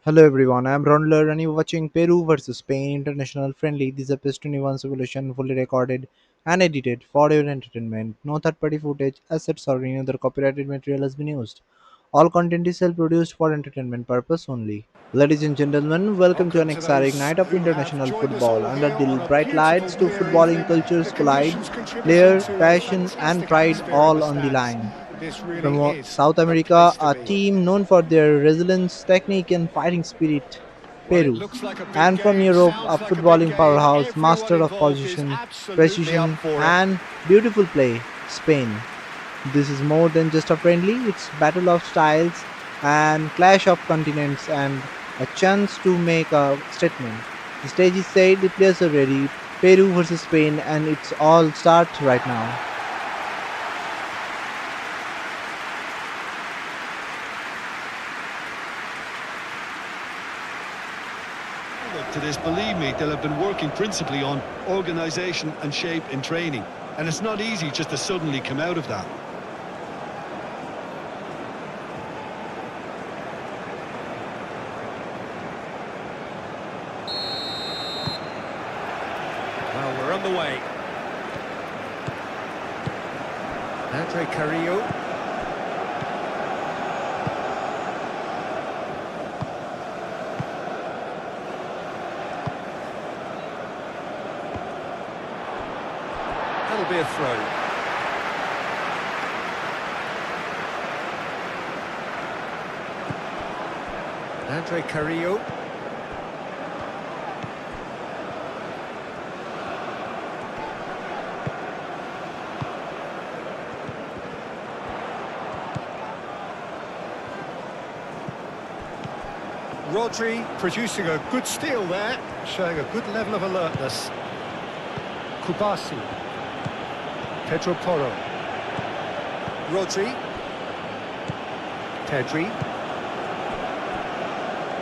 Hello everyone, I am Raundler and you're watching Peru versus Spain International Friendly. This is a PES 21 simulation fully recorded and edited for your entertainment. No third party footage, assets, or any other copyrighted material has been used. All content is self produced for entertainment purpose only. Ladies and gentlemen, welcome to Welcome an to exciting those night of who have international joined us football. all Under here the on a bright beautiful lights, two clear footballing evening. cultures The collide. conditions contributing Flair, to a passion, and fantastic pride atmosphere in all the on the stands. line. This really From is South a America, place to a be. team known for their resilience, technique, and fighting spirit, Well, it Peru. looks like a big And from game, Europe, a sounds like a big footballing game. powerhouse, Everyone master of involved is position, absolutely up precision, for it. and beautiful play, Spain. This is more than just a friendly, it's battle of styles and clash of continents and a chance to make a statement. The stage is set, the players are ready. Peru versus Spain, and it's all start right now. Look to this, believe me, they'll have been working principally on organisation and shape in training. And it's not easy just to suddenly come out of that. Well, we're on the way. Andre Carrillo. That'll be a throw. Andre Carrillo. Rodri producing a good steal there, showing a good level of alertness. Kubasi. Pedro Porro. Rodri. Pedri.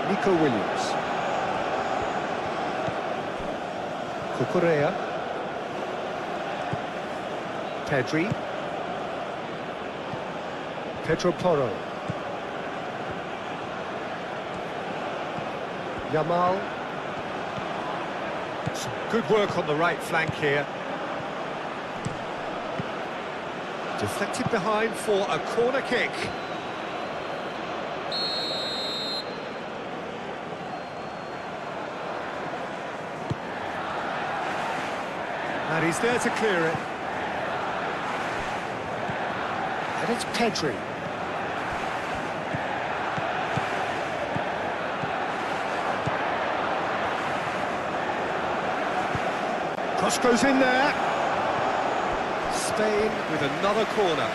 Nico Williams. Cucurella. Pedri. Pedro Porro. Yamal. Some good work on the right flank here. Deflected behind for a corner kick. And he's there to clear it. And it's Pedri. Cross goes in there. Spain with another corner.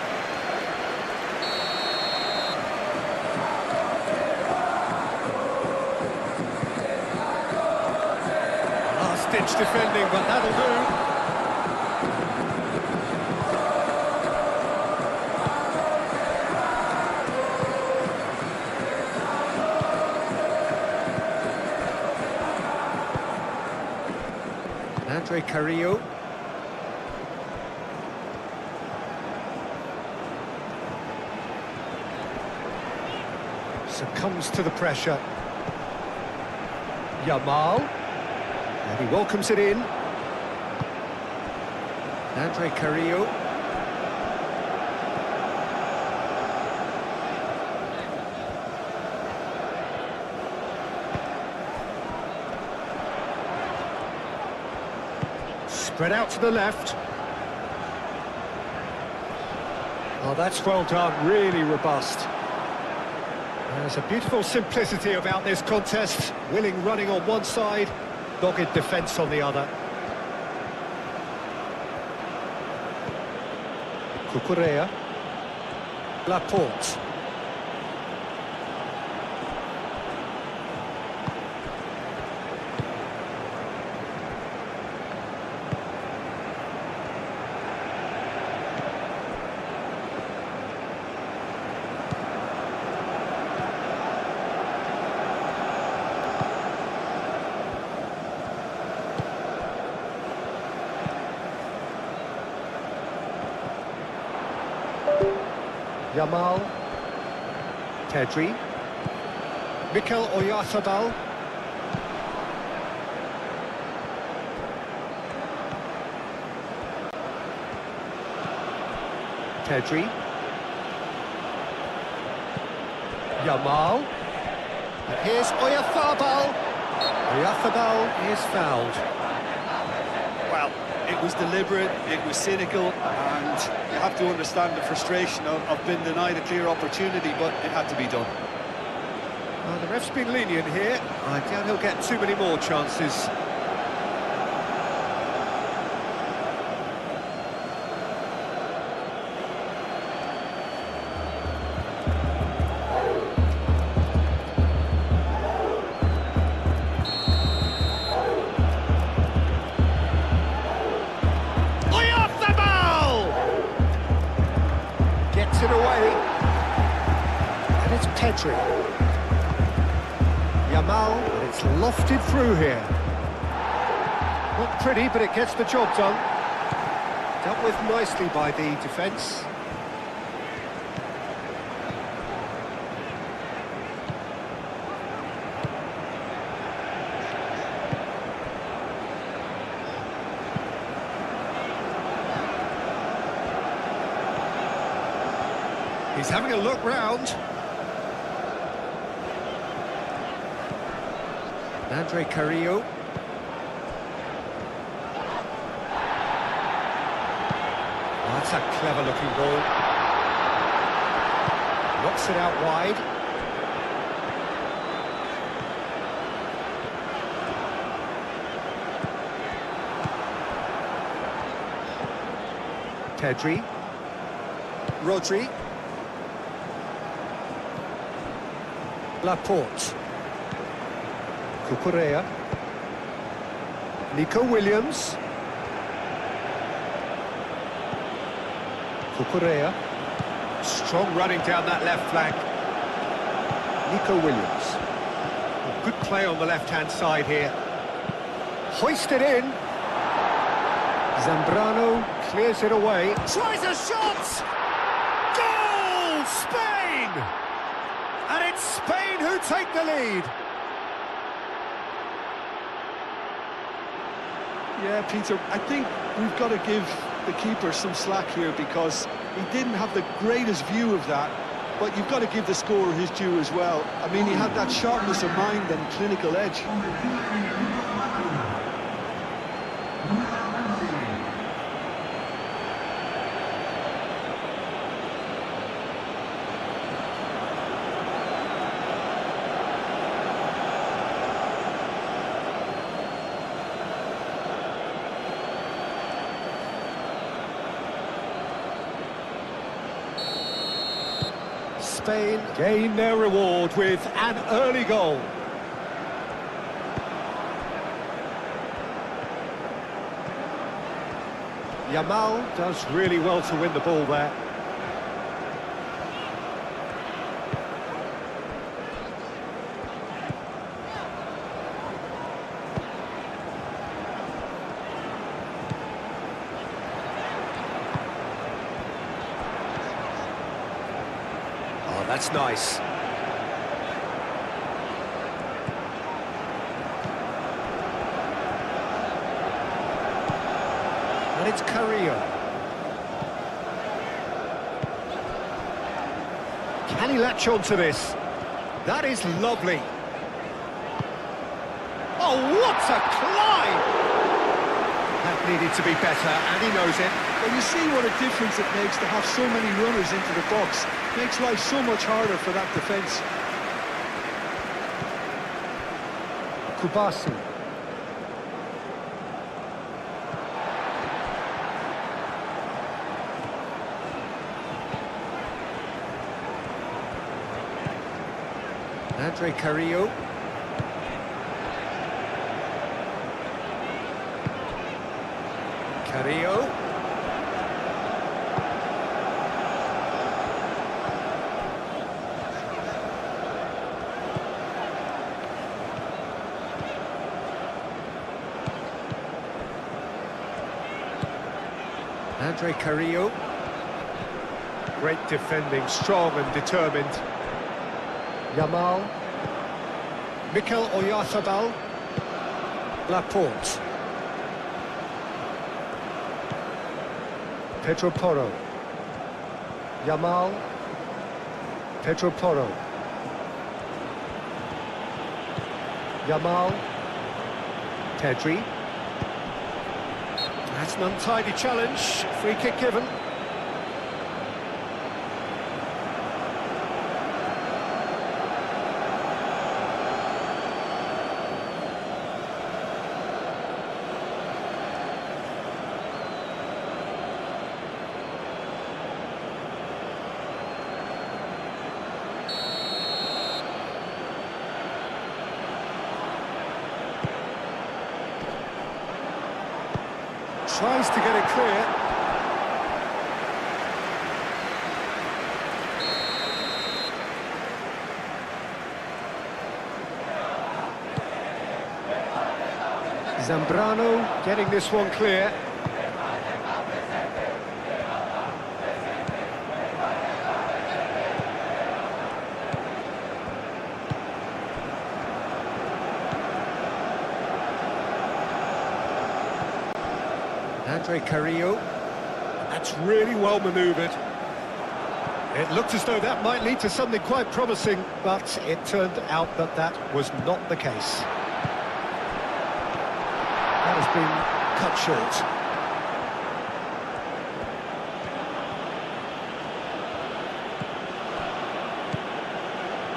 Last-ditch defending, but that'll do. Andre Carrillo. Succumbs to the pressure. Yamal. And he welcomes it in. Andre Carrillo. Spread out to the left. Oh, that's well done, really robust. There's a beautiful simplicity about this contest. Willing running on one side, dogged defence on the other. Cucurella. Laporte. Yamal. Pedri. Mikel Oyarzabal. Pedri. Yamal. And here's Oyarzabal. Oyarzabal is fouled. Well, it was deliberate, it was cynical, and you have to understand the frustration of being denied a clear opportunity, but it had to be done. The ref's been lenient here. I doubt he'll get too many more chances. Oyarzabal! Gets it away. And it's Pedri. Yamal, and it's lofted through here. Not pretty, but it gets the job done. Dealt with nicely by the defence. He's having a look round. Andre Carrillo. Oh, that's a clever-looking ball. Knocks it out wide. Pedri. Rodri. Laporte. Cucurella. Nico Williams. Cucurella. Strong running down that left flank. Nico Williams. Good play on the left-hand side here. Hoisted in. Zambrano clears it away. Tries a shot! Goal! Spain! And it's Spain who take the lead. Yeah, Peter, I think we've got to give the keeper some slack here because he didn't have the greatest view of that, but you've got to give the scorer his due as well. I mean, he had that sharpness of mind and clinical edge. Spain gain their reward with an early goal. Yamal does really well to win the ball there. Oh, that's nice. And it's Carrillo. Can he latch on to this? That is lovely. Oh, what a climb! That needed to be better, and he knows it. Well, you see what a difference it makes to have so many runners into the box. Makes life so much harder for that defence. Kubasi. Andre Carrillo. Carrillo. Andre Carrillo. Great defending, strong and determined. Yamal. Mikel Oyarzabal. Laporte. Pedro Porro. Yamal. Pedro Porro. Yamal. Pedri. That's an untidy challenge. Free kick given. Tries to get it clear. Zambrano getting this one clear. Andre Carrillo. That's really well manoeuvred. It looked as though that might lead to something quite promising, but it turned out that that was not the case. That has been cut short.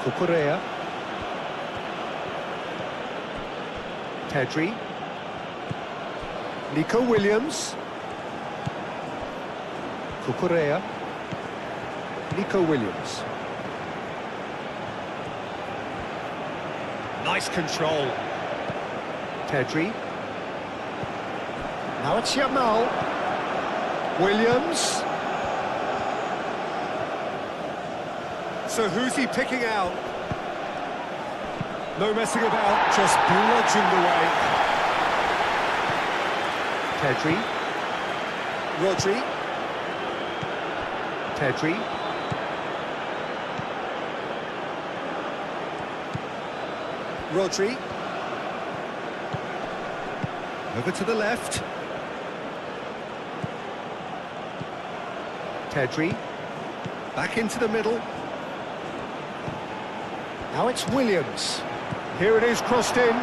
Cucurella. Pedri. Nico Williams. Cucurella. Nico Williams. Nice control. Pedri. Now it's Yamal. Williams. So who's he picking out? No messing about, just bludgeoned away. Pedri. Rodri. Pedri. Rodri. Over to the left. Pedri. Back into the middle. Now it's Williams. Here it is, crossed in.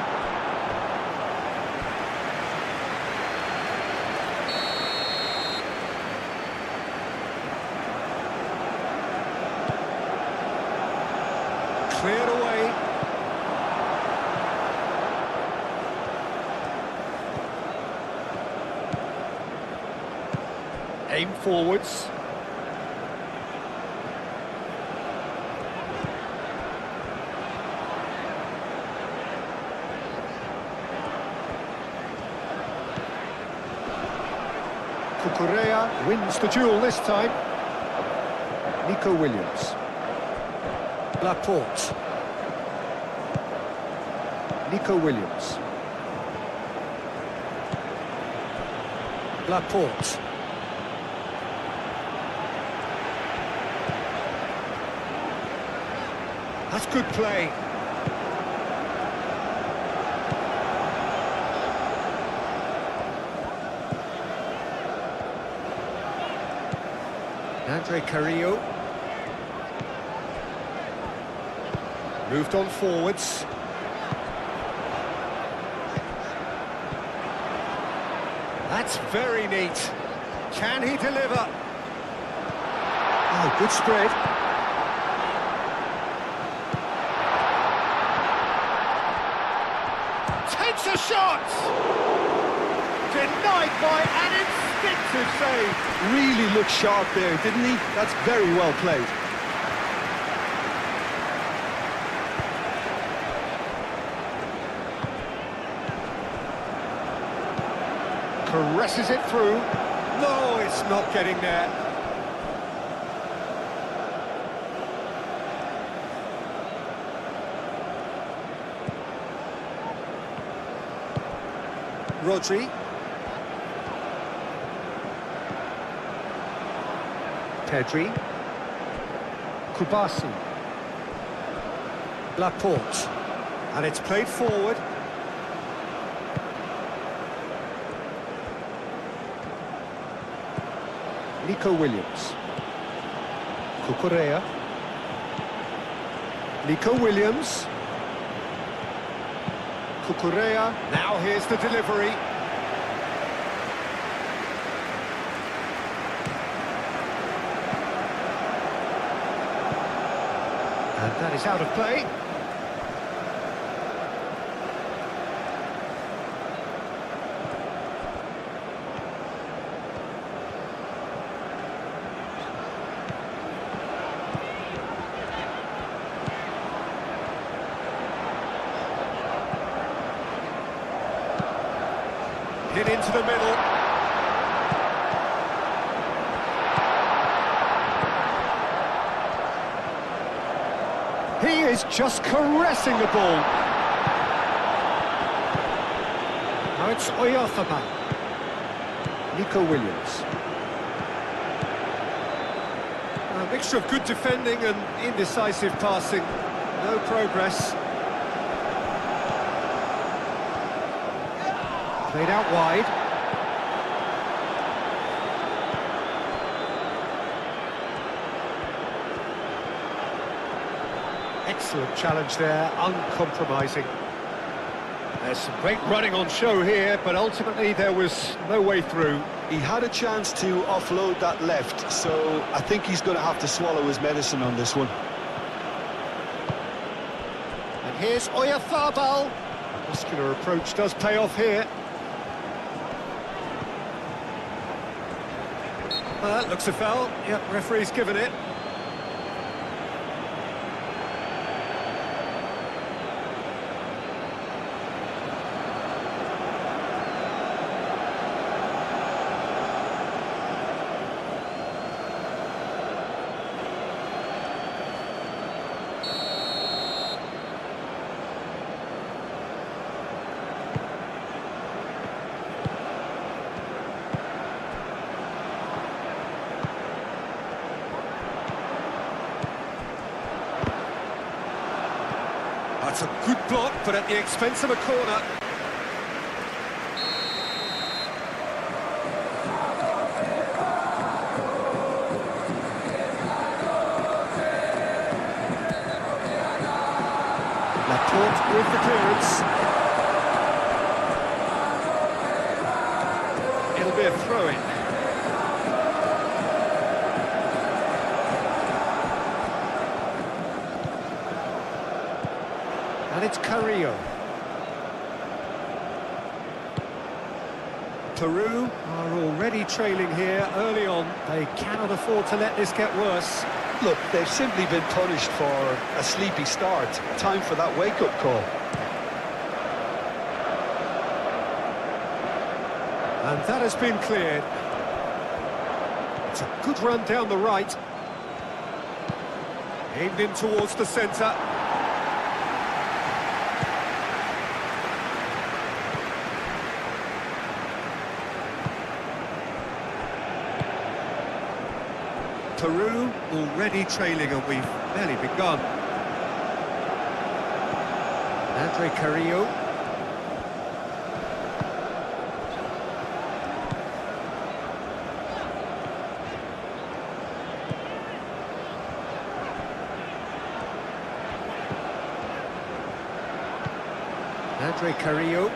Cleared away. Aim forwards. Cucurella wins the duel this time. Nico Williams. Laporte. Nico Williams. Laporte. That's good play. Andre Carrillo. Moved on forwards. That's very neat. Can he deliver? Oh, good spread. Takes a shot! Denied by an instinctive save. Really looked sharp there, didn't he? That's very well played. Caresses it through. No, it's not getting there. Rodri. Pedri. Kubasi. Laporte. And it's played forward. Nico Williams. Cucurella. Nico Williams. Cucurella. Now here's the delivery. And that is out of play. Hit into the middle. He is just caressing the ball. Now it's Oyarzabal. Nico Williams. A mixture of good defending and indecisive passing. No progress. Played out wide. Excellent challenge there, uncompromising. There's some great running on show here, but ultimately there was no way through. He had a chance to offload that left, so I think he's going to have to swallow his medicine on this one. And here's Oyarzabal. Muscular approach does pay off here. That looks a foul. Yep, referee's given it. That's a good block, but at the expense of a corner. Laporte with the clearance. It'll be a throw-in. And it's Carrillo. Peru are already trailing here early on. They cannot afford to let this get worse. Look, they've simply been punished for a sleepy start. Time for that wake-up call. And that has been cleared. It's a good run down the right. Aimed in towards the centre. Peru already trailing, and we've barely begun. Andre Carrillo. Andre Carrillo.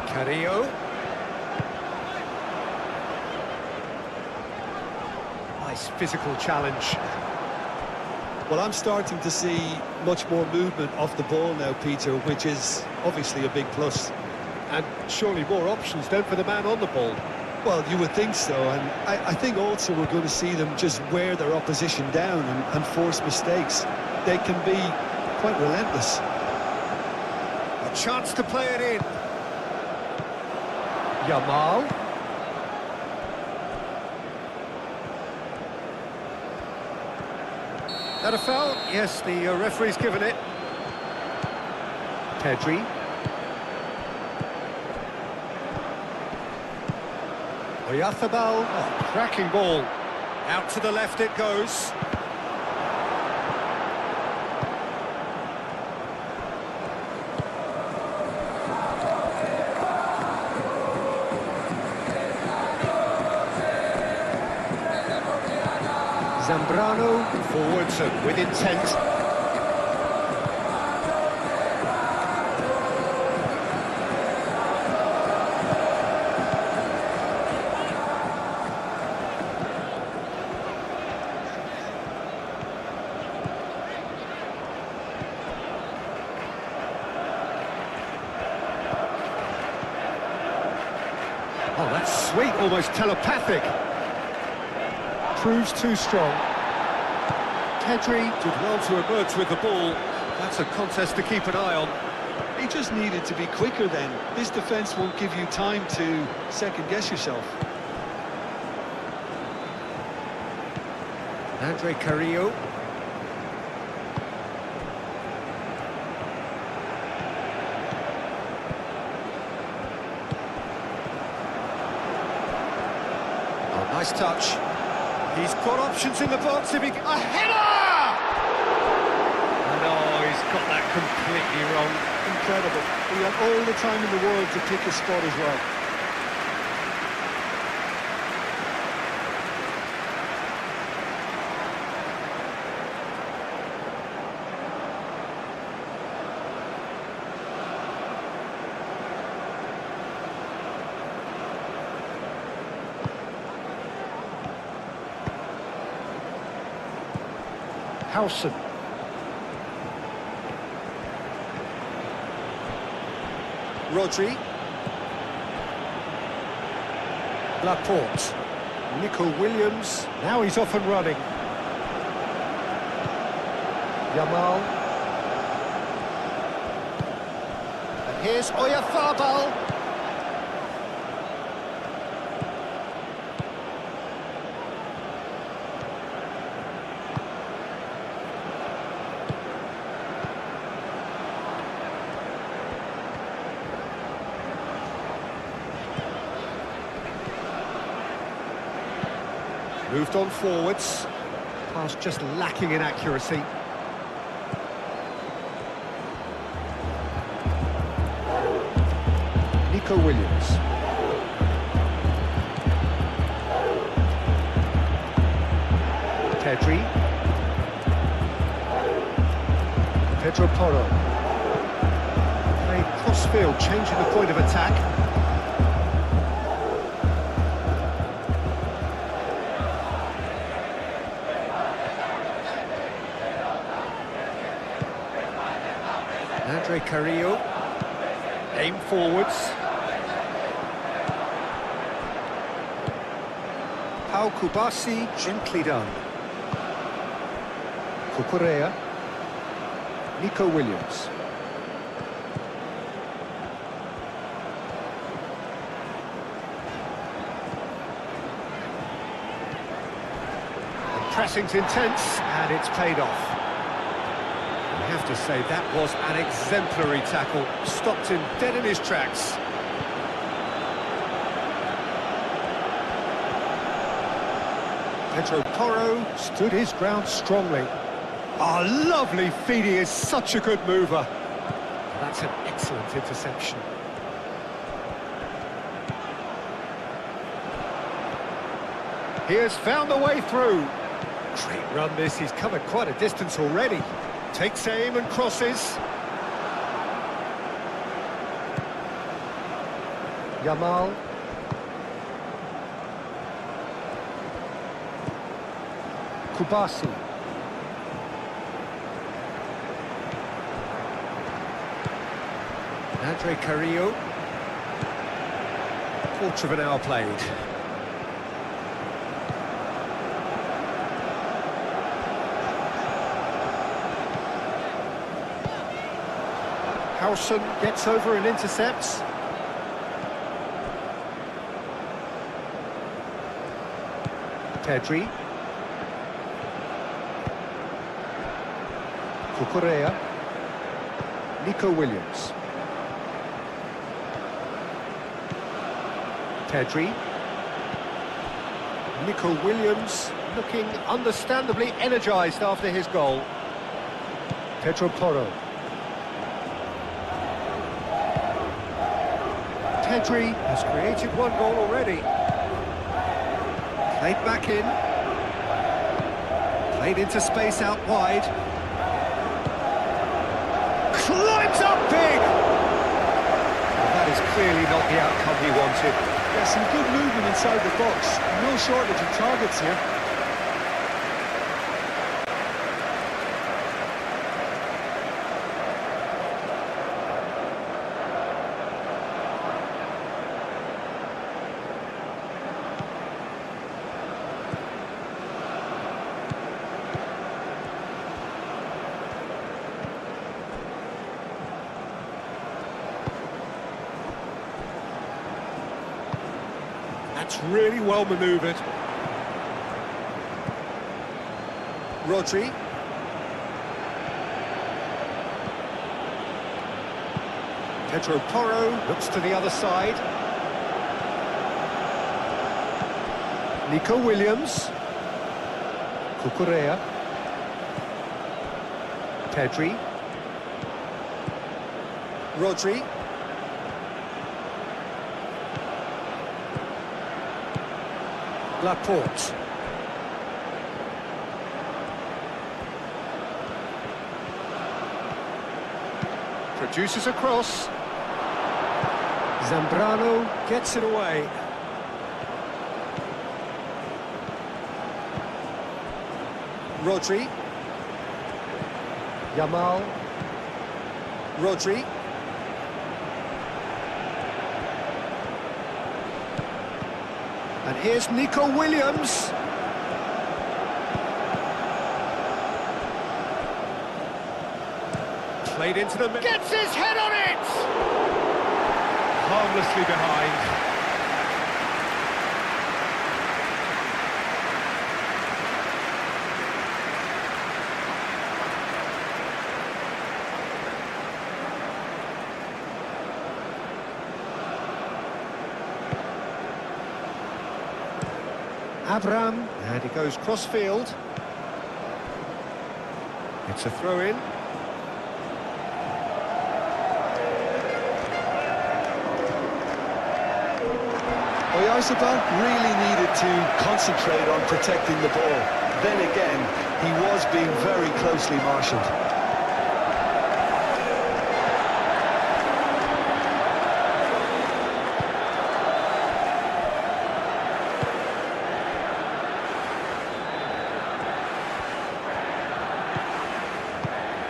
Carrillo. Nice physical challenge. Well, I'm starting to see much more movement off the ball now, Peter, which is obviously a big plus. And surely more options then for the man on the ball. Well, you would think so, and I think also we're going to see them just wear their opposition down and force mistakes. They can be quite relentless. A chance to play it in. Yamal. That a foul? Yes, the referee's given it. Pedri. Oyarzabal, cracking ball. Out to the left it goes. Zambrano forwards and with intent. Oh, that's sweet, almost telepathic. Proves too strong. Pedri did well to emerge with the ball. That's a contest to keep an eye on. He just needed to be quicker then. This defence won't give you time to second-guess yourself. Andre Carrillo. Oh, nice touch. He's got options in the box if he... A header! No, he's got that completely wrong. Incredible. He had all the time in the world to pick his spot as well. Howson. Rodri. Laporte. Nico Williams. Now he's off and running. Yamal. And here's Oyarzabal. Moved on forwards. Pass just lacking in accuracy. Nico Williams. Pedri. Pedro Porro. Played cross-field, changing the point of attack. Andre Carrillo, aim forwards. Pau Kubasi, gently done. Cucurella, Nico Williams. And pressing's intense, and it's paid off. I have to say, that was an exemplary tackle. Stopped him dead in his tracks. Pedro Porro stood his ground strongly. Oh, lovely feed, he is such a good mover. That's an excellent interception. He has found the way through. Great run this, he's covered quite a distance already. Takes aim and crosses. Yamal. Kubasi. Andre Carrillo. Quarter of an hour played. Howson gets over and intercepts. Pedri. Cucurella. Nico Williams. Pedri. Nico Williams looking understandably energised after his goal. Pedro Porro. Pedri has created one goal already. Played back in. Played into space out wide. Climbs up big! Well, that is clearly not the outcome he wanted. Yeah, some good movement inside the box. No shortage of targets here. That's really well manoeuvred. Rodri. Pedro Porro looks to the other side. Nico Williams. Cucurella. Pedri. Rodri. Laporte. Produces a cross. Zambrano gets it away. Rodri. Yamal. Rodri. And here's Nico Williams. Played into the middle. Gets his head on it! Harmlessly behind. Abram, and he goes cross-field. It's a throw-in. Oyarzabal really needed to concentrate on protecting the ball. Then again, he was being very closely marshalled.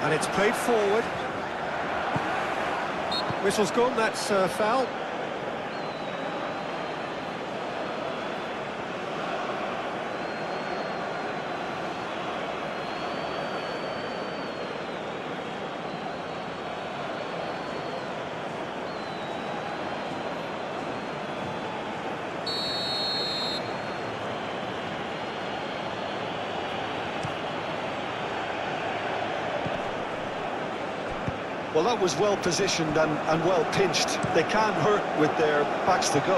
And it's played forward. Whistle's gone, that's a foul. Well, that was well positioned and well pinched. They can't hurt with their backs to go.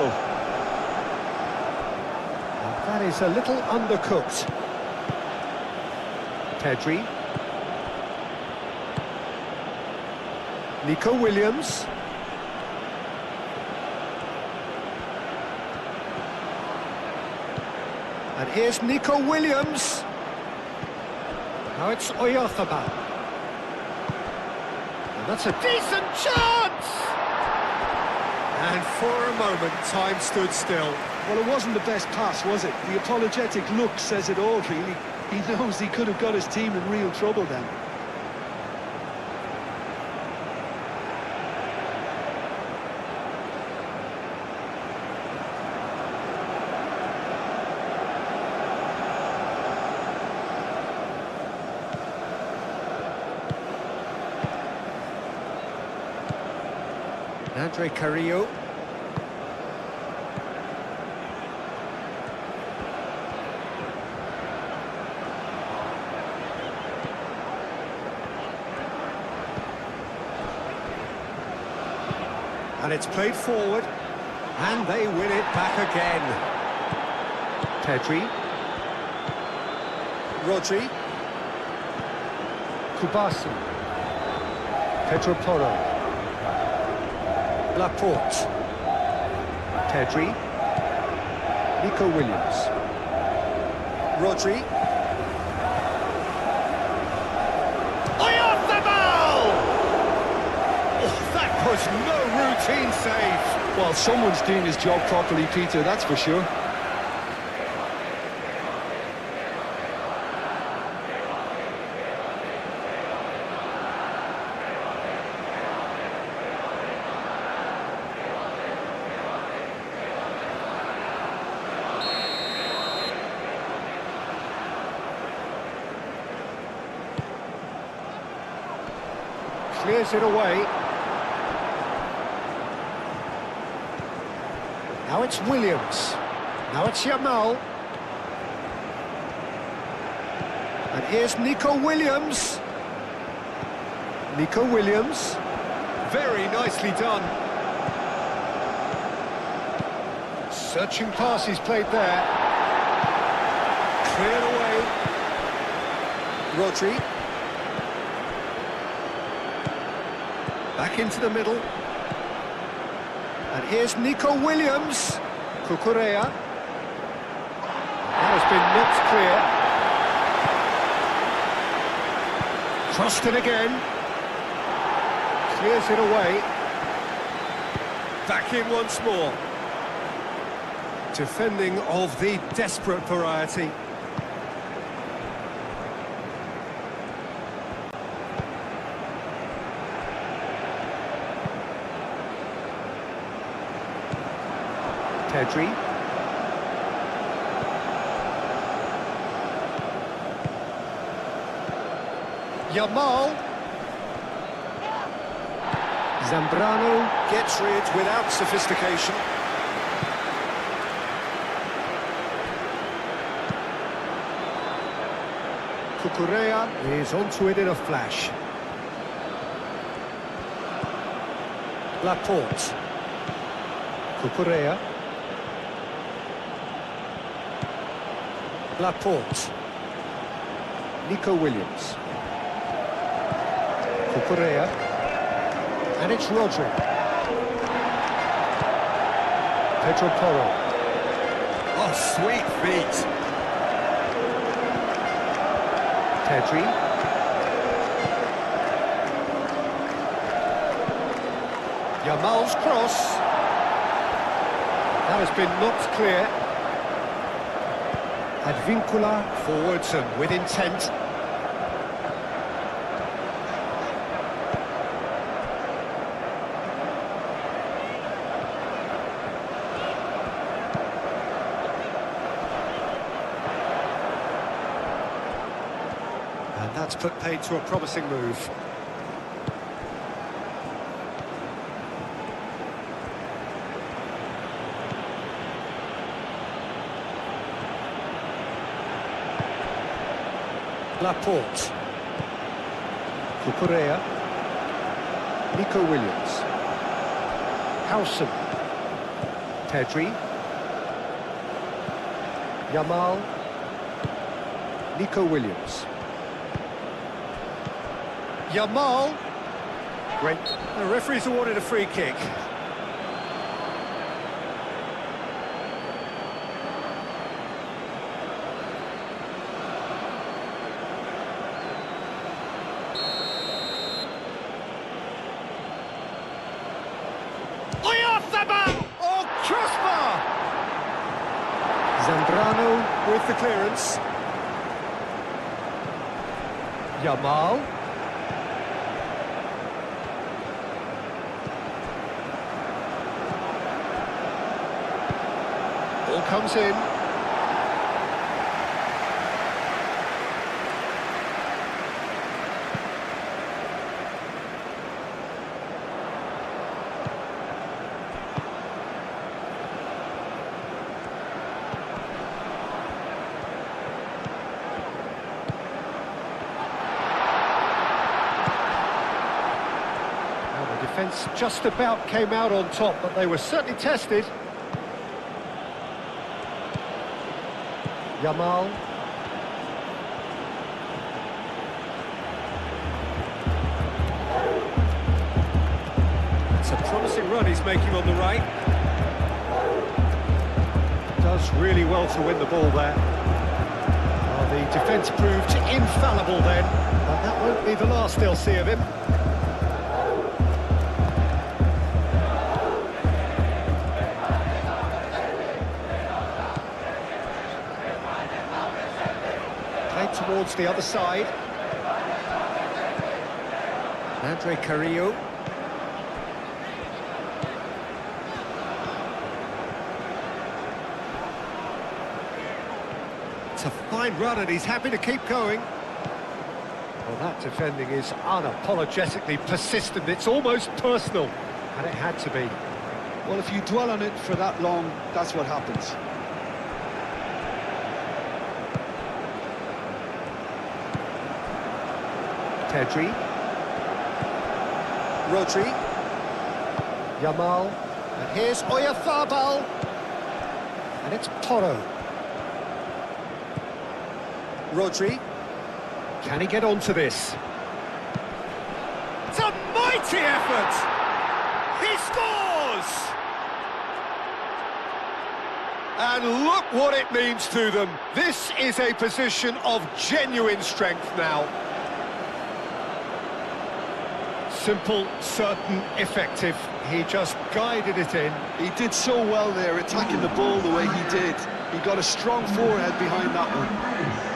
And that is a little undercooked. Pedri. Nico Williams. And here's Nico Williams. Now it's Oyarzabal. That's a decent chance! And for a moment, time stood still. Well, it wasn't the best pass, was it? The apologetic look says it all, really. He knows he could have got his team in real trouble then. Andre Carrillo. And it's played forward. And they win it back again. Pedri. Rodri. Kubasi. Pedro Porro. Laporte. Pedri. Nico Williams. Rodri. was no routine save. Well, someone's doing his job properly, Peter, that's for sure. Clears it away. Now it's Williams. Now it's Yamal. And here's Nico Williams. Nico Williams. Very nicely done. Searching pass he's played there. Cleared away. Rodri. Back into the middle. And here's Nico Williams. Cucurella. That has been knocked clear. Crossed it again. Clears it away. Back in once more. Defending of the desperate variety. Pedri. Yamal. Zambrano gets rid without sophistication. Cucurella is onto it in a flash. Laporte. Cucurella. Laporte. Nico Williams. Cucurella. And it's Rodri. Pedro Porro. Oh, sweet feet. Pedri. Yamal's cross. That has been knocked clear. Advincula forwards and with intent. And that's put paid to a promising move. Laporte. Cucurella. Nico Williams. Howson. Pedri. Yamal. Nico Williams. Yamal. Great. The referee's awarded a free kick. Oh, crossbar! Zambrano with the clearance. Yamal. Ball comes in. Defence just about came out on top, but they were certainly tested. Yamal. It's a promising run he's making on the right. Does really well to win the ball there. Well, the defence proved infallible then, but that won't be the last they'll see of him. towards the other side. Andre Carrillo. It's a fine run and he's happy to keep going. Well, that defending is unapologetically persistent. It's almost personal, and it had to be. Well, if you dwell on it for that long, that's what happens. Pedri. Rodri. Yamal. And here's Oyarzabal. And it's Porro. Rodri. Can he get onto this? It's a mighty effort! He scores! And look what it means to them. This is a position of genuine strength now. Simple, certain, effective. He just guided it in. He did so well there, attacking the ball the way he did. He got a strong forehead behind that one.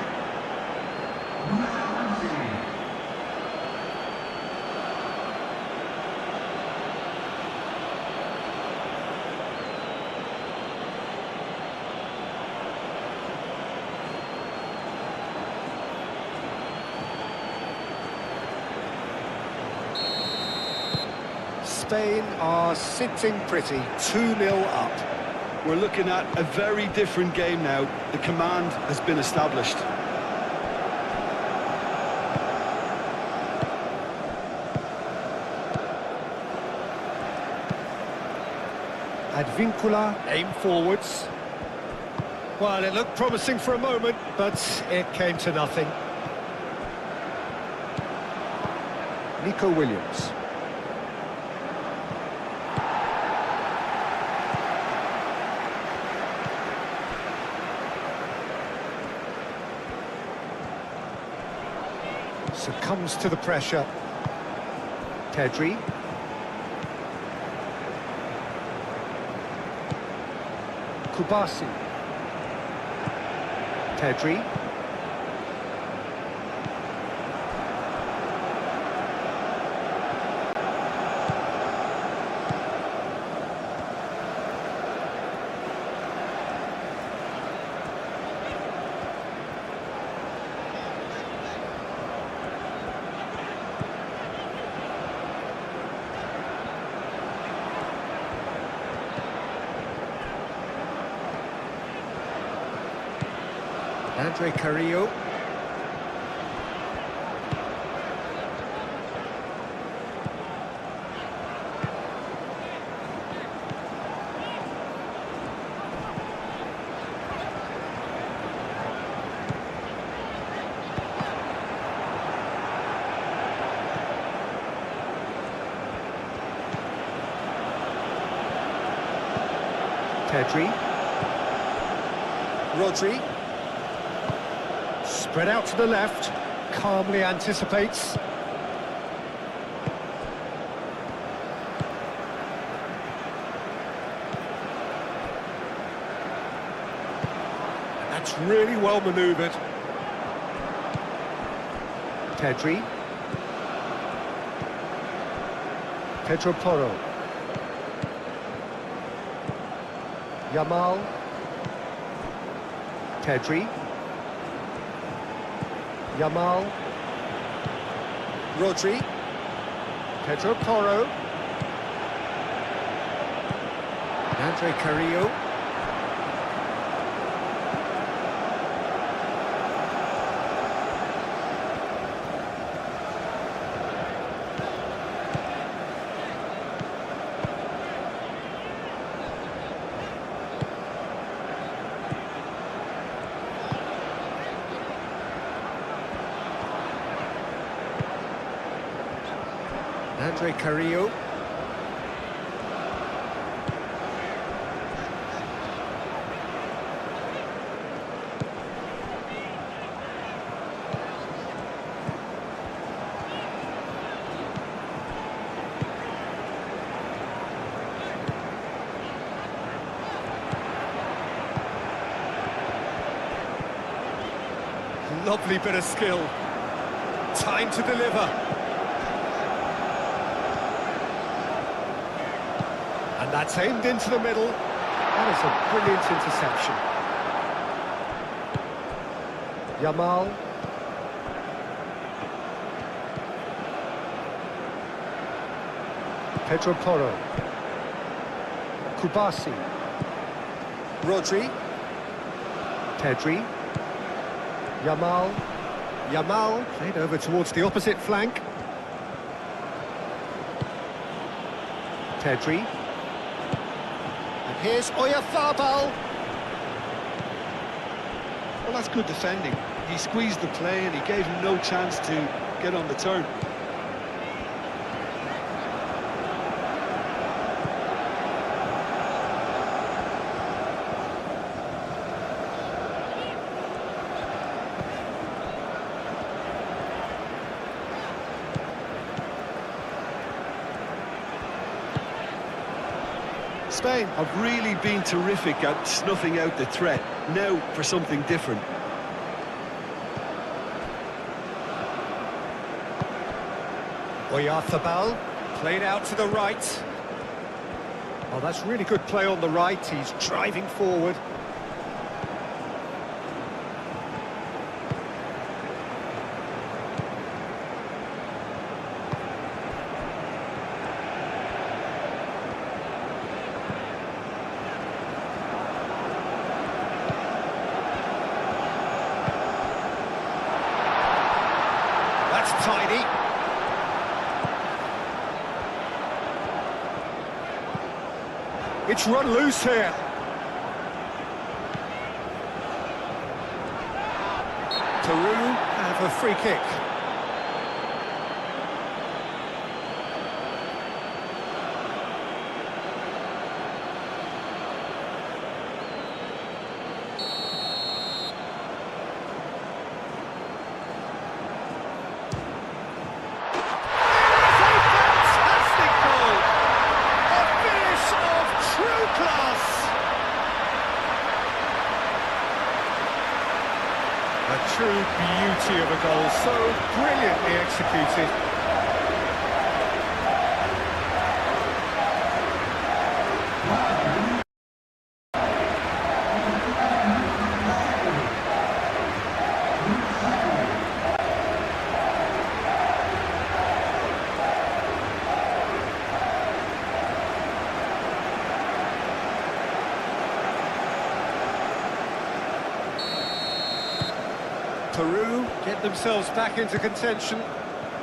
Spain are sitting pretty, 2-0 up. We're looking at a very different game now. The command has been established. Advincula aim forwards. Well, it looked promising for a moment, but it came to nothing. Nico Williams. Succumbs to the pressure. Pedri. Kubasi. Pedri. Andre Carrillo. Pedri. Rodri. Spread out to the left, calmly anticipates. That's really well manoeuvred. Pedri. Pedro Porro. Yamal. Pedri. Yamal. Rodri. Pedro Porro. Andre Carrillo. Andre Carrillo. lovely bit of skill. Time to deliver. And that's aimed into the middle. That is a brilliant interception. Yamal. Pedro Porro. Kubasi. Rodri. Pedri. Yamal. Yamal played over towards the opposite flank. Pedri. And here's Oyarzabal. Well, that's good defending. He squeezed the play and he gave him no chance to get on the turn. Spain have really been terrific at snuffing out the threat. Now for something different. Oyarzabal played out to the right. Oh, that's really good play on the right. He's driving forward. That's tidy. It's run loose here. Peru have a free kick. Fantastic goal! A finish of true class! A true beauty of a goal, so brilliantly executed. Peru get themselves back into contention.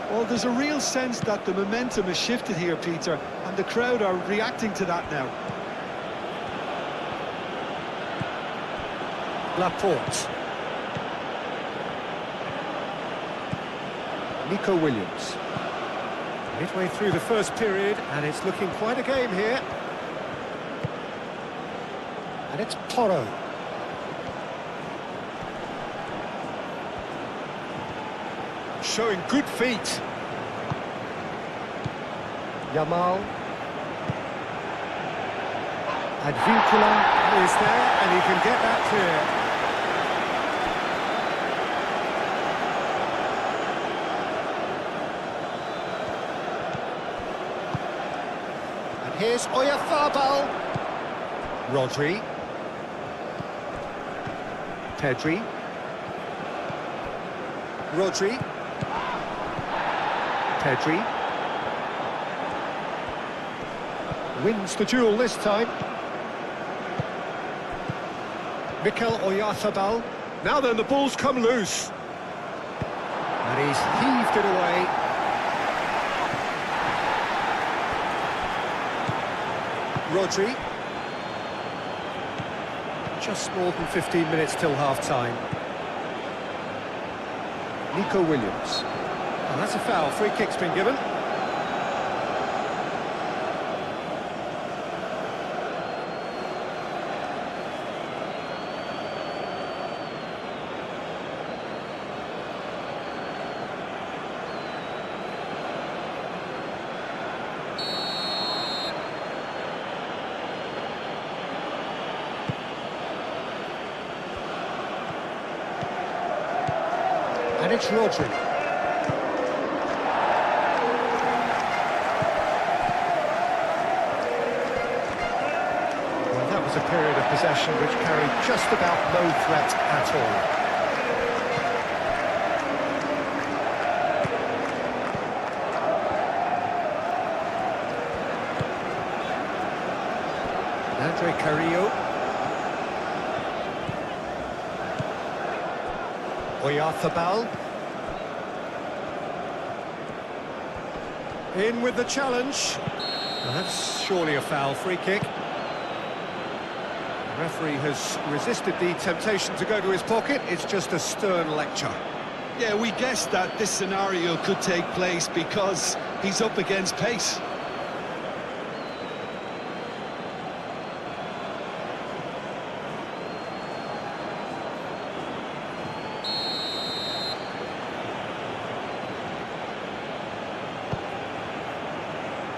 Well, there's a real sense that the momentum has shifted here, Peter, and the crowd are reacting to that now. Laporte. Nico Williams. Midway through the first period, and it's looking quite a game here. And it's Porro. Showing good feet. Yamal. Advincula is there, and he can get that clear. And here's Oyarzabal. Rodri. Pedri. Rodri. Pedri wins the duel this time. Mikel Oyarzabal. Now then, the ball's come loose. And he's heaved it away. Rodri. Just more than 15 minutes till half-time. Nico Williams. And that's a foul. Free kick's been given. it's Rodri. Well, that was a period of possession which carried just about no threat at all. Andre Carrillo. Oyarzabal. In with the challenge. Well, that's surely a foul. Free kick. The referee has resisted the temptation to go to his pocket. It's just a stern lecture. Yeah, we guessed that this scenario could take place because he's up against pace.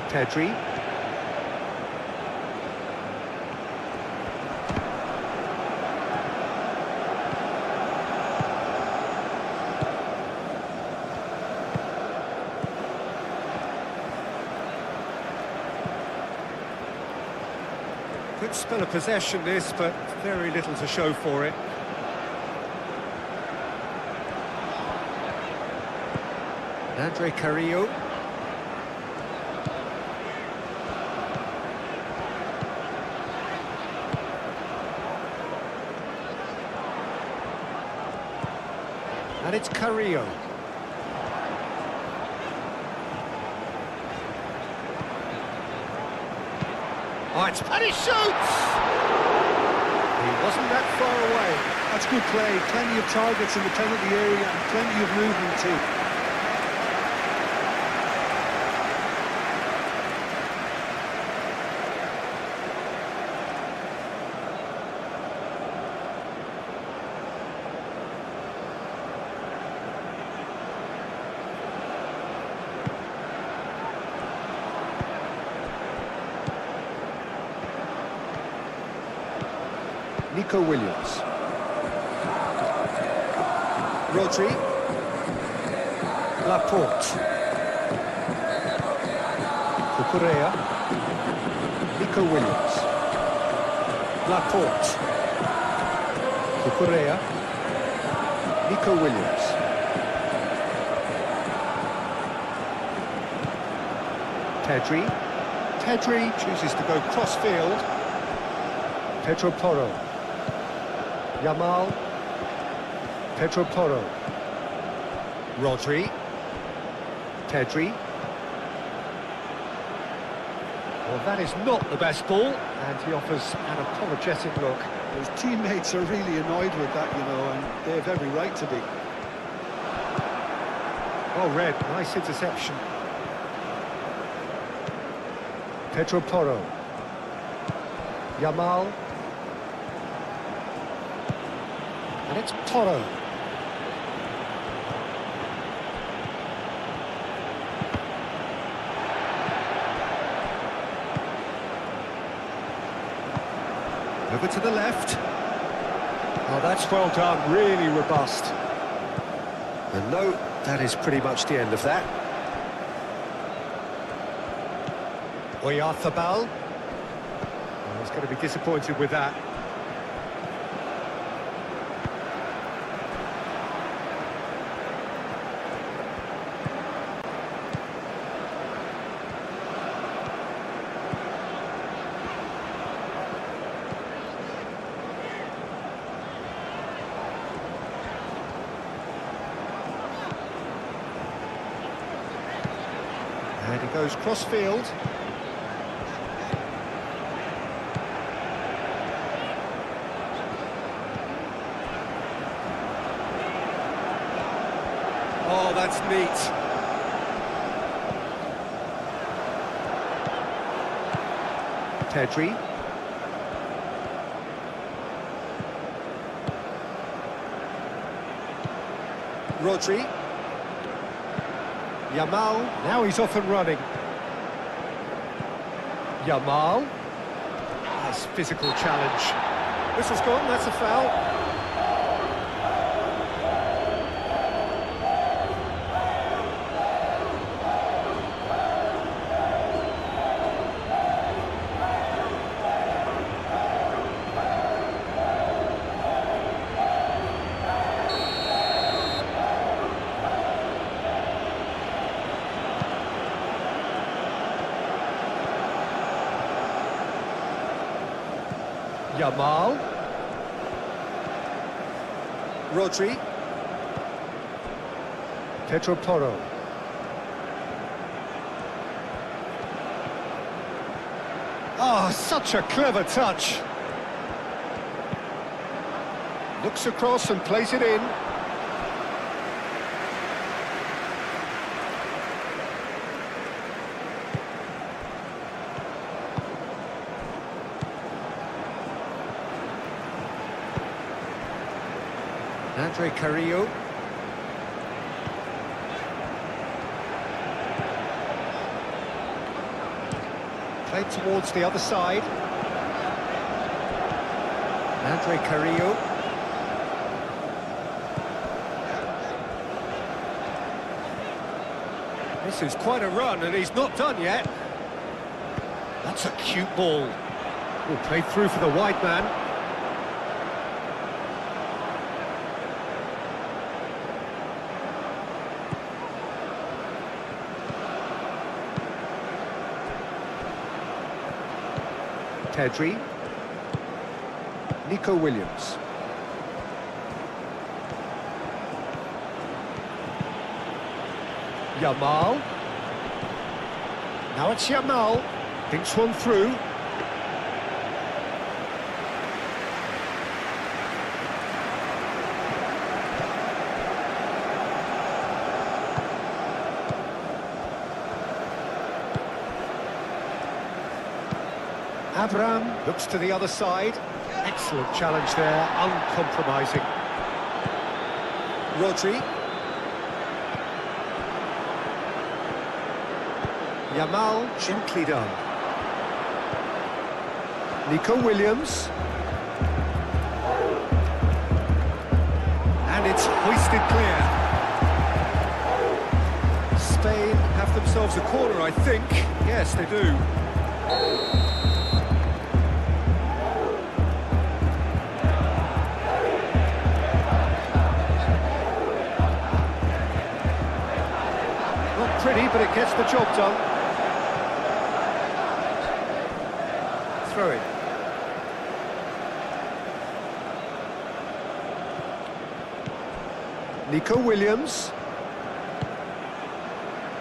Pedri. Good spell of possession this, but very little to show for it. Andre Carrillo. And it's Carrillo. Oh, and he shoots! He wasn't that far away. That's good play. Plenty of targets in the penalty area and plenty of movement too. Nico Williams. Rodri. Laporte. Cucurella. Nico Williams. Laporte. Cucurella. Nico Williams. Pedri. Pedri chooses to go cross-field. Pedro Porro. Yamal. Pedro Porro. Rodri. Pedri. Well, that is not the best ball, and he offers an apologetic look. His teammates are really annoyed with that, you know, and they have every right to be. Oh, red, nice interception. Pedro Porro. Yamal. And it's Porro. Over to the left. Oh, that's well done, really robust. And no, that is pretty much the end of that. Oyarzabal. Oh, he's going to be disappointed with that. And he goes cross-field. Oh, that's neat. Pedri. Rodri. Yamal, now he's off and running. Yamal. Nice physical challenge. Whistle's gone, that's a foul. Yamal. Rodri. Pedro Porro. Oh, such a clever touch. Looks across and plays it in. Andre Carrillo. Played towards the other side. Andre Carrillo. This is quite a run, and he's not done yet. That's a cute ball. Oh, played through for the wide man. Pedri. Nico Williams. Yamal. Now it's Yamal. Thinks one through. Abraham looks to the other side. Excellent challenge there, uncompromising. Rodri. Yamal, gently done. Nico Williams. And it's hoisted clear. Spain have themselves a corner, I think. Yes, they do. Not pretty, but it gets the job done. Throw it. Nico Williams.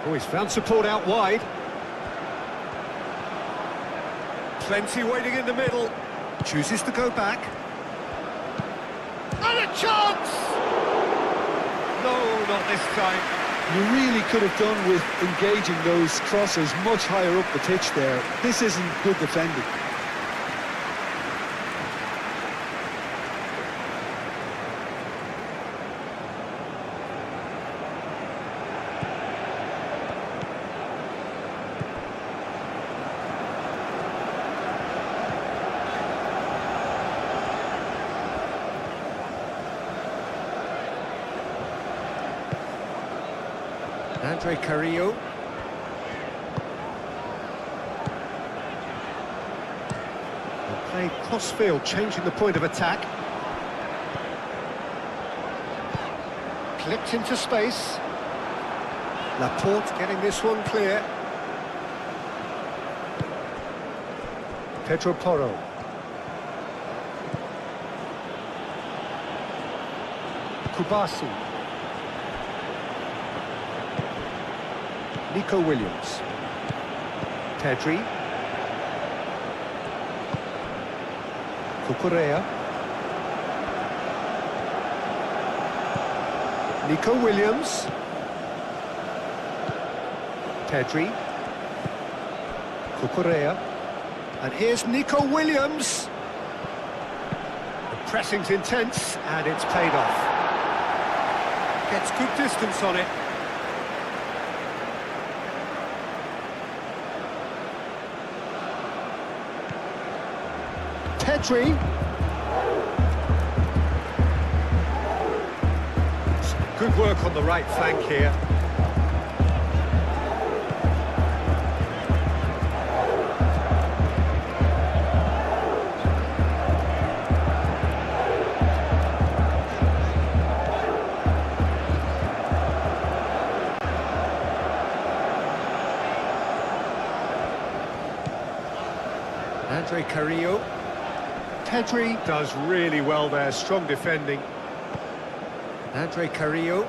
Oh, he's found support out wide. Plenty waiting in the middle. Chooses to go back. And a chance! No, not this time. You really could have done with engaging those crosses much higher up the pitch there. This isn't good defending. Andre Carrillo. Played cross-field, changing the point of attack. Clipped into space. Laporte getting this one clear. Pedro Porro. Kubasi. Nico Williams. Pedri. Cucurella. Nico Williams. Pedri. Cucurella. And here's Nico Williams. The pressing's intense, and it's paid off. Gets good distance on it. Pedri. Good work on the right flank here. Andre Carrillo. Pedri does really well there, strong defending. Andre Carrillo.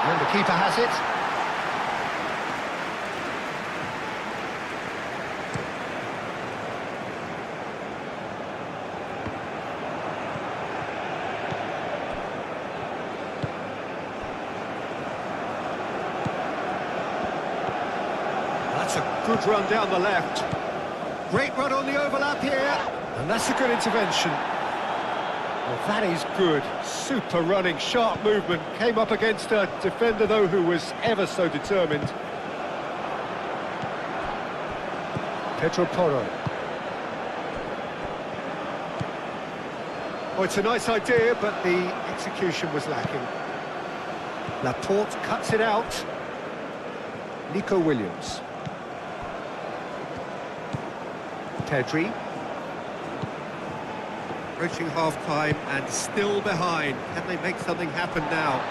And the keeper has it. That's a good run down the left. Great run on the overlap here. And that's a good intervention. Well, that is good. Super running, sharp movement. Came up against a defender, though, who was ever so determined. Pedro Porro. Oh, it's a nice idea, but the execution was lacking. Laporte cuts it out. Nico Williams. Pedri. Approaching half-time and still behind. Can they make something happen now?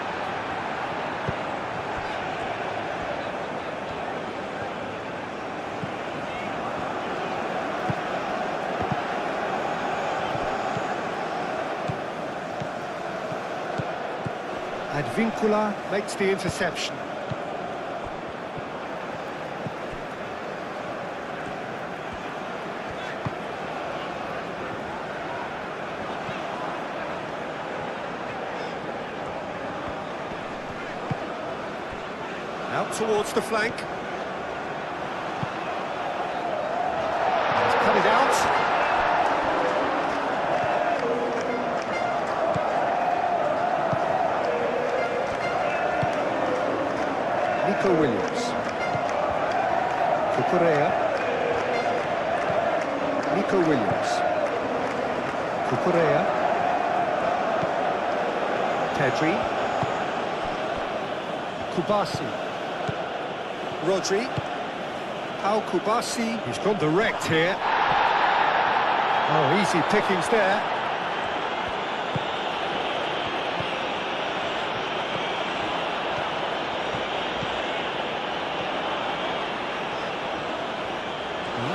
Advincula makes the interception. Out towards the flank. He's cut it out. Nico Williams. Cucurella. Nico Williams. Cucurella. Pedri. Kubasi. Rodri. Pau Kubasi. He's gone direct here. Oh, easy pickings there.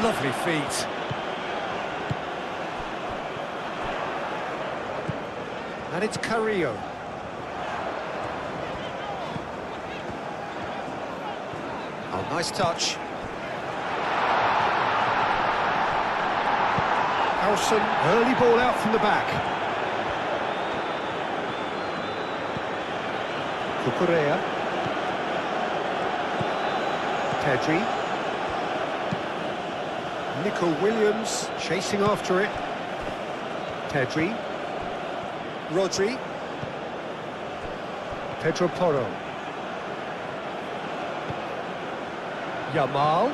Lovely feet. And it's Carrillo. Oh, nice touch. Harrison, early ball out from the back. Cucurella. Pedri. Nico Williams chasing after it. Pedri. Rodri. Pedro Porro. Yamal.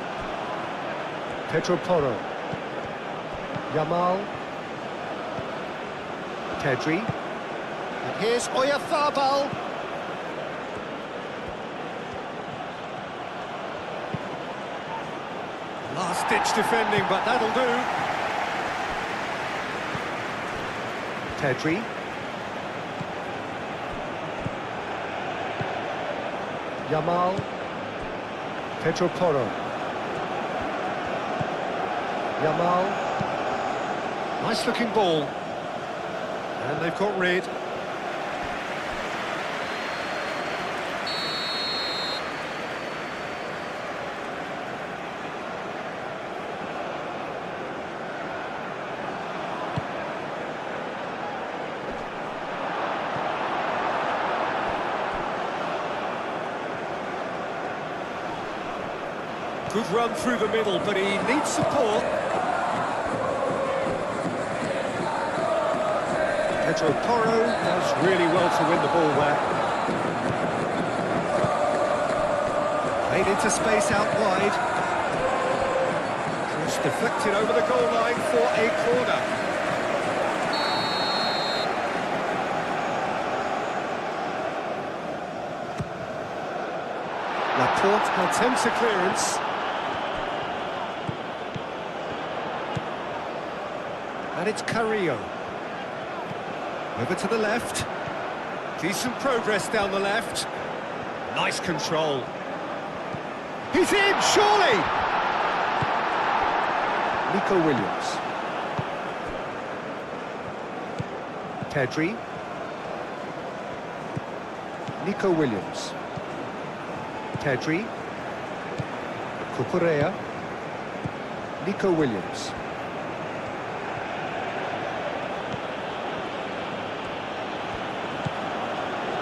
Pedro Porro. Yamal. Pedri. And here's Oyarzabal. Last-ditch defending, but that'll do. Pedri. Yamal. Pedro Porro. Yamal. Nice-looking ball. And they've got rid. Good run through the middle, but he needs support. Pedro Porro does really well to win the ball there. Played into space out wide. Just deflected over the goal line for a corner. Laporte attempts a clearance. And it's Carrillo. Over to the left. Decent progress down the left. Nice control. He's in, surely! Nico Williams. Pedri. Nico Williams. Pedri. Cucurella. Nico Williams.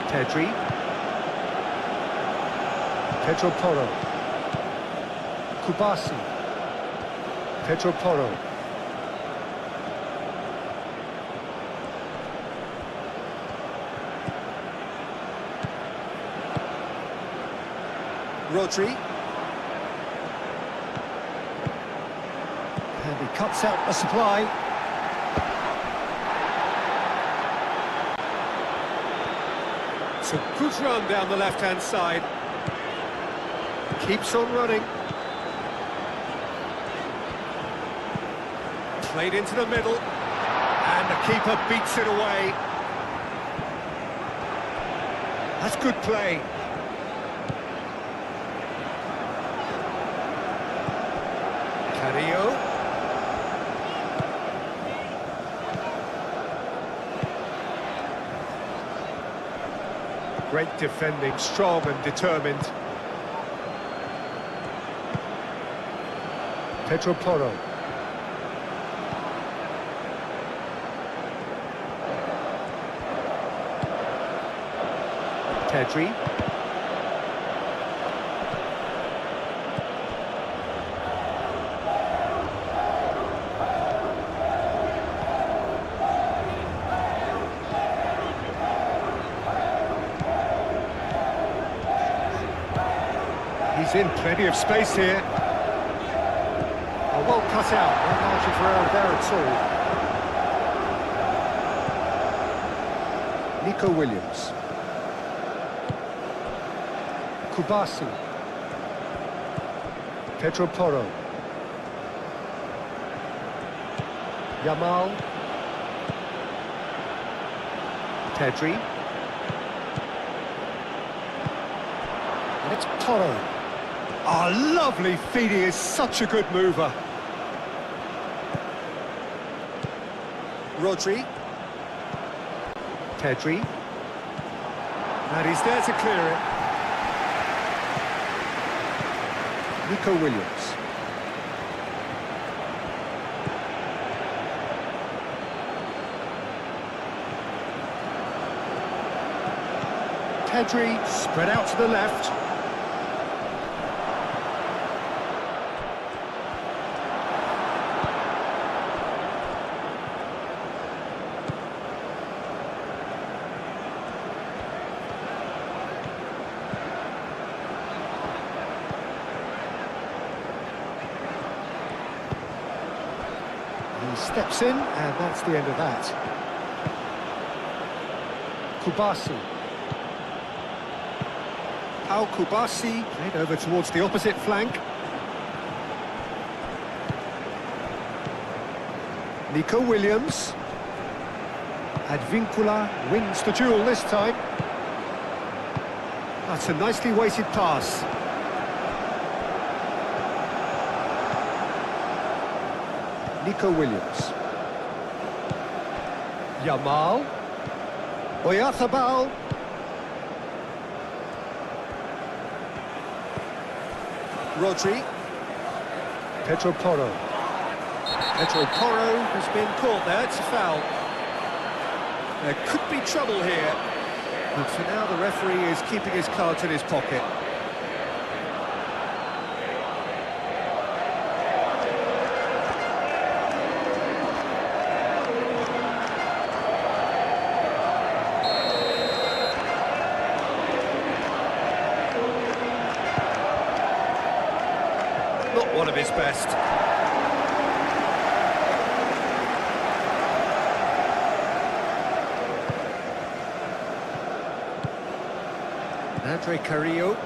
Pedri. Pedro Porro. Kubasi. Pedro Porro. Rodri. And he cuts out the supply. It's a good run down the left-hand side. Keeps on running. Played into the middle. And the keeper beats it away. That's good play. Carrillo. Great defending, strong and determined. Pedro Porro. Pedri. He's in plenty of space here. Well cut out, no margin for error there at all. Nico Williams. Kubasi. Pedro Porro. Yamal. Pedri. And it's Porro. Oh, lovely feed, he is such a good mover. Rodri. Pedri. And he's there to clear it. Nico Williams. Pedri spread out to the left. He steps in, and that's the end of that. Kubasi. Pau Kubasi played over towards the opposite flank. Nico Williams. Advincula wins the duel this time. That's a nicely weighted pass. Nico Williams. Yamal. Oyarzabal. Rodri. Pedro Porro. Pedro Porro has been caught there, it's a foul. There could be trouble here, but for now the referee is keeping his cards in his pocket. Not one of his best. Andre Carrillo.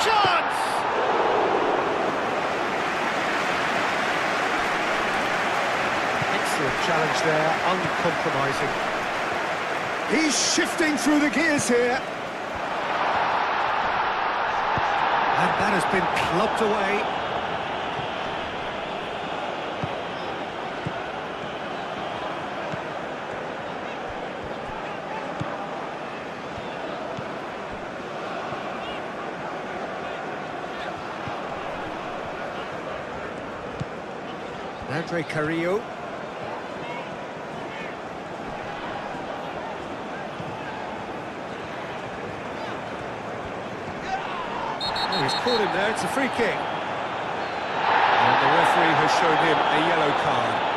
chance! Excellent challenge there, uncompromising. He's shifting through the gears here. And that has been clubbed away. Andre Carrillo. Oh, he's caught him there, it's a free kick. And the referee has shown him a yellow card.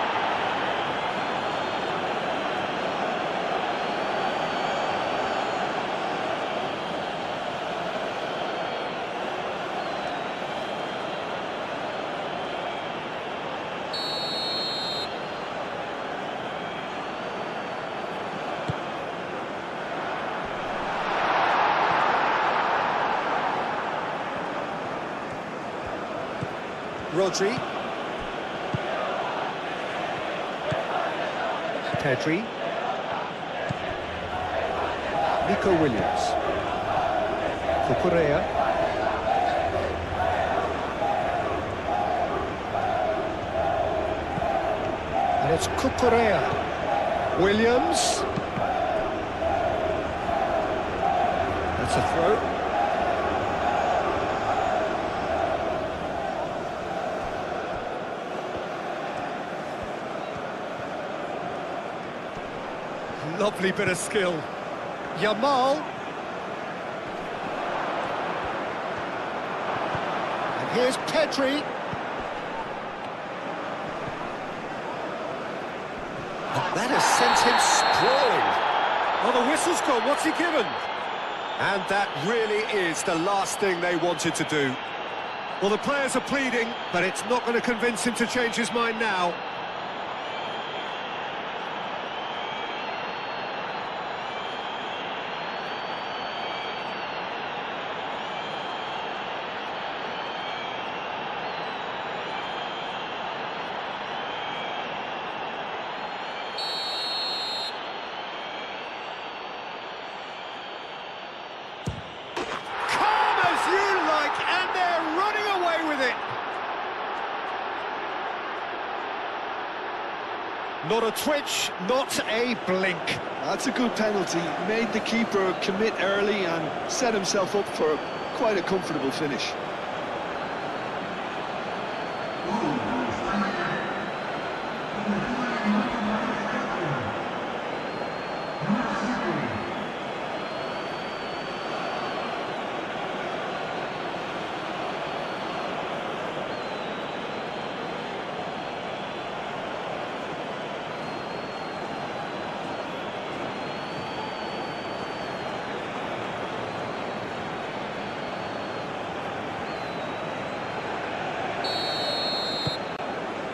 Rodri. Pedri. Nico Williams. Cucurella. And it's Cucurella. Williams. That's a throw. Lovely bit of skill. Yamal. And here's Pedri. And that has sent him sprawling. Oh, the whistle's gone. What's he given? And that really is the last thing they wanted to do. Well, the players are pleading, but it's not going to convince him to change his mind now. Not a twitch, not a blink. That's a good penalty. Made the keeper commit early and set himself up for quite a comfortable finish.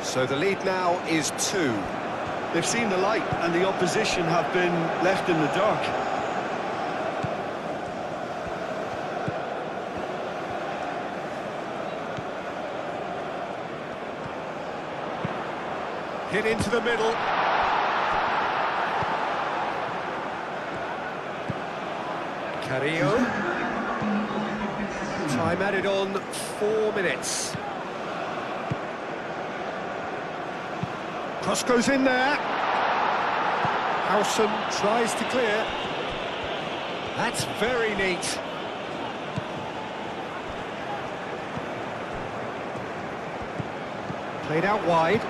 So the lead now is 2. They've seen the light and the opposition have been left in the dark. Hit into the middle. Carrillo. Time added on 4 minutes. Cross goes in there. Howson tries to clear. That's very neat. Played out wide.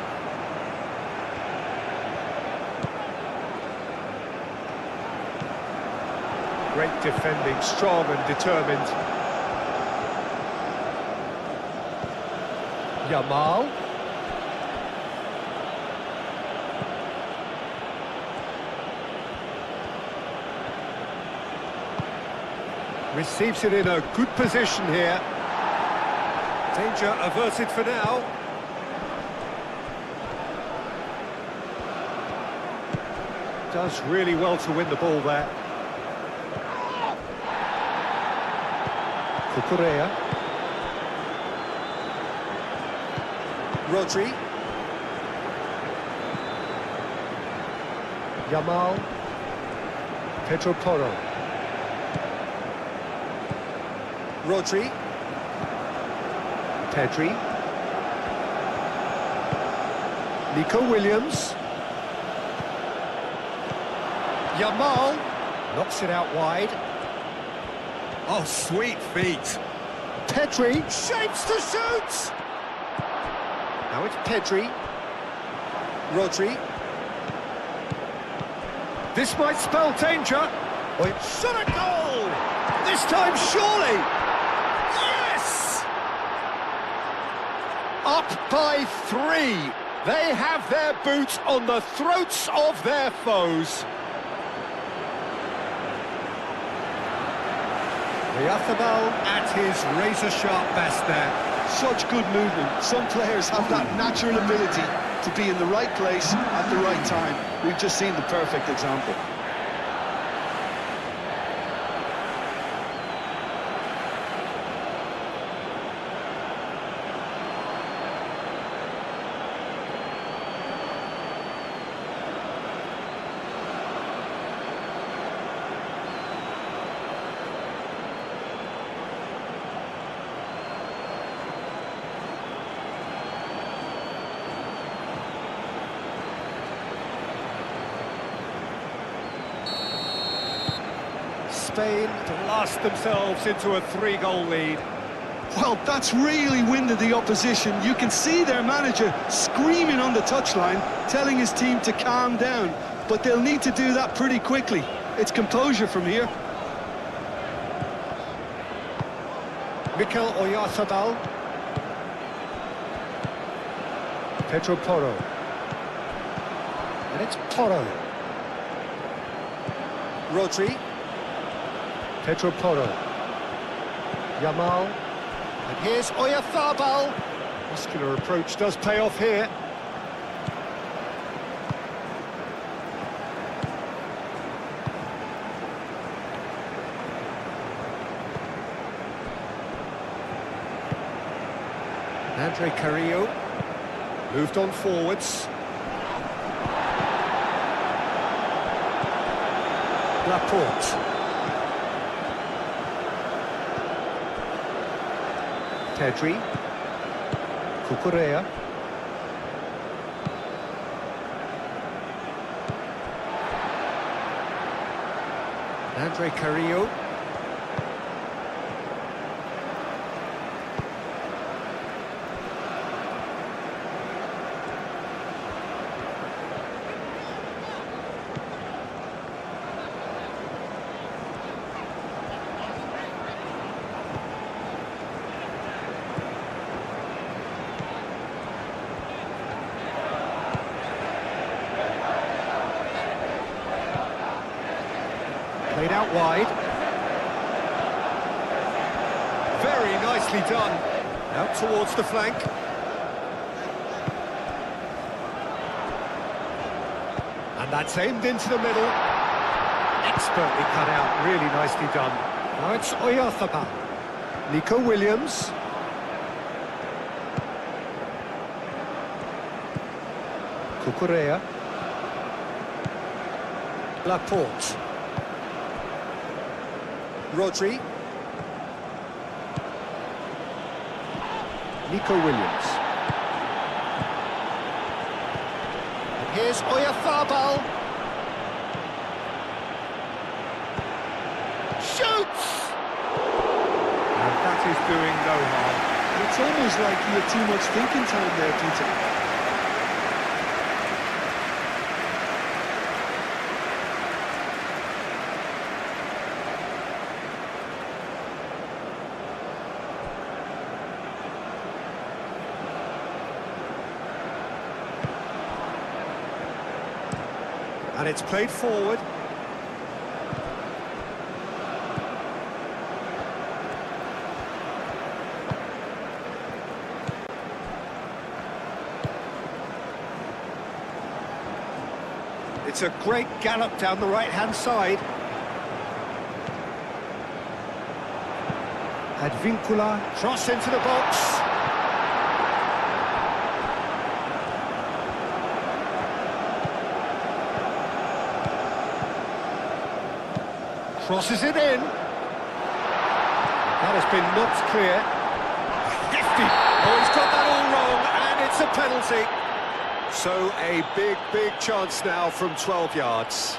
Great defending, strong and determined. Yamal. Receives it in a good position here. Danger averted for now. Does really well to win the ball there. Cucurella. Rodri. Yamal. Pedro Porro. Rodri. Pedri. Nico Williams. Yamal. Knocks it out wide. Oh, sweet feet. Pedri shapes to shoot. Now it's Pedri. Rodri. This might spell danger. Oh, it shot a goal! This time, surely! Yes! Up by 3. They have their boots on the throats of their foes. Oyarzabal at his razor-sharp best there. Such good movement. Some players have that natural ability to be in the right place at the right time. We've just seen the perfect example. Spain blast themselves into a 3-goal lead. Well, that's really winded the opposition. You can see their manager screaming on the touchline, telling his team to calm down. But they'll need to do that pretty quickly. It's composure from here. Mikel Oyarzabal. Pedro Porro. And it's Porro. Rodri. Pedro Porro. Yamal. And here's Oyarzabal. Muscular approach does pay off here. Andre Carrillo moved on forwards. Laporte. Pedri. Cucurella. Andre Carrillo. Played out wide. Very nicely done. Out towards the flank. And that's aimed into the middle. Expertly cut out, really nicely done. Now it's Oyarzabal. Nico Williams. Cucurella. Laporte. Rodri. Nico Williams. And here's Oyarzabal. Shoots! And that is doing no harm. It's almost like he had too much thinking time there, Peter. And it's played forward. It's a great gallop down the right-hand side. Advincula, cross into the box. Crosses it in. That has been knocked clear. Hefty. Oh, he's got that all wrong, and it's a penalty. So a big chance now from 12 yards.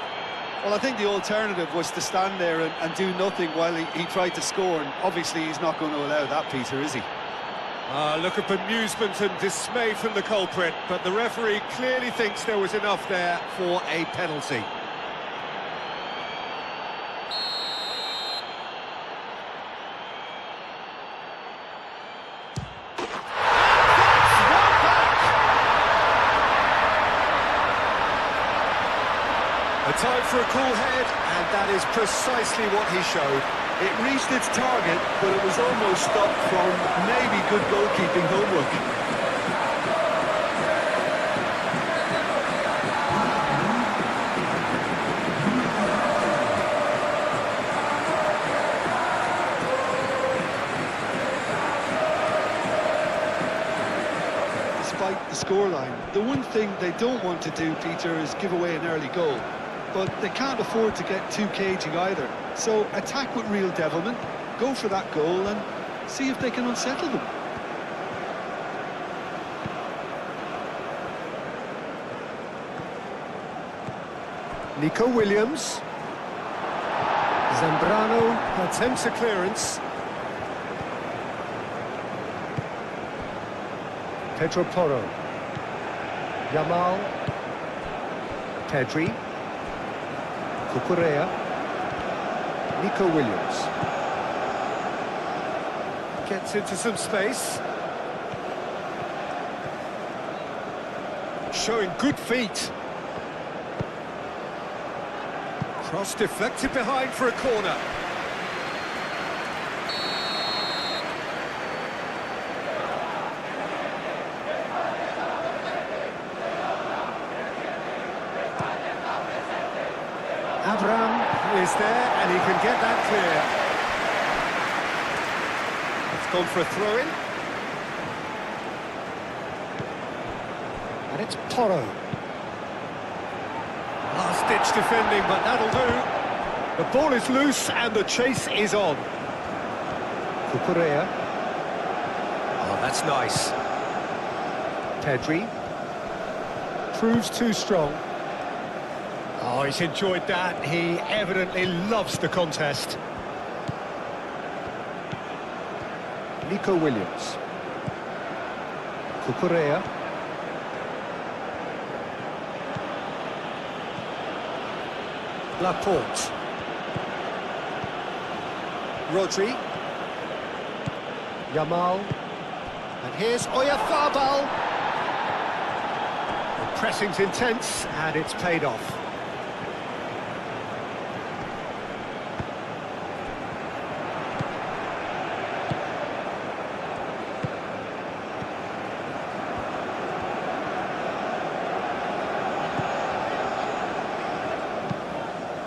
Well, I think the alternative was to stand there and do nothing while he tried to score, and obviously he's not going to allow that, Peter, is he? Look at bemusement and dismay from the culprit, but the referee clearly thinks there was enough there for a penalty. A time for a cool head, and that is precisely what he showed. It reached its target, but it was almost stopped from maybe good goalkeeping homework. Despite the scoreline, the one thing they don't want to do, Peter, is give away an early goal. But they can't afford to get too cagey either. So attack with real devilment, go for that goal and see if they can unsettle them. Nico Williams. Zambrano attempts a clearance. Pedro Porro. Yamal. Pedri. Cucurella. Nico Williams. Gets into some space. Showing good feet. Cross deflected behind for a corner. Abraham is there, and he can get that clear. It's gone for a throw-in. And it's Porro. Last-ditch defending, but that'll do. The ball is loose, and the chase is on. Cucurella. Oh, that's nice. Pedri. Proves too strong. Oh, he's enjoyed that. He evidently loves the contest. Nico Williams. Cucurella. Laporte. Rodri. Yamal. And here's Oyarzabal. The pressing's intense, and it's paid off.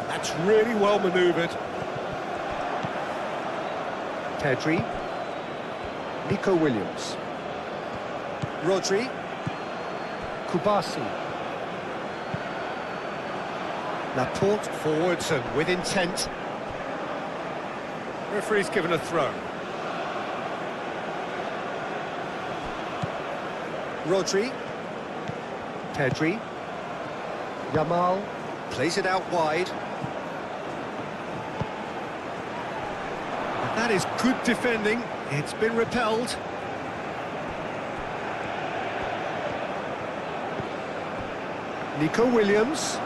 That's really well manoeuvred. Pedri. Nico Williams. Rodri. Kubasi. Laporte forwards and with intent. Referee's given a throw. Rodri. Pedri. Yamal. Plays it out wide. And that is good defending. It's been repelled. Nico Williams.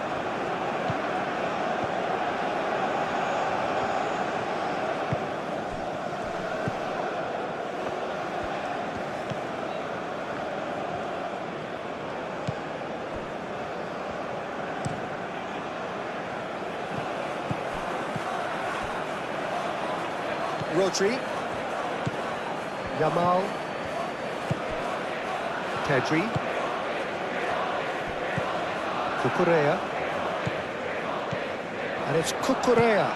Rodri. Yamal. Pedri. Cucurella. And it's Cucurella.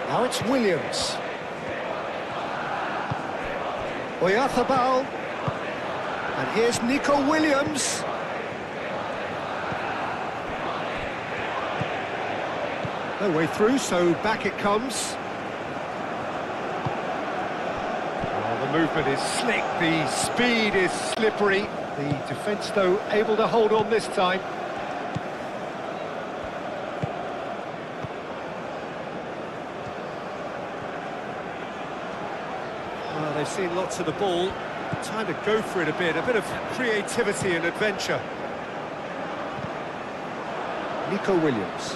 Now it's Williams. Oyarzabal. And here's Nico Williams. No way through, so back it comes. Oh, the movement is slick, the speed is slippery. The defence, though, able to hold on this time. Well, they've seen lots of the ball. Time to go for it a bit of creativity and adventure. Nico Williams.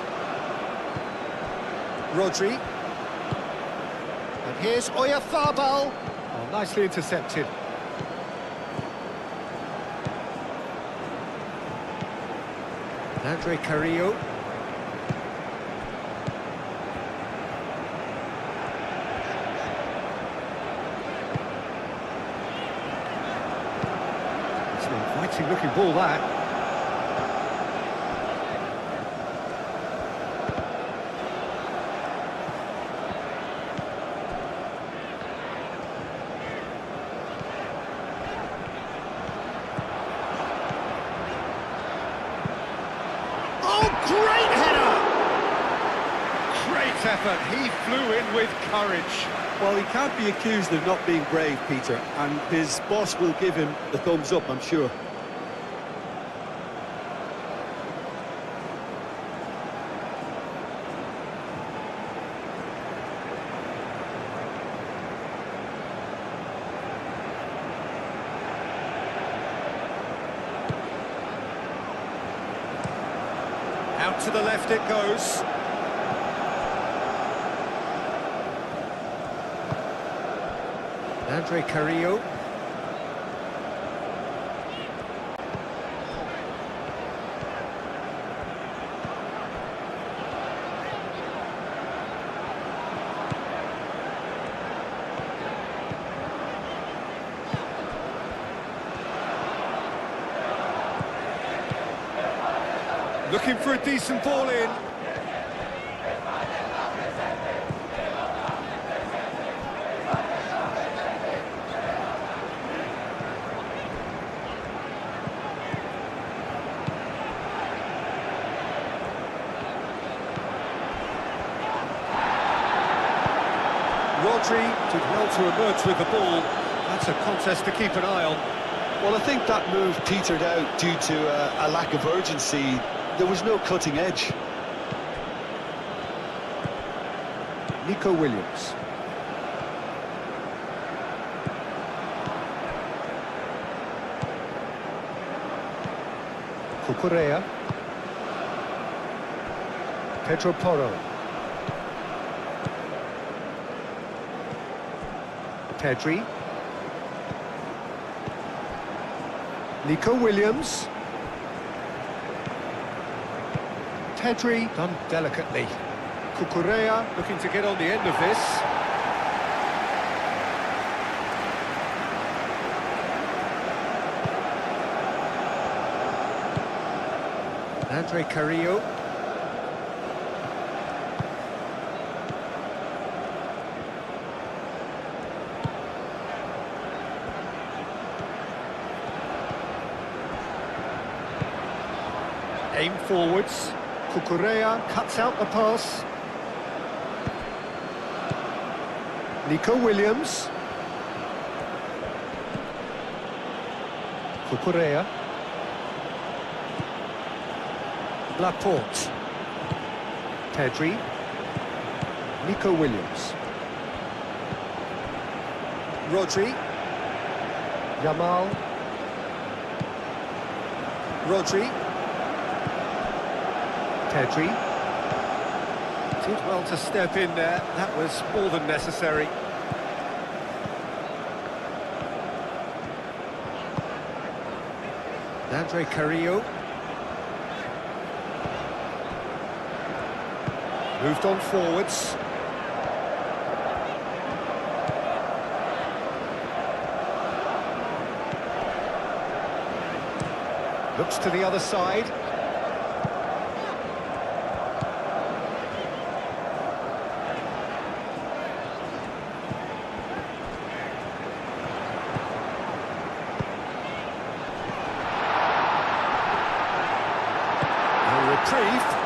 Rodri. And here's Oyarzabal. Oh, nicely intercepted. Andre Carrillo. It's an inviting looking ball, that. Great header! Great effort, he flew in with courage. Well, he can't be accused of not being brave, Peter, and his boss will give him the thumbs up, I'm sure. Out to the left it goes. Andre Carrillo. Looking for a decent ball in. Rodri did well to emerge with the ball. That's a contest to keep an eye on. Well, I think that move petered out due to a lack of urgency. There was no cutting edge. Nico Williams. Cucurella. Pedro Porro. Pedri. Nico Williams. Pedri done delicately. Cucurella looking to get on the end of this. Andre Carrillo. Aim forwards. Cucurella cuts out the pass. Nico Williams. Cucurella. Laporte. Pedri. Nico Williams. Rodri. Yamal. Rodri. Pedri. Did well to step in there. That was more than necessary. Andre Carrillo. Moved on forwards. Looks to the other side.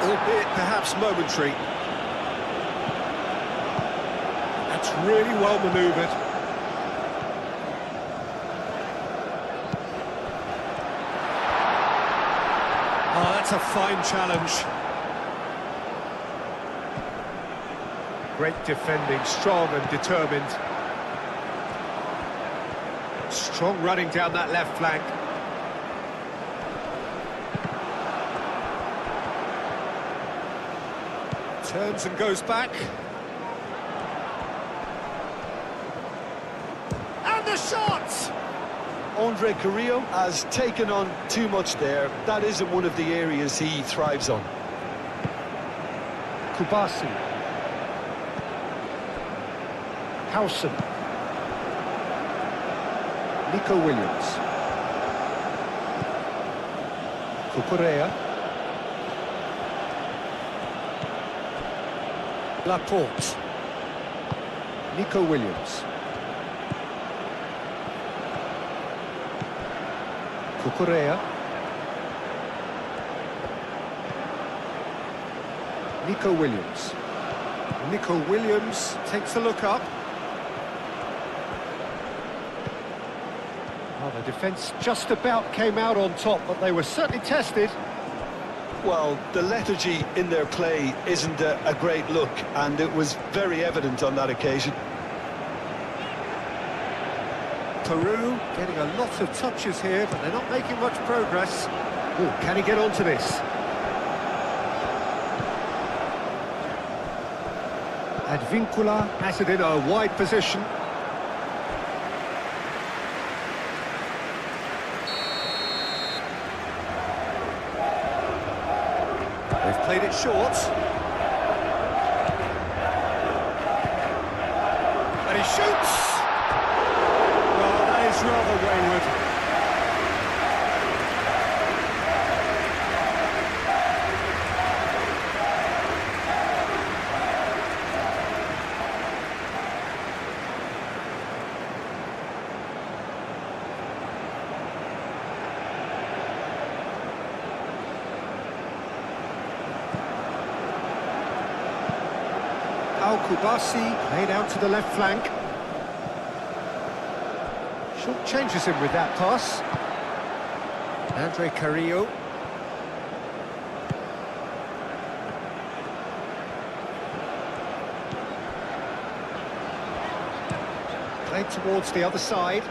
albeit perhaps momentary. That's really well manoeuvred. Oh, that's a fine challenge. Great defending, strong and determined. Strong running down that left flank. Turns and goes back. And the shot! Andre Carrillo has taken on too much there. That isn't one of the areas he thrives on. Kubasi. Howson. Nico Williams. Cucurella. Laporte. Nico Williams. Cucurella. Nico Williams. Nico Williams takes a look up. Oh, the defence just about came out on top, but they were certainly tested. Well, the lethargy in their play isn't a great look, and it was very evident on that occasion. Peru getting a lot of touches here, but they're not making much progress. Ooh, can he get onto this? Advincula has it in a wide position. They've played it short. And he shoots! Well, that is rather wayward. Kubasi played out to the left flank. Short changes him with that pass. Andre Carrillo. Played towards the other side.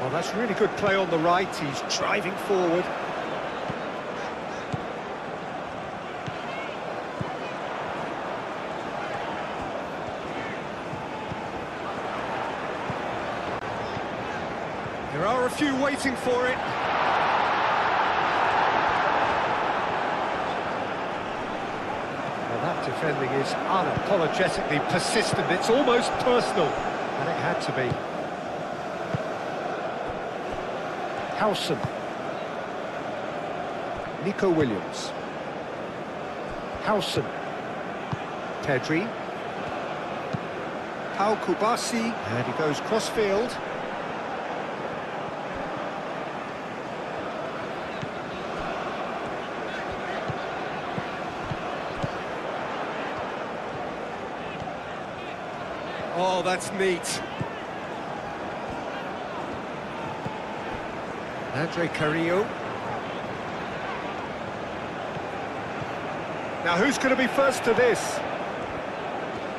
Well, that's really good play on the right. He's driving forward. There are a few waiting for it. Well, that defending is unapologetically persistent. It's almost personal, and it had to be. Howson. Nico Williams. Howson. Pedri. Pau Kubasi, and he goes cross-field. Oh, that's neat. Andre Carrillo. Now, who's going to be first to this?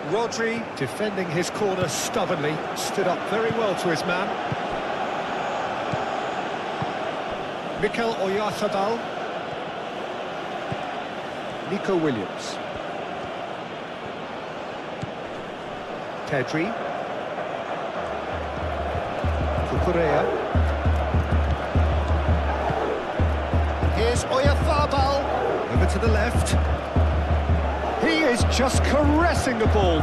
Rodri, defending his corner stubbornly, stood up very well to his man. Mikel Oyarzabal. Nico Williams. Pedri. Cucurella. Here's Oyarzabal. Over to the left. He is just caressing the ball.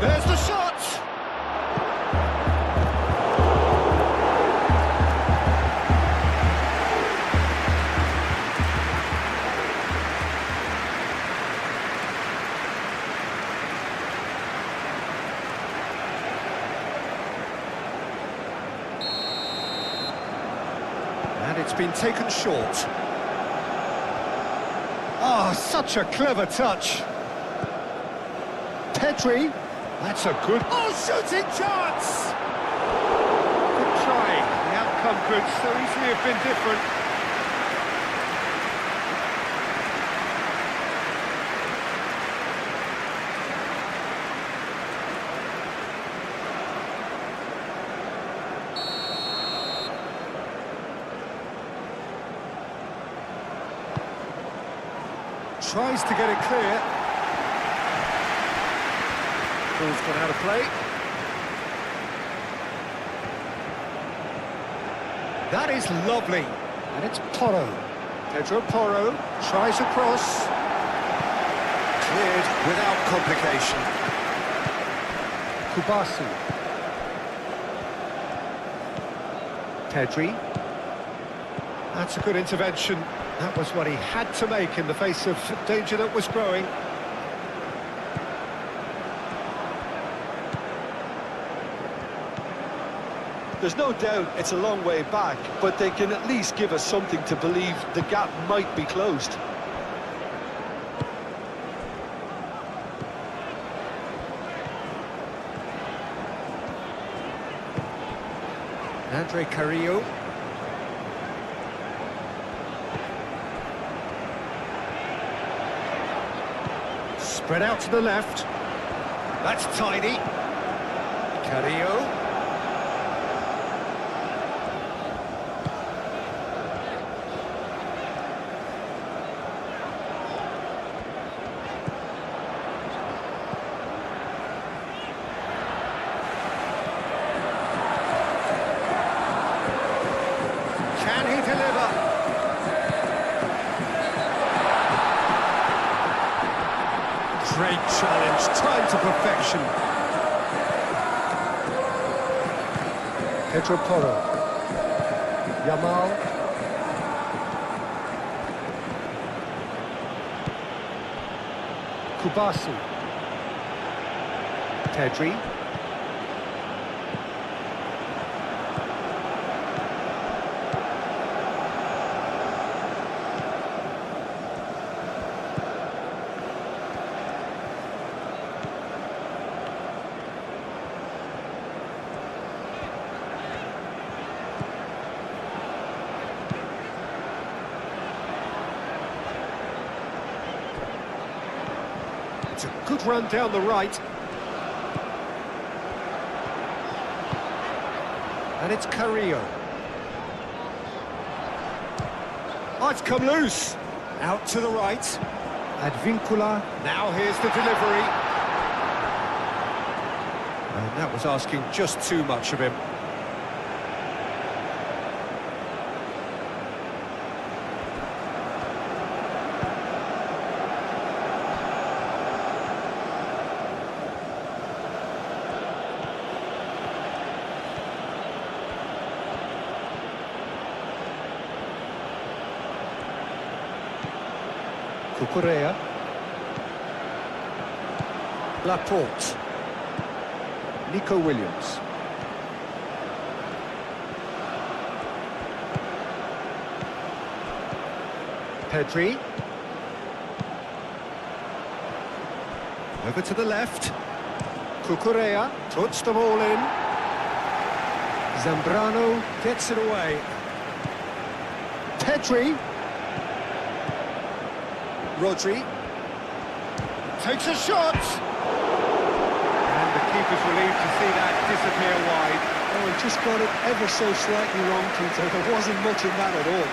There's the shot! It's been taken short. Ah, such a clever touch. Pedri. That's a good... Oh, shooting chance! Good try. The outcome could so easily have been different. Tries to get it clear. Ball's gone out of play. That is lovely. And it's Porro. Pedro Porro tries across. Cleared without complication. Kubasi. Pedri. That's a good intervention. That was what he had to make in the face of danger that was growing. There's no doubt it's a long way back, but they can at least give us something to believe the gap might be closed. Andre Carrillo. Spread out to the left. That's tidy. Carrillo. Can he deliver? Great challenge, timed to perfection. Pedro Porro. Yamal. Kubasi. Pedri. It's a good run down the right. And it's Carrillo. Oh, it's come loose. Out to the right. Advincula. Now here's the delivery. And that was asking just too much of him. Cucurella. Laporte. Nico Williams. Pedri. Over to the left. Cucurella puts the ball in. Zambrano gets it away. Pedri. Rodri takes a shot, and the keeper's relieved to see that disappear wide. Oh, he just got it ever so slightly wrong, Peter. There wasn't much in that at all.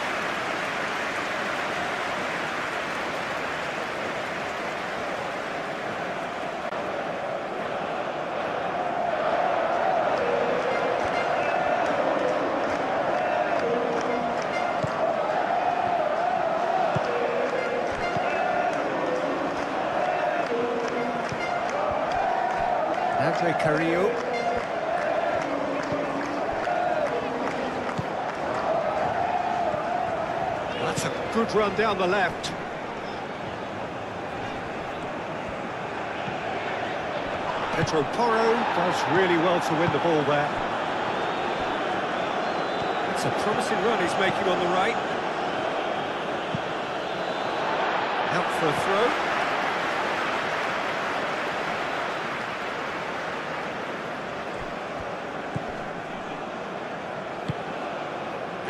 Andre Carrillo. That's a good run down the left. Pedro Porro does really well to win the ball there. It's a promising run he's making on the right. Out for a throw.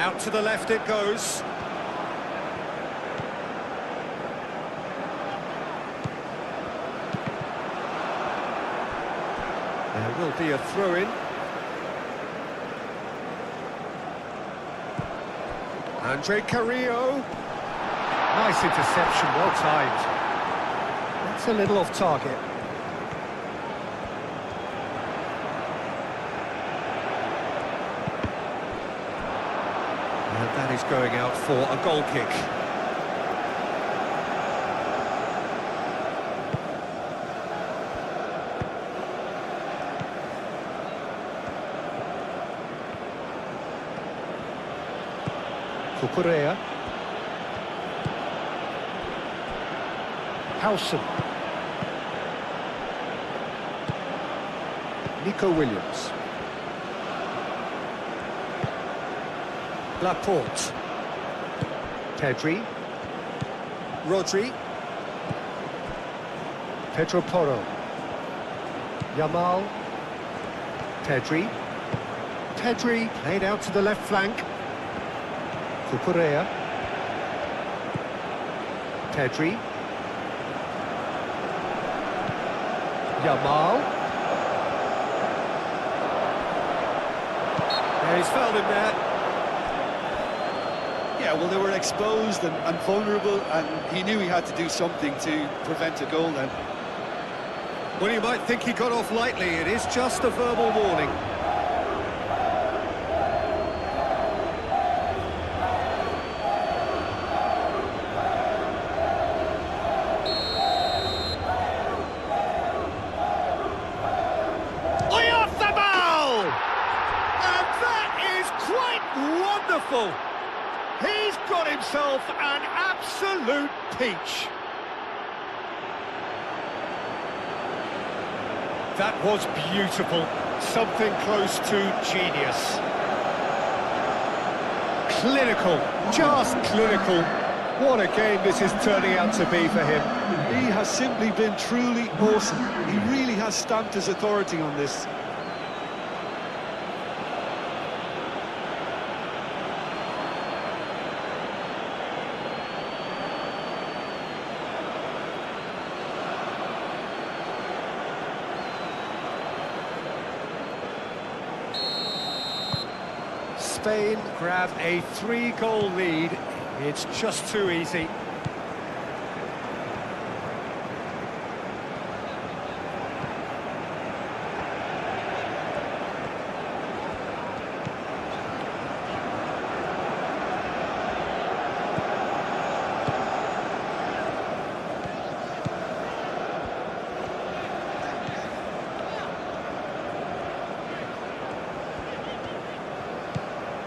Out to the left it goes. There will be a throw-in. Andre Carrillo. Nice interception, well timed. That's a little off target. And that is going out for a goal kick. Cucurella. Howson. Nico Williams. Laporte. Pedri. Rodri. Pedro Porro. Yamal. Pedri. Pedri played out to the left flank. Cucurella. Pedri. Yamal. Yeah, he's fouled him there. Yeah, well, they were exposed and vulnerable, and he knew he had to do something to prevent a goal then. Well, you might think he got off lightly. It is just a verbal warning. Wonderful! He's got himself an absolute peach. That was beautiful. Something close to genius. Clinical, just clinical. What a game this is turning out to be for him. He has simply been truly awesome. He really has stamped his authority on this. Spain grab a 3-goal lead. It's just too easy.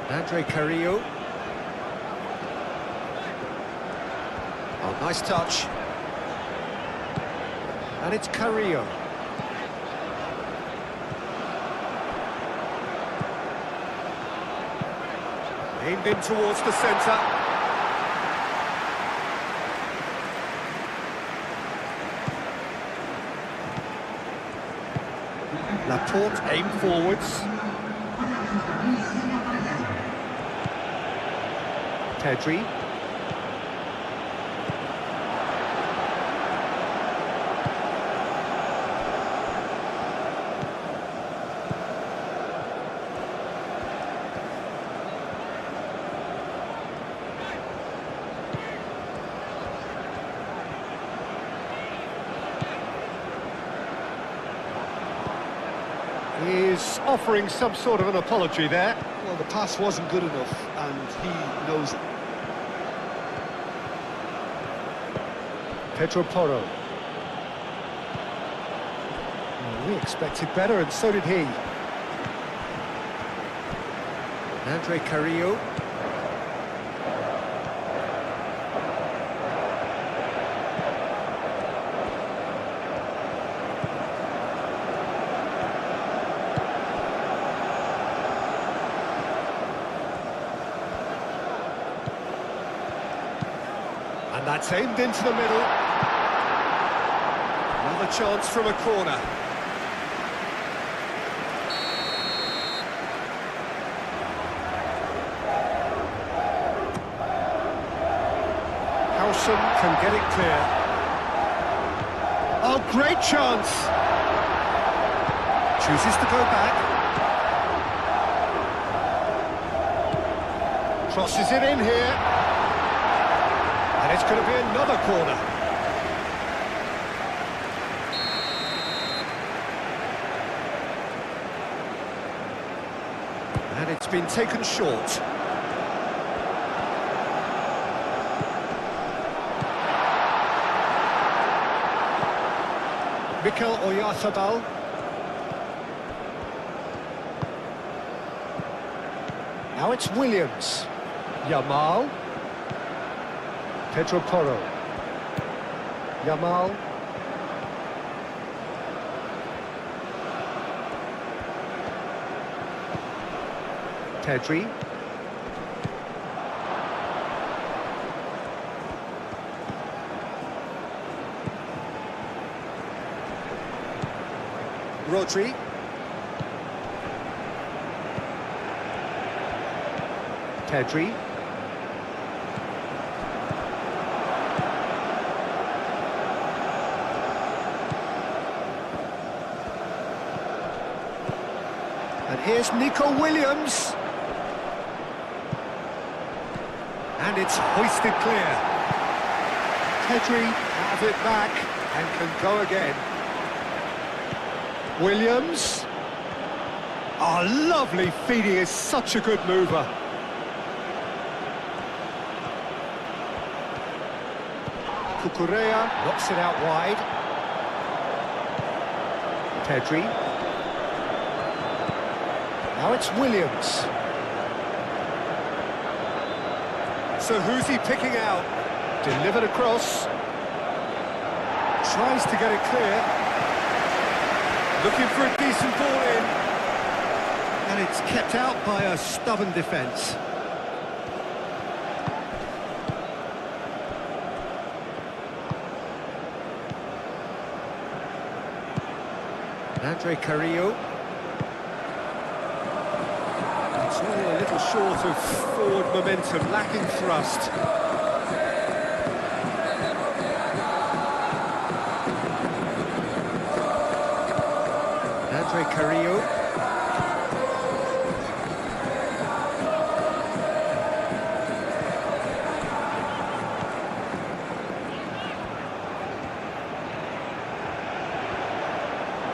Andre Carrillo. Oh, nice touch. And it's Carrillo. Aimed in towards the centre. Laporte aimed forwards. Pedri. He's offering some sort of an apology there. Well, the pass wasn't good enough, and he knows it. Pedro Porro. Well, we expected better, and so did he. Andre Carrillo. That's aimed into the middle. Another chance from a corner. Howson can get it clear. Oh, great chance! Chooses to go back. Crosses it in here. And it's going to be another corner. And it's been taken short. Mikel Oyarzabal. Now it's Williams. Yamal. Pedro Porro. Yamal. Pedri. Rodri. Pedri. And here's Nico Williams. And it's hoisted clear. Pedri has it back and can go again. Williams. Oh, lovely feed. He is such a good mover. Cucurella knocks it out wide. Pedri. Now it's Williams. So who's he picking out? Delivered across. Tries to get it clear. Looking for a decent ball in. And it's kept out by a stubborn defence. Andre Carrillo. It's all a little short of forward momentum, lacking thrust. Andre Carrillo.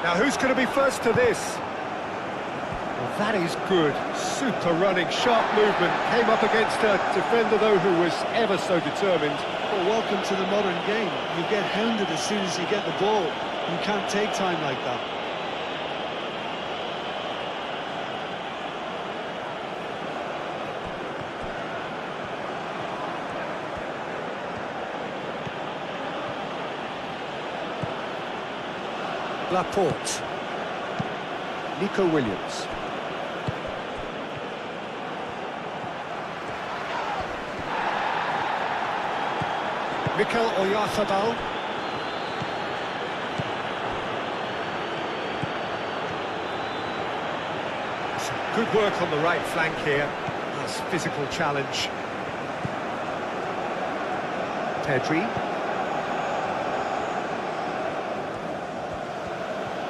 Now who's going to be first to this? Well, that is good. Super running, sharp movement. Came up against a defender, though, who was ever so determined. Well, welcome to the modern game. You get hounded as soon as you get the ball. You can't take time like that. Laporte. Nico Williams. Mikel Oyarzabal. Some good work on the right flank here. Nice physical challenge. Pedri.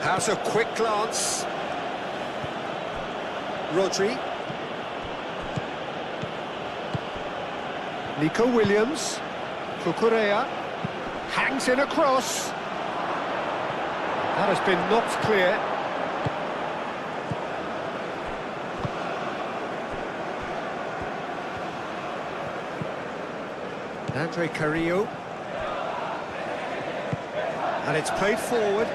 Has a quick glance. Rodri. Nico Williams. Cucurella. Hangs in across. That has been knocked clear. Andre Carrillo. And it's played forward.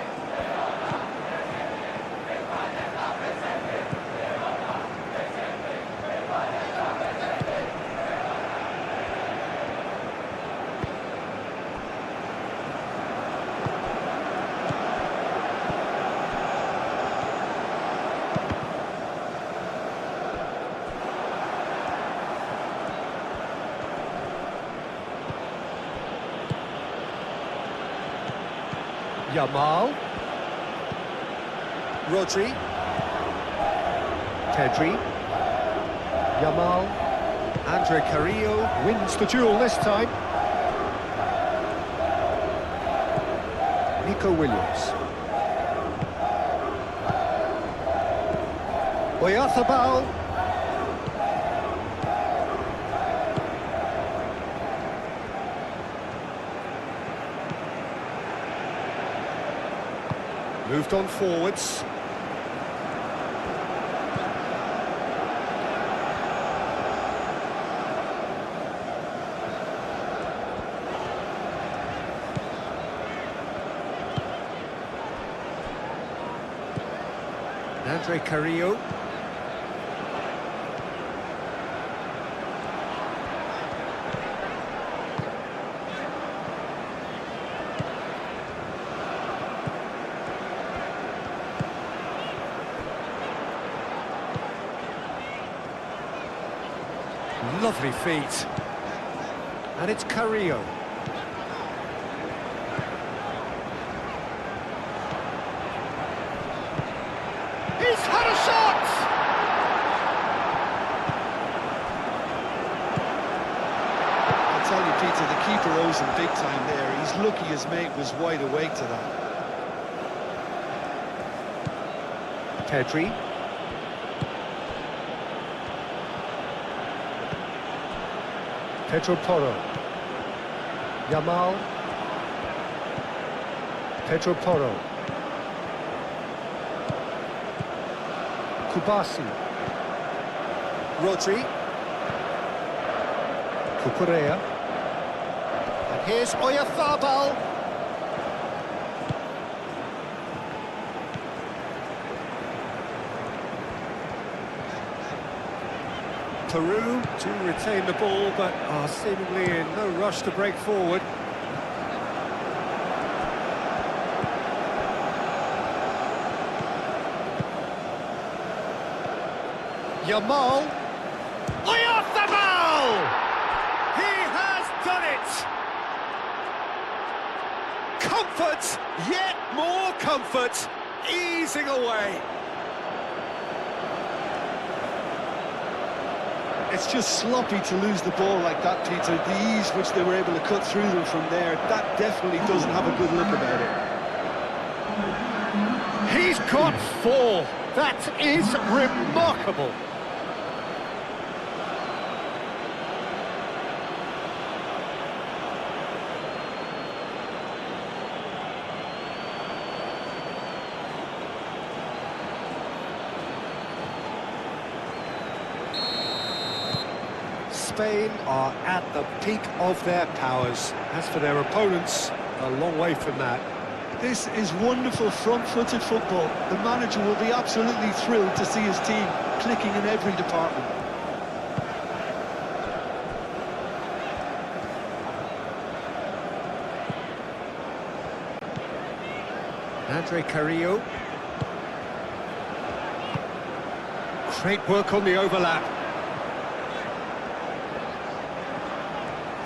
Yamal. Rodri. Pedri. Yamal. Andre Carrillo wins the duel this time. Nico Williams. Oyarzabal. Moved on forwards. Andre Carrillo. Lovely feet. And it's Carrillo. He's had a shot! I'll tell you, Peter, the keeper owes him big time there. He's lucky his mate was wide awake to that. Pedri. Pedro Porro. Yamal. Pedro Porro. Kubasi. Rodri. Cucurella. And here's Oyarzabal. Peru to retain the ball, but are seemingly in no rush to break forward. Yamal. Oyarzabal! He has done it! Comfort, yet more comfort, easing away. It's just sloppy to lose the ball like that, Peter. The ease which they were able to cut through them from there, that definitely doesn't have a good look about it. He's got 4. That is remarkable. Spain are at the peak of their powers. As for their opponents, a long way from that. This is wonderful front-footed football. The manager will be absolutely thrilled to see his team clicking in every department. Andre Carrillo. Great work on the overlap.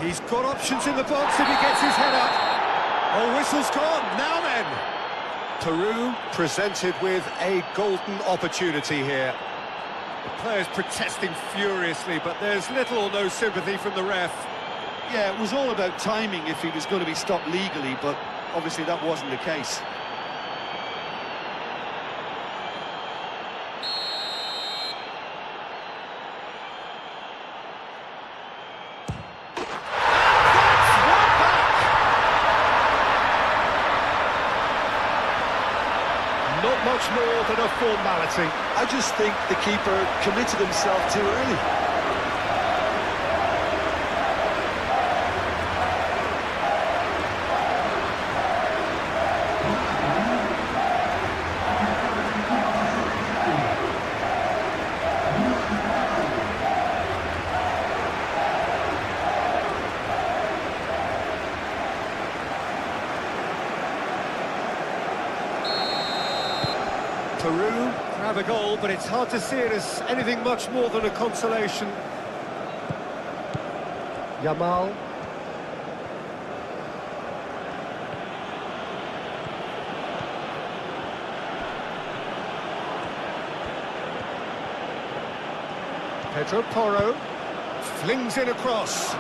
He's got options in the box if he gets his head up. Oh, whistle's gone. Now then. Peru presented with a golden opportunity here. The players protesting furiously, but there's little or no sympathy from the ref. Yeah, it was all about timing if he was going to be stopped legally, but obviously that wasn't the case. Not much more than a formality. I just think the keeper committed himself too early. Peru grab a goal, but it's hard to see it as anything much more than a consolation. Yamal. Pedro Porro flings in across.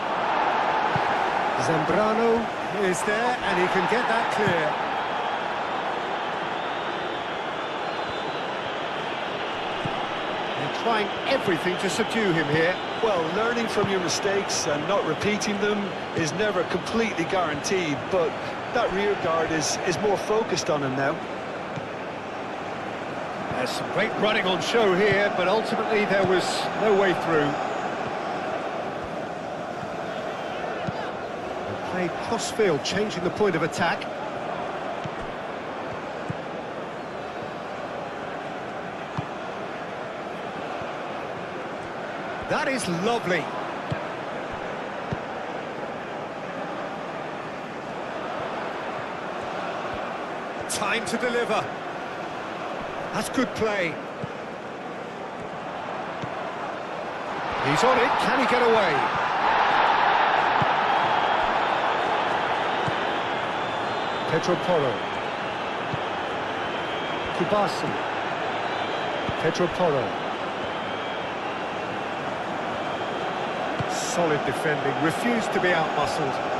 Zambrano is there and he can get that clear. They're trying everything to subdue him here. Well, learning from your mistakes and not repeating them is never completely guaranteed, but that rear guard is more focused on him now. There's some great running on show here, but ultimately there was no way through. They played cross-field, changing the point of attack. That is lovely. Time to deliver. That's good play. He's on it. Can he get away? Pedro Porro. Kubasi. Pedro Porro. Solid defending. Refused to be outmuscled.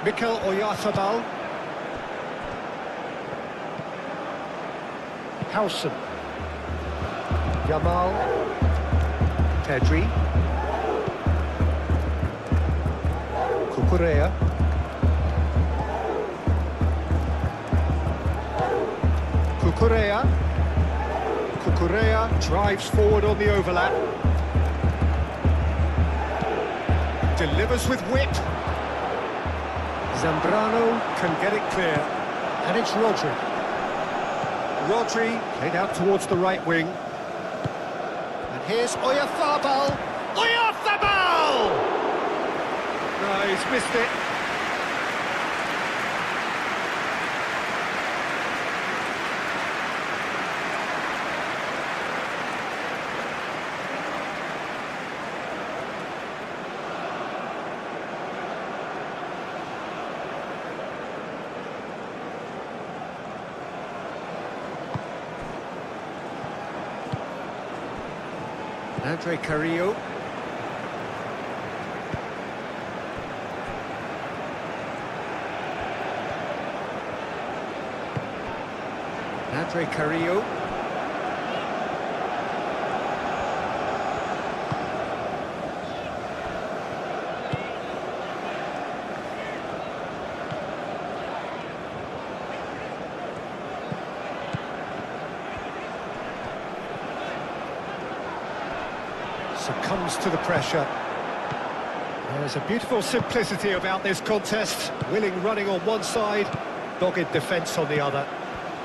Mikel Oyarzabal. Howson. Yamal. Pedri. Cucurella. Cucurella drives forward on the overlap. Delivers with wit. Zambrano can get it clear. And it's Rodri. Rodri played out towards the right wing. And here's Oyarzabal. Oyarzabal! No, he's missed it. Andre Carrillo. Andre Carrillo. Succumbs to the pressure. There's a beautiful simplicity about this contest. Willing running on one side, dogged defence on the other.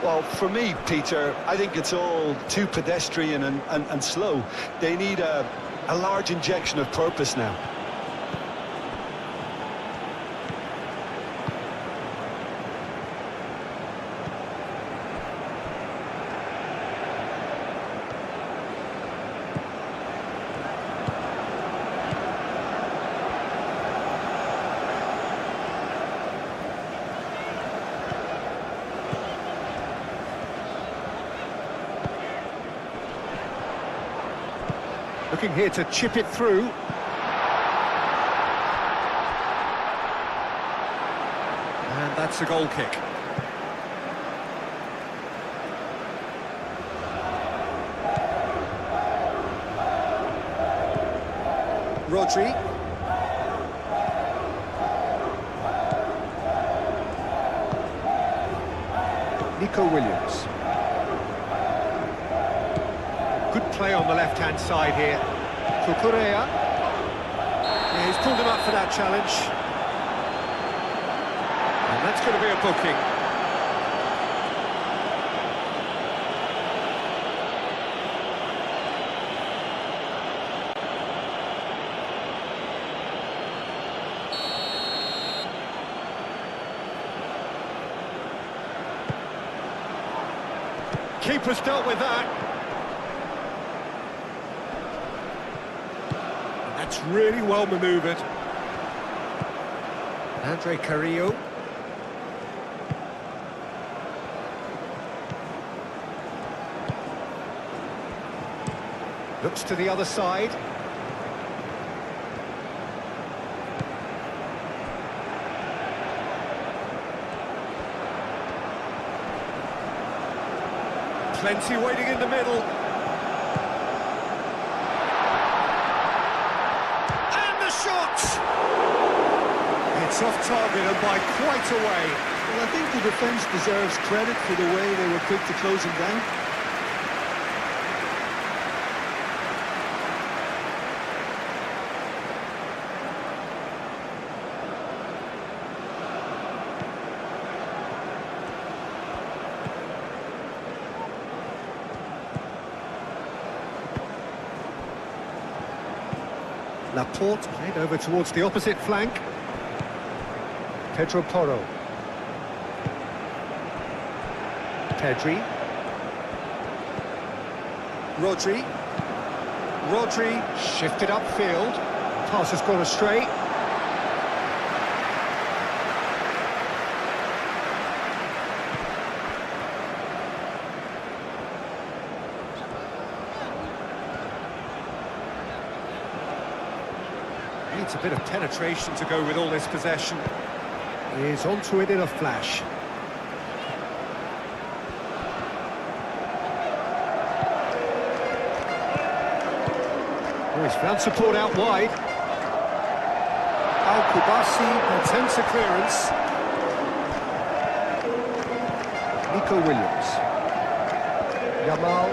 Well, for me, Peter, I think it's all too pedestrian and slow. They need a large injection of purpose now. Looking here to chip it through. And that's a goal kick. Rodri. Nico Williams. Good play on the left-hand side here. Cucurella. Yeah, he's pulled him up for that challenge. And that's going to be a booking. Keeper's dealt with that. That's really well manoeuvred. Andre Carrillo. Looks to the other side. Plenty waiting in the middle. And the shot! It's off target and by quite a way. Well, I think the defence deserves credit for the way they were quick to close him down. Laporte played over towards the opposite flank. Pedro Porro. Pedri. Rodri. Rodri shifted upfield. Pass has gone astray. Needs a bit of penetration to go with all this possession. He's onto it in a flash. Oh, he's found support out wide. Al-Kubasi attempts a clearance. Nico Williams. Yamal.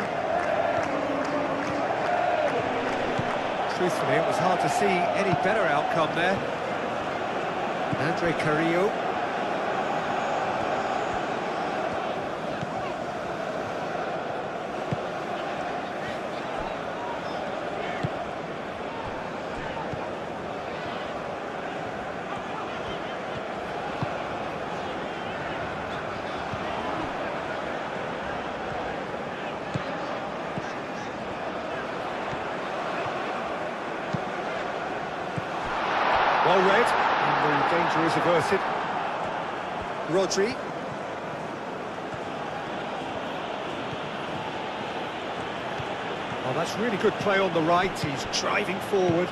Truthfully, it was hard to see any better outcome there. Andre Carrillo. Well read, and the danger is averted. Rodri. Oh, that's really good play on the right, he's driving forward.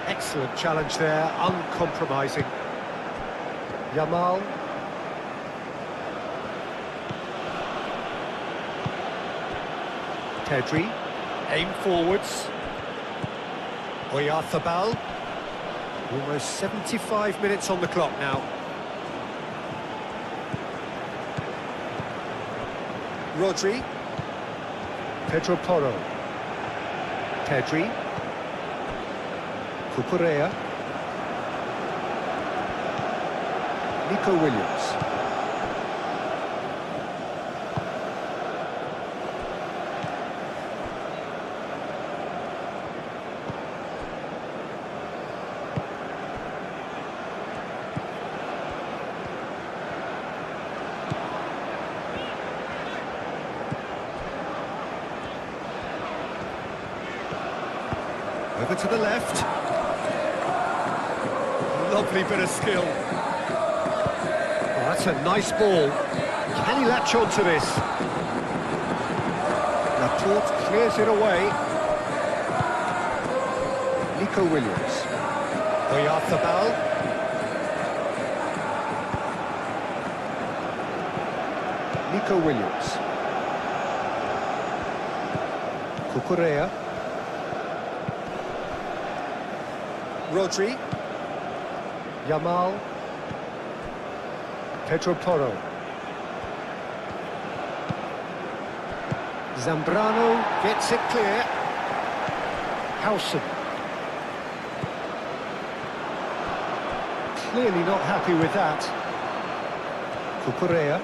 Excellent challenge there, uncompromising. Yamal. Pedri. Aim forwards. Oyarzabal. Almost 75 minutes on the clock now. Rodri. Pedro Porro. Pedri. Cucurella. Nico Williams. Over to the left. Lovely bit of skill. Oh, that's a nice ball. Can he latch on to this? Laporte clears it away. Nico Williams. Oyarzabal. Nico Williams. Cucurella. Rodri. Yamal. Pedro Porro. Zambrano gets it clear. Howson. Clearly not happy with that. Cucurella.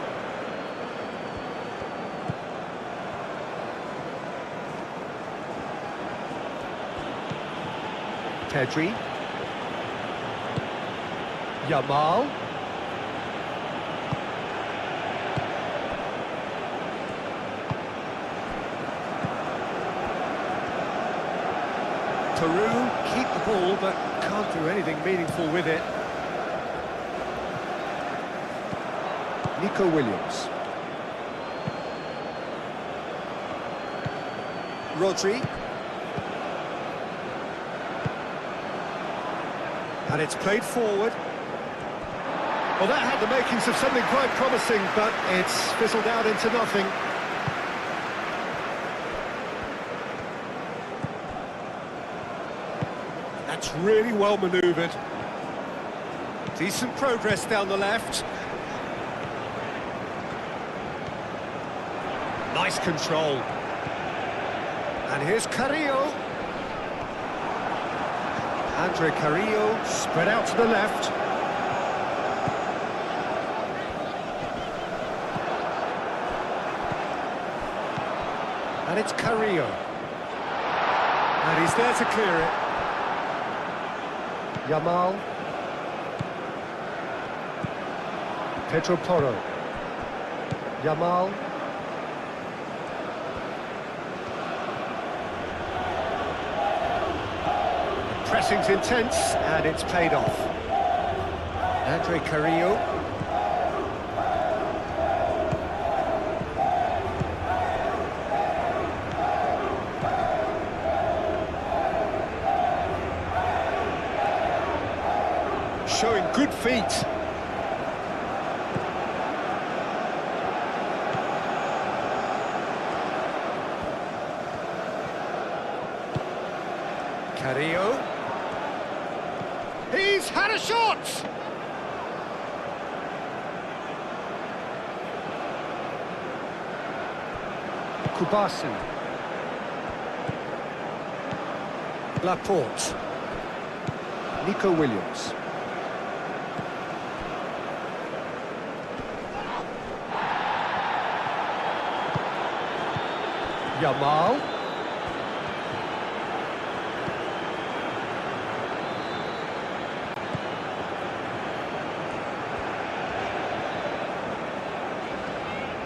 Pedri. Yamal. Peru keep the ball but can't do anything meaningful with it. Nico Williams. Rodri. And it's played forward. Well, that had the makings of something quite promising, but it's fizzled out into nothing. That's really well manoeuvred. Decent progress down the left. Nice control. And here's Carrillo. Andre Carrillo spread out to the left. And it's Carrillo. And he's there to clear it. Yamal. Pedro Porro. Yamal. Pressing's intense, and it's paid off. Andre Carrillo. Showing good feet. Carrillo. He's had a shot! Kubasu. Laporte. Nico Williams. Yamal.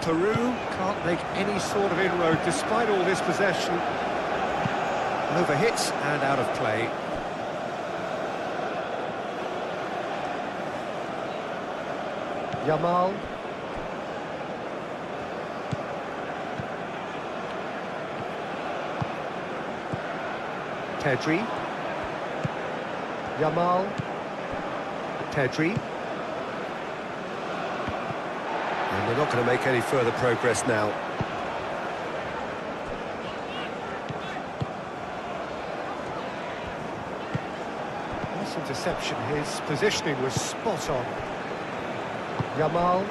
Peru can't make any sort of inroad despite all this possession. Overhit and out of play. Yamal. Pedri. Yamal. Pedri. And they're not going to make any further progress now. Nice interception. His positioning was spot on. Yamal.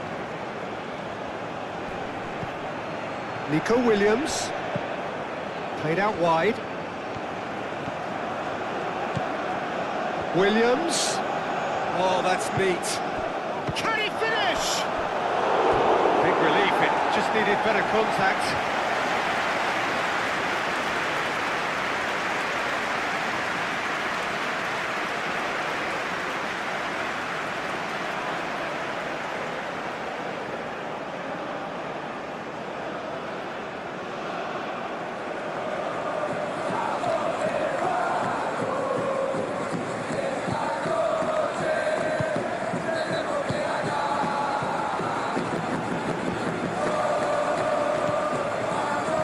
Nico Williams. Played out wide. Williams. Oh, that's neat. Can he finish? Big relief, it just needed better contact.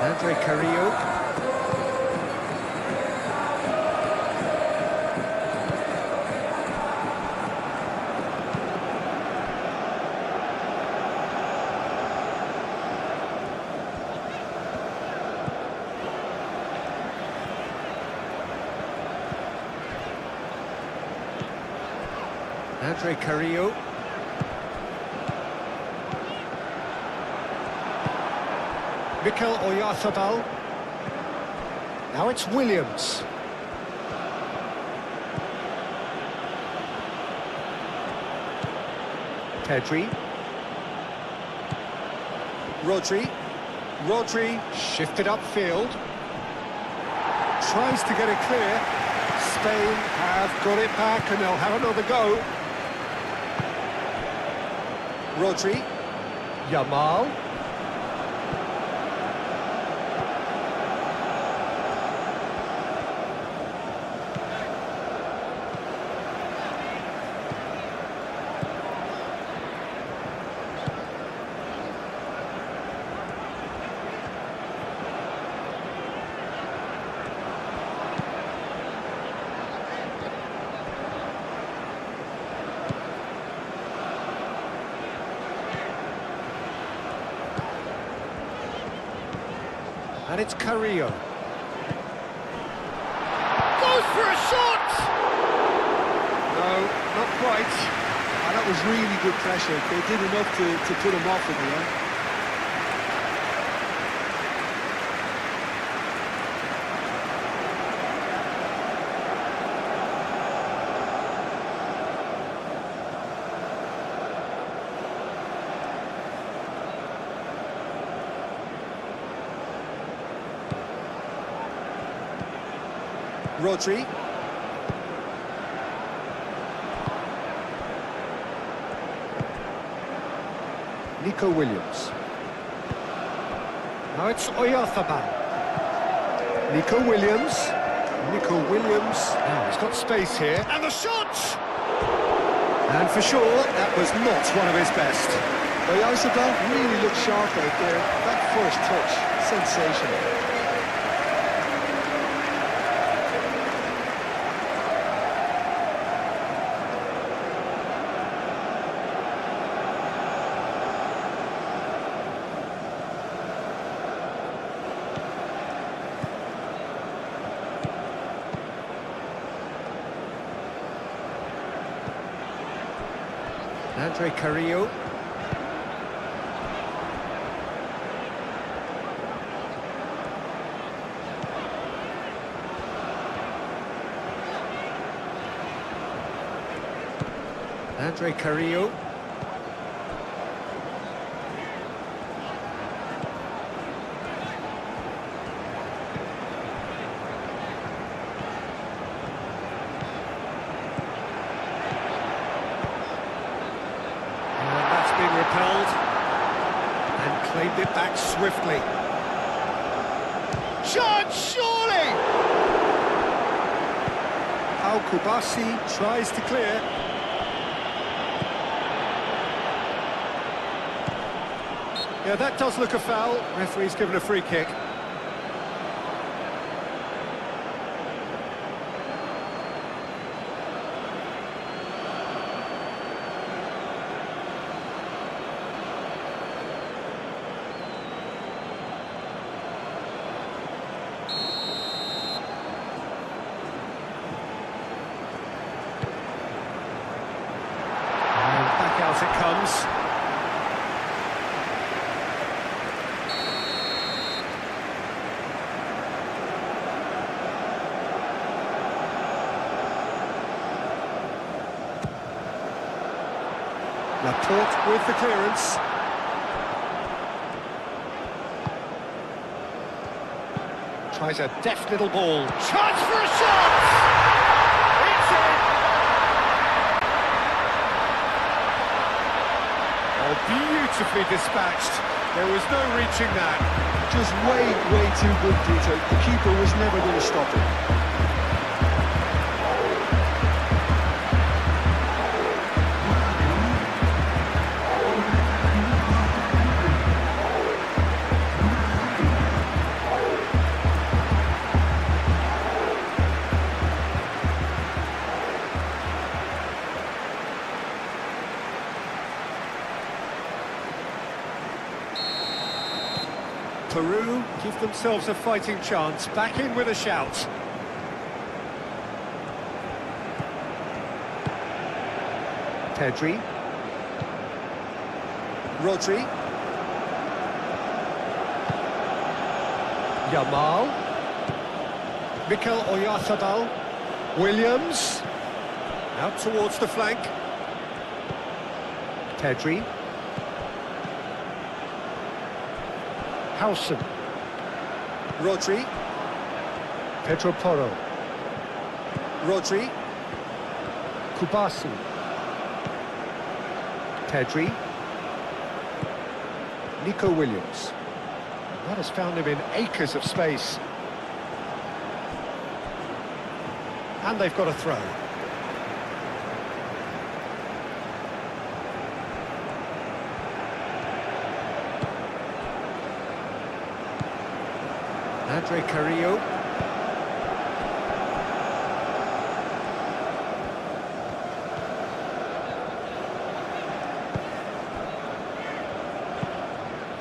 Andre Carrillo. Andre Carrillo. Mikel Oyarzabal. Now it's Williams. Pedri. Rodri. Rodri shifted upfield. Tries to get it clear. Spain have got it back and they'll have another go. Rodri. Yamal. And it's Carrillo. Goes for a shot! No, not quite. And that was really good pressure. They did enough to put him off in the end. Rodri. Nico Williams. Now it's Oyarzabal. Nico Williams. Nico Williams. Now he's got space here. And the shot! And for sure, that was not one of his best. Oyarzabal really looked sharp out there. That first touch, sensational. Andre Carrillo. Andre Carrillo. Repelled and claimed it back swiftly. Shot, surely! Al Kubasi tries to clear. Yeah, that does look a foul. Referee's given a free kick. Out it comes. Laporte with the clearance. Tries a deft little ball. Chance for a shot! It's in! Beautifully dispatched. There was no reaching that. Just way too good, Peter. The keeper was never going to stop it. Peru give themselves a fighting chance, back in with a shout. Pedri. Rodri. Yamal. Mikel Oyarzabal. Williams. Out towards the flank. Howson. Rodri. Pedro Porro. Rodri. Kubasi. Pedri. Nico Williams. That has found him in acres of space. And they've got a throw. Andre Carrillo.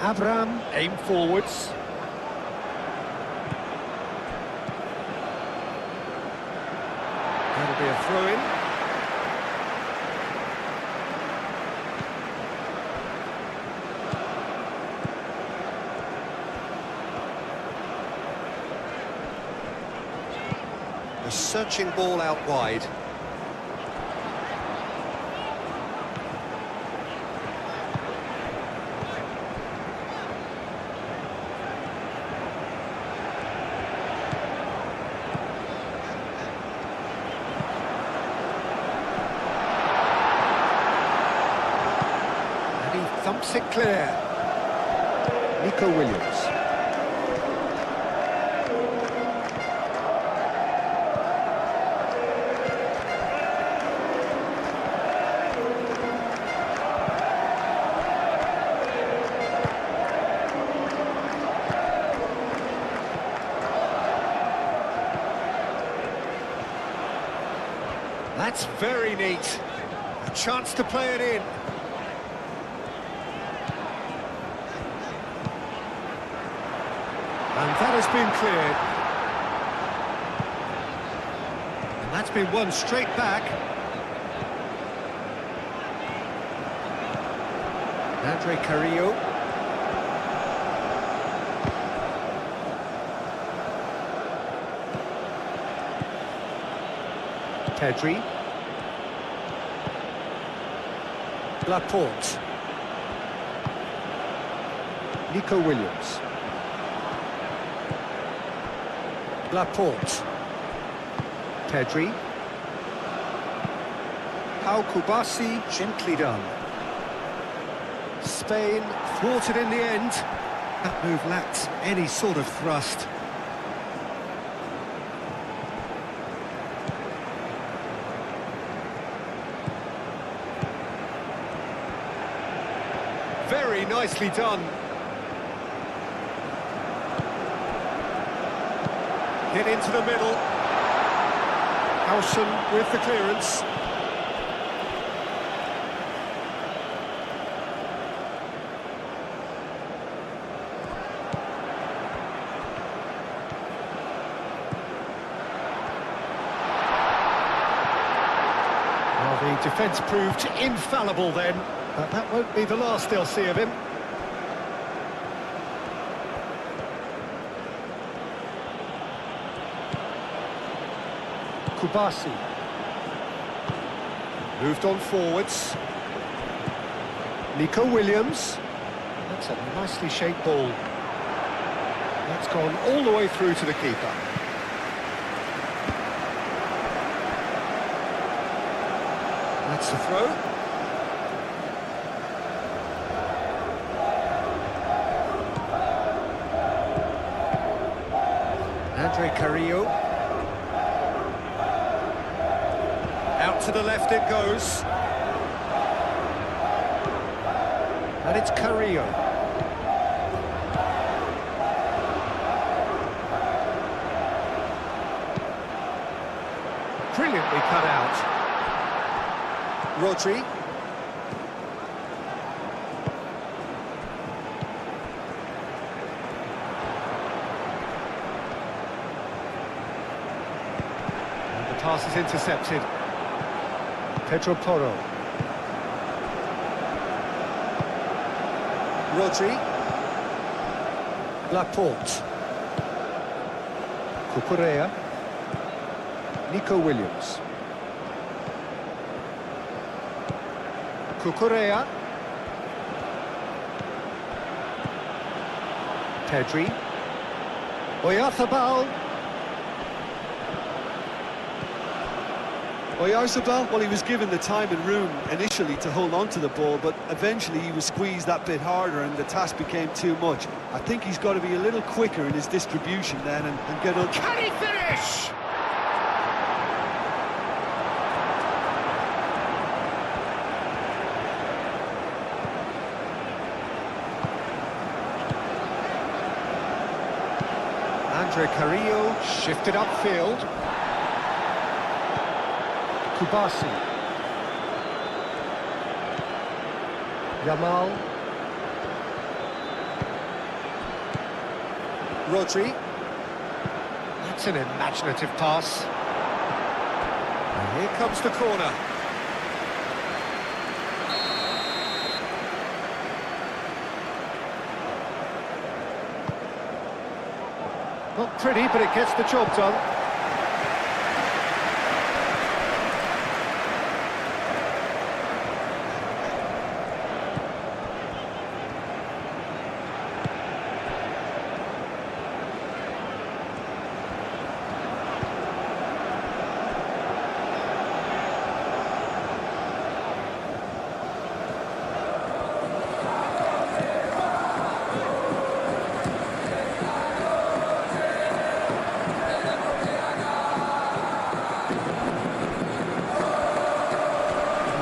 Abraham, aim forwards. That'll be a throw-in. A searching ball out wide. Thumps it clear. Nico Williams. That's very neat. A chance to play it in. And that has been cleared. And that's been won straight back. Andre Carrillo. Pedri. Laporte. Nico Williams. Laporte. Pedri. Pau Kubasi, gently done. Spain thwarted in the end. That move lacked any sort of thrust. Very nicely done. Hit into the middle. Howson with the clearance. Well, the defence proved infallible then, but that won't be the last they'll see of him. Kubasi. Moved on forwards. Nico Williams. That's a nicely shaped ball. That's gone all the way through to the keeper. That's the throw. Andre Carrillo. Out to the left it goes. And it's Carrillo. Brilliantly cut out. Rodri. And the pass is intercepted. Pedro Porro. Rodri. Laporte. Cucurella. Nico Williams. Cucurella. Pedri. Oyarzabal. Oyarzabal, well, he was given the time and room initially to hold on to the ball, but eventually he was squeezed that bit harder and the task became too much. I think he's got to be a little quicker in his distribution then and get up. Can he finish? Andre Carrillo shifted upfield. Kubasi. Yamal. Rodri. That's an imaginative pass. And here comes the corner. Not pretty, but it gets the job done.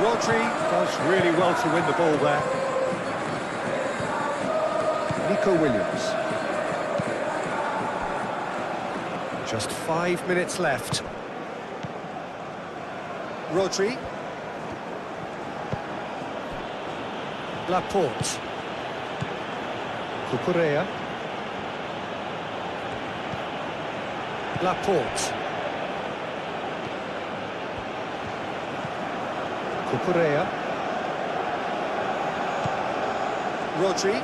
Rodri does really well to win the ball there. Nico Williams. Just 5 minutes left. Rodri. Laporte. Cucurella. Laporte. Cucurella. Rodri.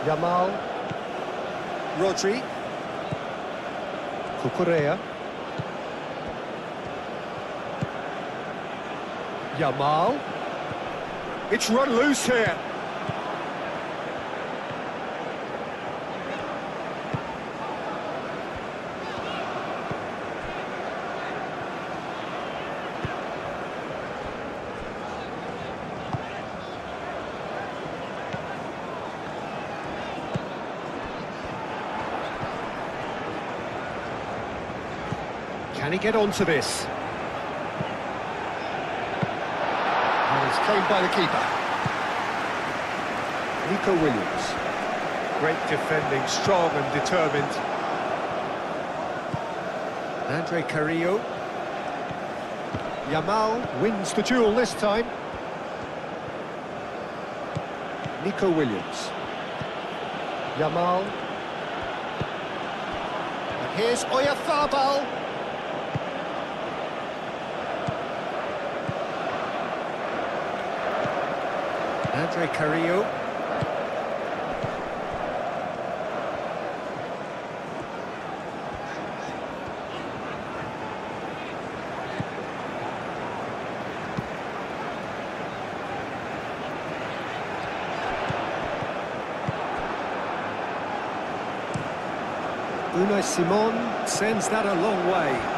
Yamal. Rodri. Cucurella. Yamal. It's run loose here. Can he get onto this? And it's claimed by the keeper. Nico Williams. Great defending, strong and determined. Andre Carrillo. Yamal wins the duel this time. Nico Williams. Yamal. And here's Oyarzabal. Andre Carrillo. Unai Simon sends that a long way.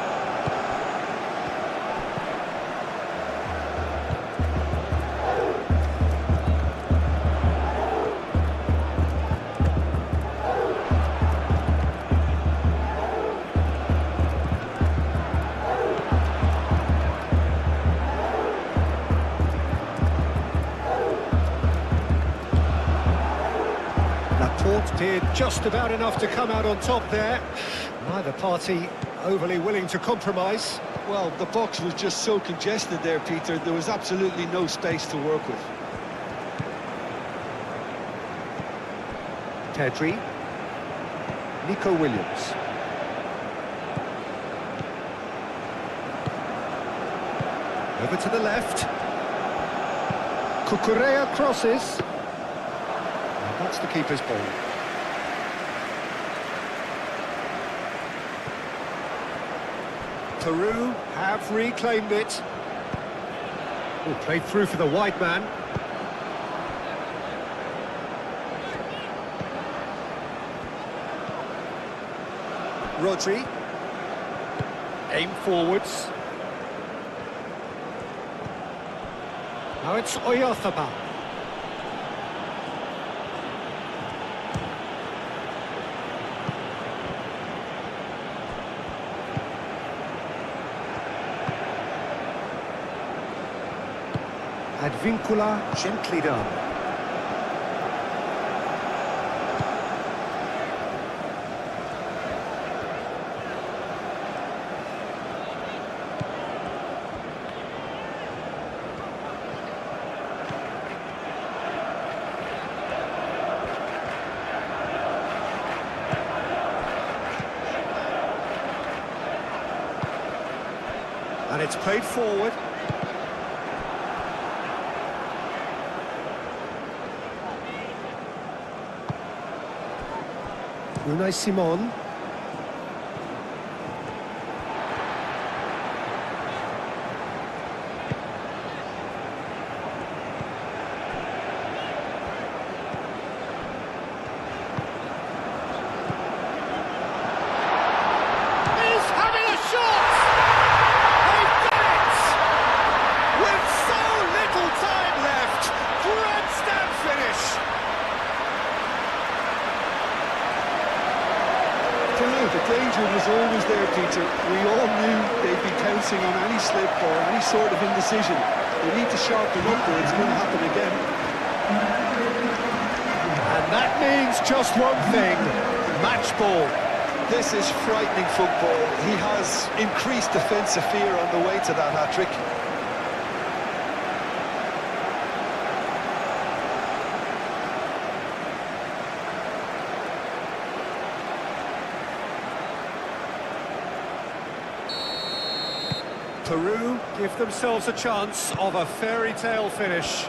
Laporte did just about enough to come out on top there. Neither party overly willing to compromise. Well, the box was just so congested there, Peter. There was absolutely no space to work with. Pedri. Nico Williams. Over to the left. Cucurella crosses. And that's the keeper's ball. Peru have reclaimed it. Oh, played through for the wide man. Rodri. Aim forwards. Now it's Oyarzabal. Advincula gently done. And it's played forward. Unai Simon. He's having a shot! They've done it! With so little time left, grandstand finish! The danger was always there, Peter. We all knew they'd be pouncing on any slip or any sort of indecision. They need to sharpen up or it's going to happen again. And that means just one thing, match ball. This is frightening football. He has increased defensive fear on the way to that hat-trick. Peru give themselves a chance of a fairy tale finish.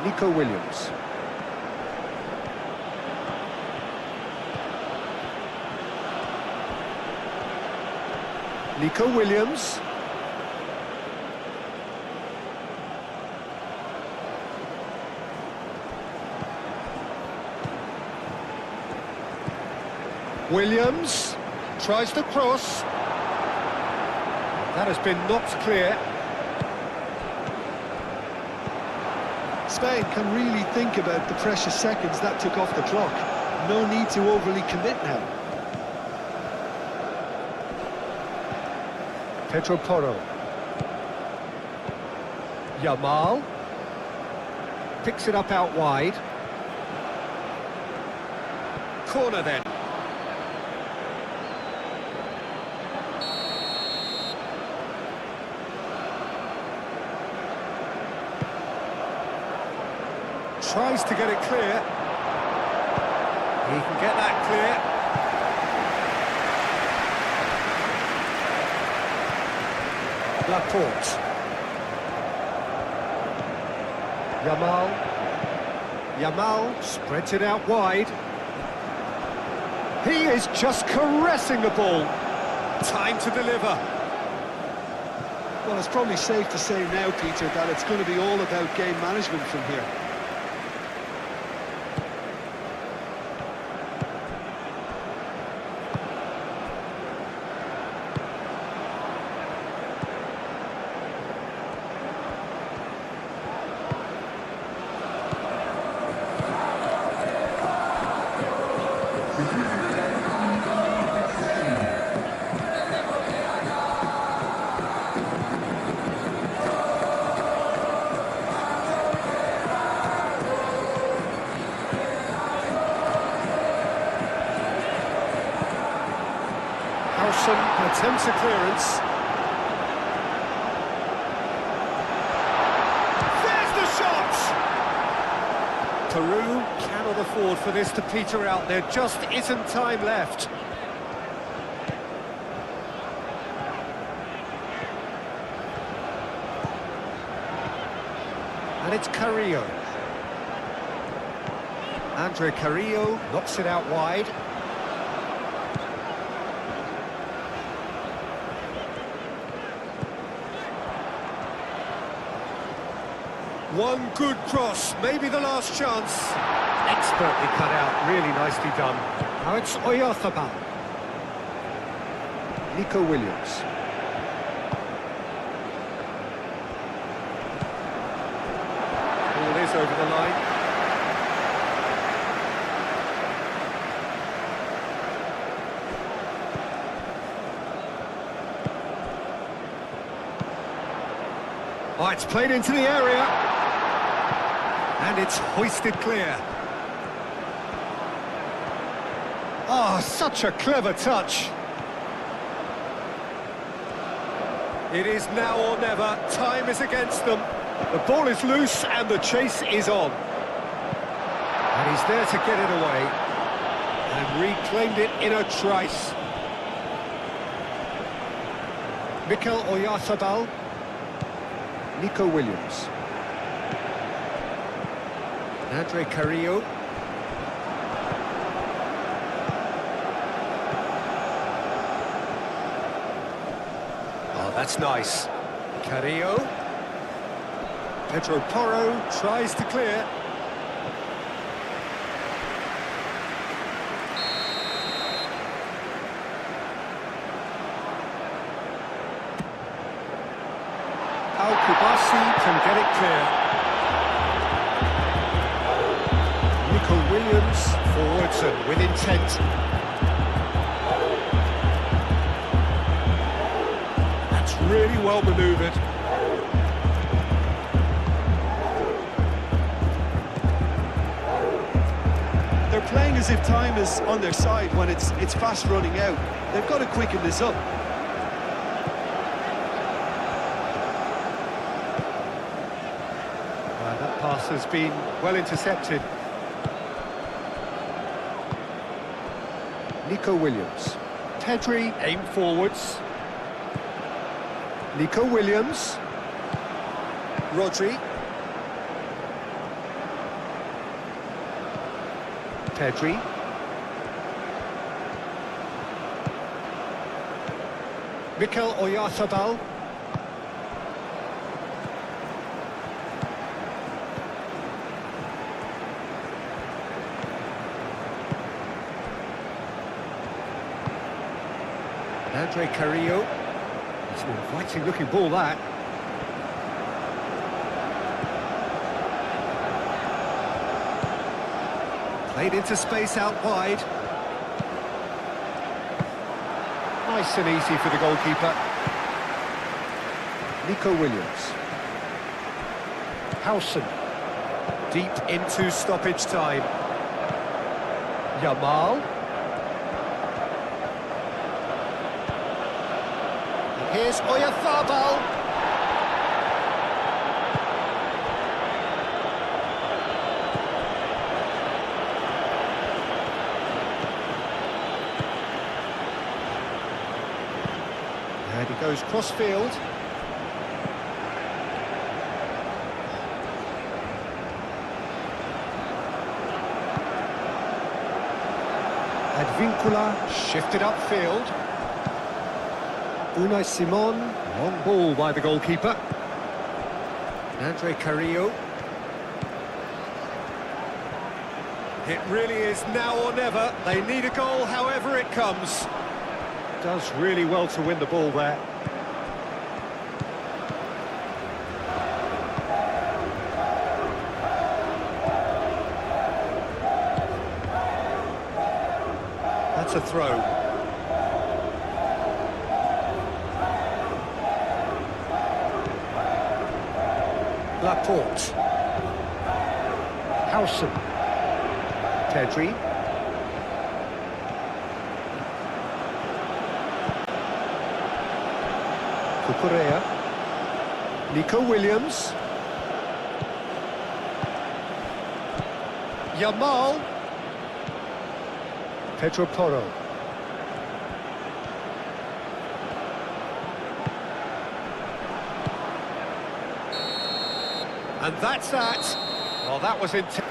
Nico Williams. Nico Williams. Williams tries to cross. That has been knocked clear. Spain can really think about the precious seconds that took off the clock. No need to overly commit now. Pedro Porro. Yamal. Picks it up out wide. Corner then. Tries to get it clear. He can get that clear. Laporte. Yamal spreads it out wide. He is just caressing the ball. Time to deliver. Well, it's probably safe to say now, Peter, that it's going to be all about game management from here. Attempts a clearance. There's the shot! Peru cannot afford for this to peter out. There just isn't time left. And it's Carrillo. Andre Carrillo knocks it out wide. One good cross, maybe the last chance. Expertly cut out, really nicely done. Now it's Oyarzabal. Nico Williams. Ball is over the line. Oh, it's played into the area. And it's hoisted clear. Oh, such a clever touch. It is now or never. Time is against them. The ball is loose and the chase is on. And he's there to get it away. And reclaimed it in a trice. Mikel Oyarzabal. Nico Williams. Andre Carrillo. Oh, that's nice. Carrillo. Pedro Porro tries to clear. Al-Kubasi can get it clear. Nico Williams forwards and with intent. That's really well manoeuvred. They're playing as if time is on their side when it's fast running out. They've got to quicken this up. That pass has been well intercepted. Nico Williams. Pedri aim forwards. Nico Williams. Rodri. Pedri. Mikel Oyarzabal. Andre Carrillo. It's an inviting looking ball, that. Played into space out wide. Nice and easy for the goalkeeper. Nico Williams. Howson. Deep into stoppage time. Yamal. Here's Oyarzabal. And he goes cross-field. Advincula shifted upfield. Unai Simon, long ball by the goalkeeper. Andre Carrillo. It really is now or never. They need a goal however it comes. Does really well to win the ball there. That's a throw. Laporte. Howson. Pedri. Cucurella. Nico Williams. Yamal. Pedro Porro. And that's that. Well, that was intense.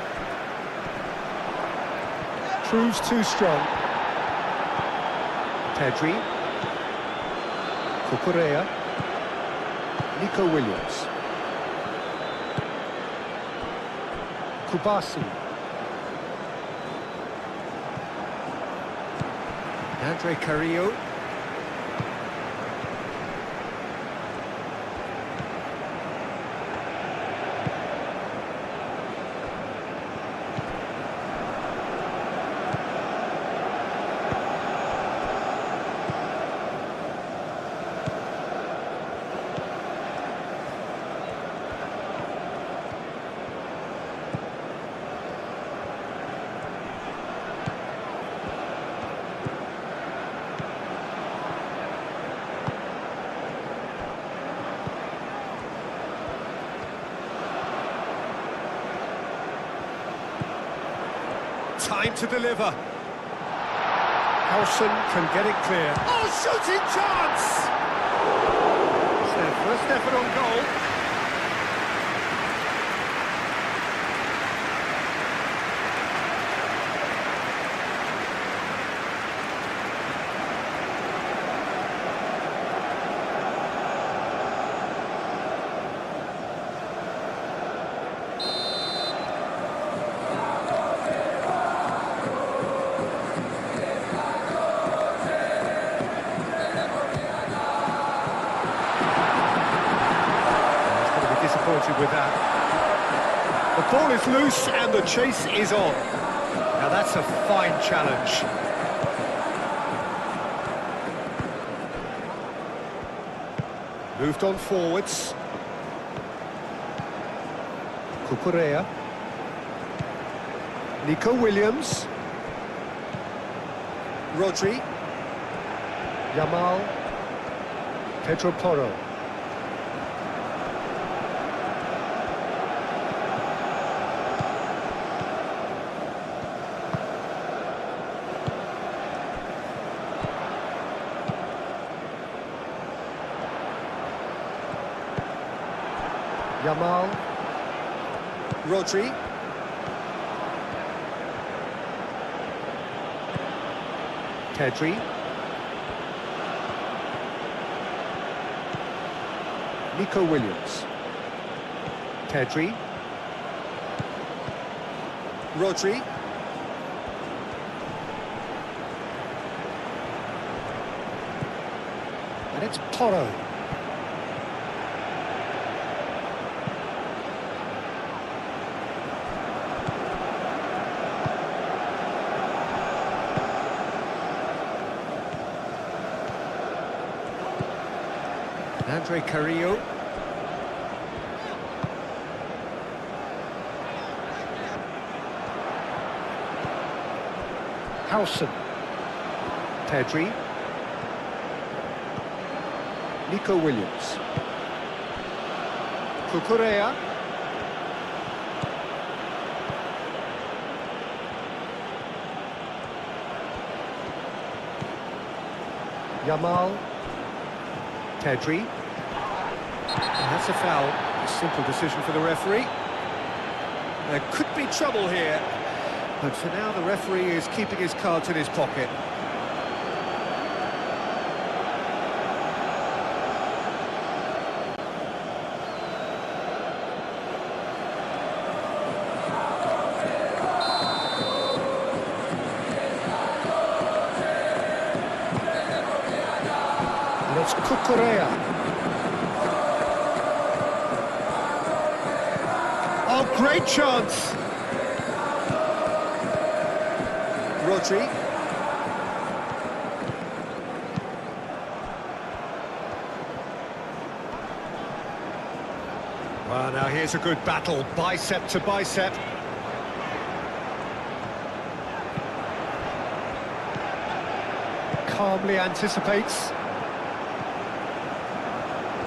Proves too strong. Pedri. Cucurella. Nico Williams. Kubasi. Andre Carrillo. Time to deliver. Howson can get it clear. Oh, shooting chance! It's their first effort on goal. With that. The ball is loose and the chase is on. Now that's a fine challenge. Moved on forwards. Cucurella. Nico Williams. Rodri. Yamal. Pedro Porro. Yamal, Rodri, Pedri, Nico Williams, Pedri, Rodri, and it's Porro. Andre Carrillo. Howson. Pedri. Nico Williams. Cucurella. Yamal. Pedri. And that's a foul. A simple decision for the referee. There could be trouble here, but for now the referee is keeping his cards in his pocket. And it's Cucurella. Oh, great chance! Rodri. Well, now here's a good battle, bicep to bicep. Calmly anticipates.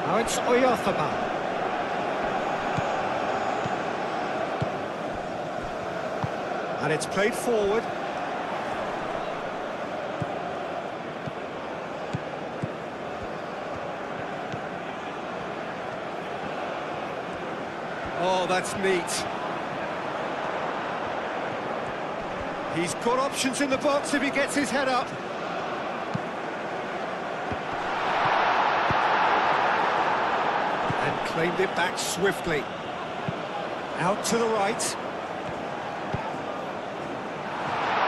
Now it's Oyarzabal. And it's played forward. Oh, that's neat. He's got options in the box if he gets his head up. And claimed it back swiftly. Out to the right.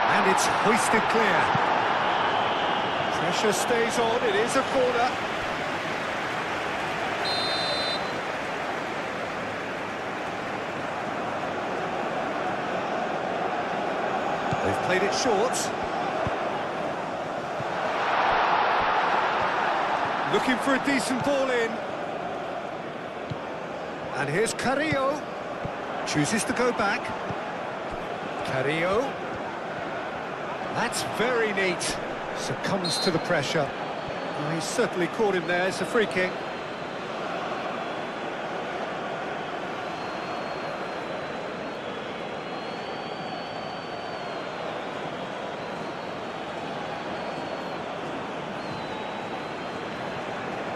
And it's hoisted clear. pressure stays on, it is a corner. They've played it short. Looking for a decent ball in. And here's Carrillo. Chooses to go back. Carrillo. That's very neat. Succumbs to the pressure. Oh, he's certainly caught him there. It's a free kick.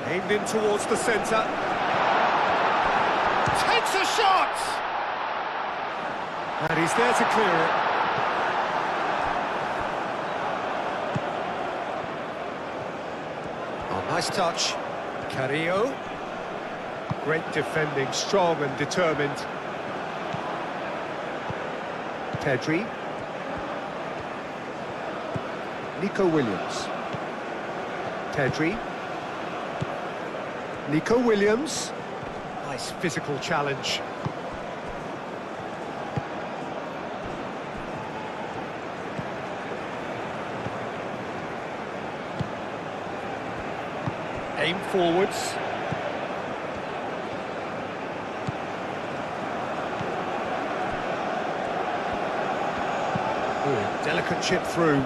Aimed in towards the centre. Takes a shot! And he's there to clear it. Oh, nice touch. Carrillo. Great defending, strong and determined. Pedri. Nico Williams. Pedri. Nico Williams. Nice physical challenge. Aim forwards. Ooh, delicate chip through.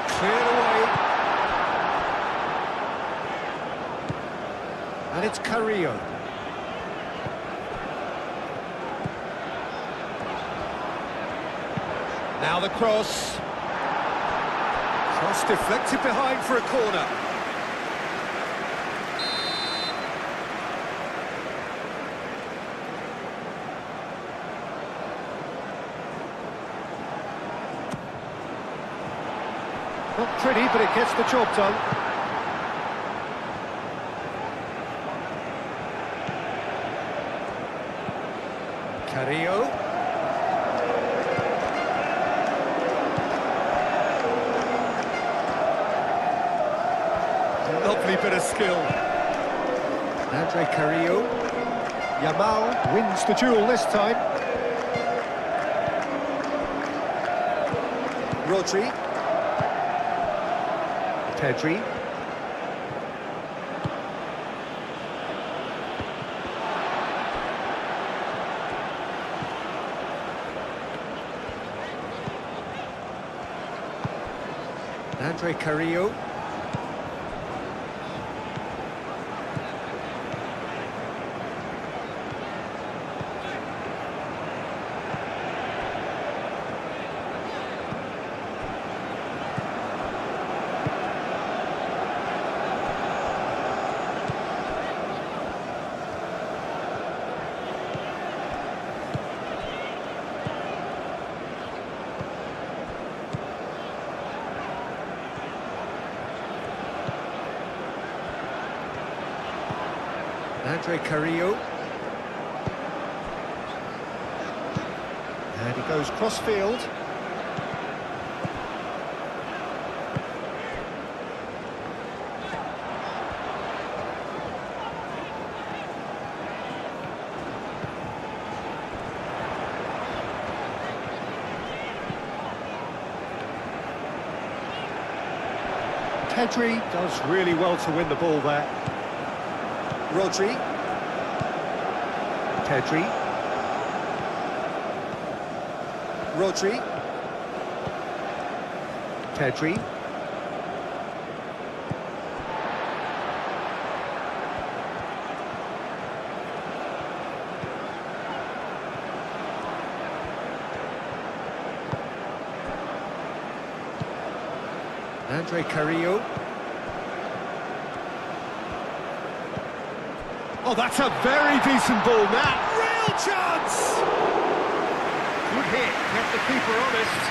Cleared away. And it's Carrillo. Now the cross. Cross deflected behind for a corner. Not pretty, but it gets the job done. Carrillo. Lovely bit of skill. Andre Carrillo. Yamal wins the duel this time. Rodri. Pedri. Andre Carrillo. Andre Carrillo. And he goes cross-field. Pedri does really well to win the ball there. Rodri. Pedri. Rodri. Pedri. Andre Carrillo. Oh, that's a very decent ball now. Real chance! Good hit, kept the keeper honest.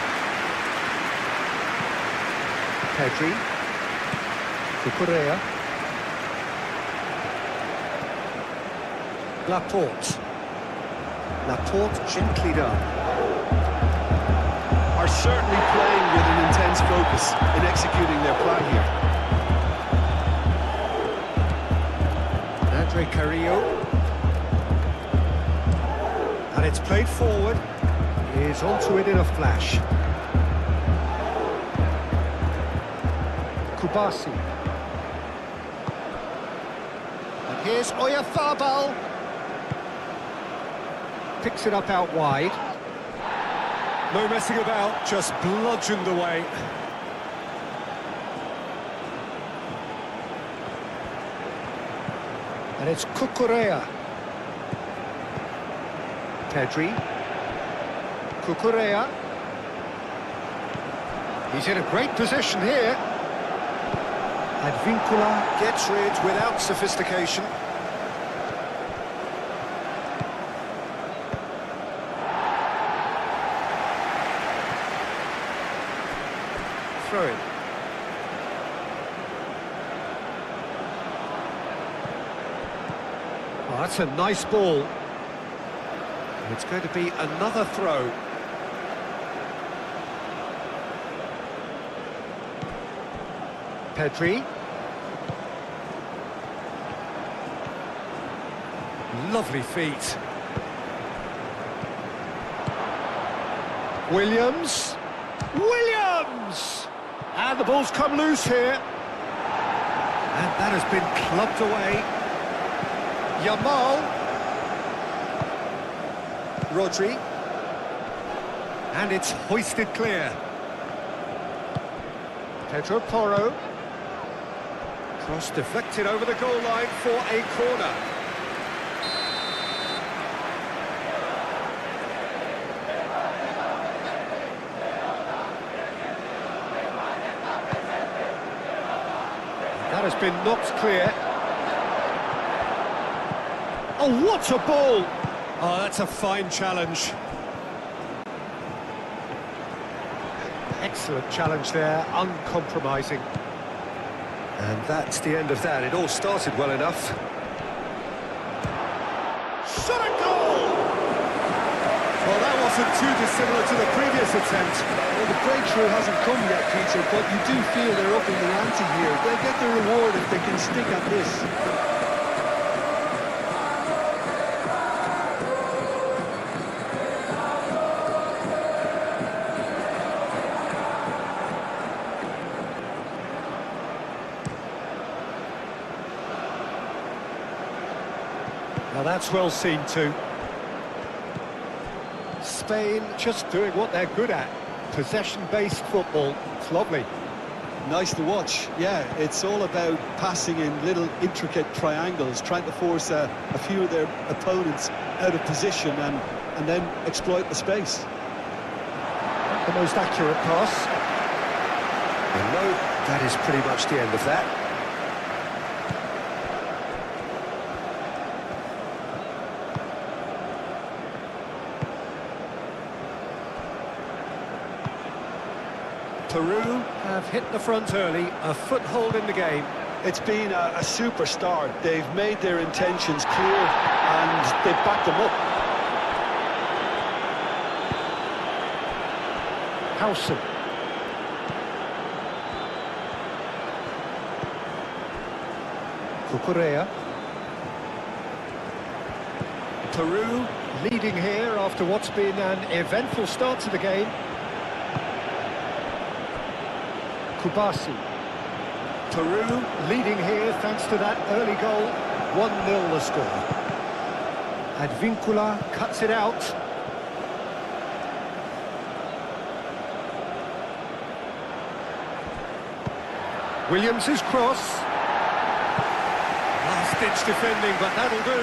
Pedri. Cucurella. Laporte. Laporte gently done. are certainly playing with an intense focus in executing their plan here. Andre Carrillo. And it's played forward. He's onto it in a flash. Kubasi. And here's Oyarzabal. Picks it up out wide. No messing about, just bludgeoned away. And it's Cucurella. Pedri. Cucurella. He's in a great position here. Advincula gets rid without sophistication. Throw in. Oh, that's a nice ball. And it's going to be another throw. Pedri. Lovely feet. Williams. Williams! And the ball's come loose here. And that has been clubbed away. Yamal. Rodri. And it's hoisted clear. Pedro Porro. Cross deflected over the goal line for a corner. That has been knocked clear. Oh, what a ball! Oh, that's a fine challenge. Excellent challenge there, uncompromising. And that's the end of that. It all started well enough. Shot a goal! Well, that wasn't too dissimilar to the previous attempt. Well, the breakthrough hasn't come yet, Peter, but you do feel they're up in the ante here. They'll get the reward if they can stick at this. Now that's well seen too. Spain just doing what they're good at. Possession-based football. It's lovely. Nice to watch. Yeah, it's all about passing in little intricate triangles, trying to force a few of their opponents out of position and then exploit the space. The most accurate pass. And no, that is pretty much the end of that. Peru have hit the front early, a foothold in the game. It's been a super start. They've made their intentions clear and they've backed them up. Howson. Cucurella. Peru leading here after what's been an eventful start to the game. Kubasi. Peru leading here thanks to that early goal. 1-0 the score. Advincula cuts it out. Williams' cross. Last-ditch defending, but that'll do.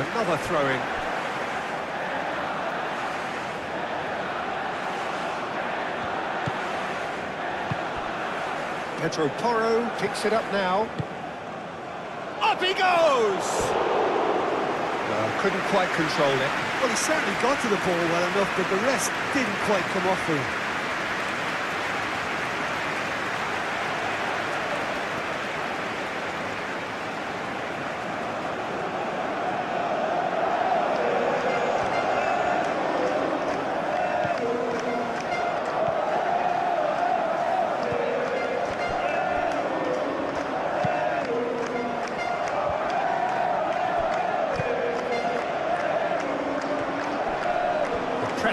Another throw-in. Pedro Porro picks it up now. Up he goes! Couldn't quite control it. Well, he certainly got to the ball well enough, but the rest didn't quite come off for him.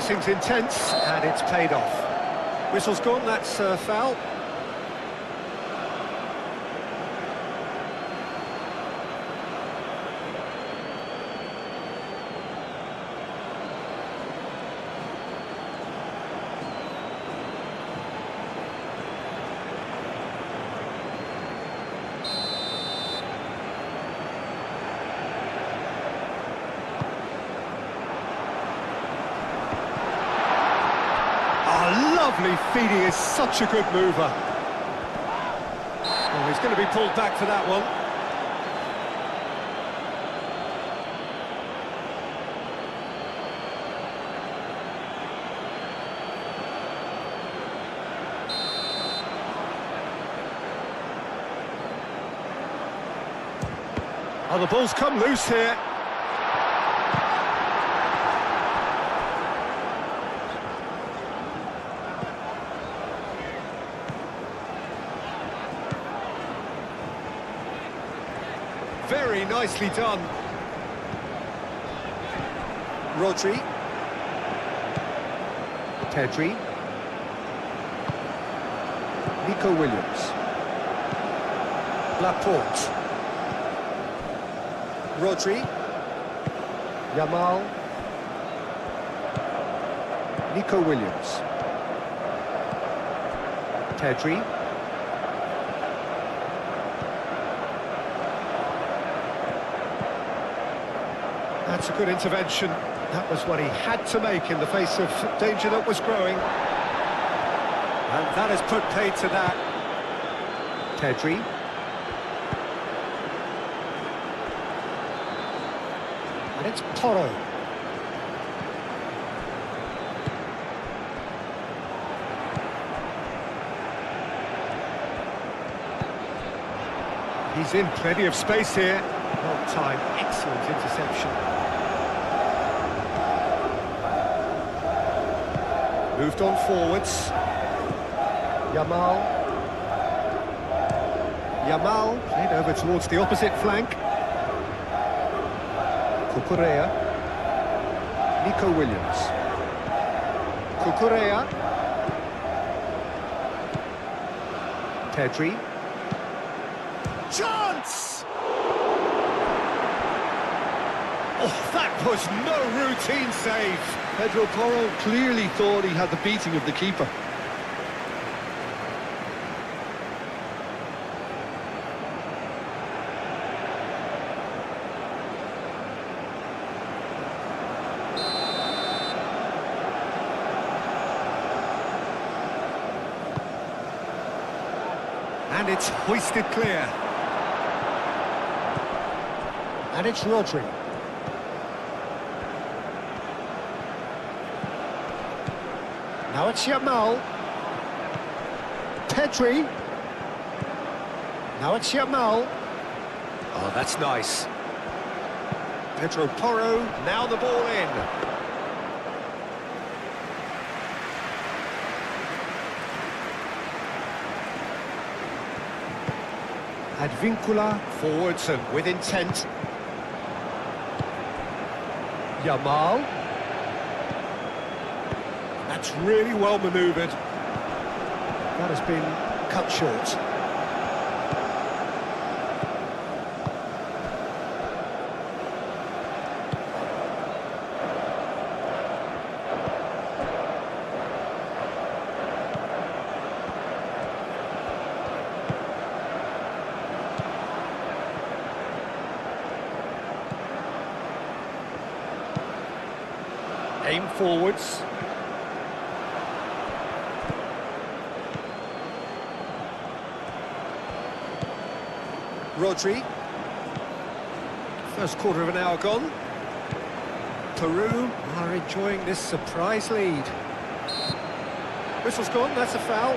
pressing's intense, and it's paid off. Whistle's gone, that's a foul. Lovely feed, he is such a good mover. Oh, he's going to be pulled back for that one. Oh, the ball's come loose here. Very nicely done. Rodri. Pedri. Nico Williams. Laporte. Rodri. Yamal. Nico Williams. Pedri. That's a good intervention. That was what he had to make in the face of danger that was growing. And that has put paid to that. Pedri. And it's Porro. He's in plenty of space here. Well timed, excellent interception. Moved on forwards. Yamal. Yamal played over towards the opposite flank. Cucurella. Nico Williams. Cucurella. Pedri. Chance! Oh, that was no routine save. Pedro Porro clearly thought he had the beating of the keeper. And it's hoisted clear. And it's Rodri. Now it's Yamal. Pedri. Now it's Yamal. Oh, that's nice. Pedro Porro, now the ball in. Advincula forwards and with intent. Yamal. That's really well manoeuvred. That has been cut short. Aim forwards. Rodri. First quarter of an hour gone. Peru are enjoying this surprise lead. Whistle's gone, that's a foul.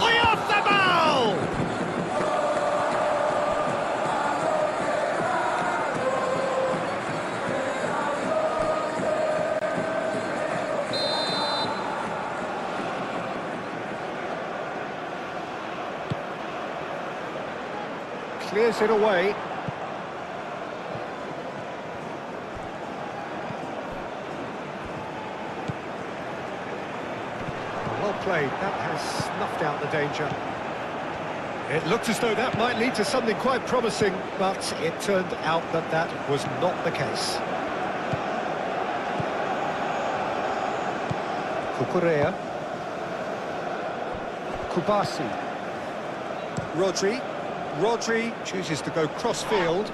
Way off the ball! clears it away. Well played, that has snuffed out the danger. It looked as though that might lead to something quite promising, but it turned out that that was not the case. Cucurella. Kubasi. Rodri chooses to go cross-field.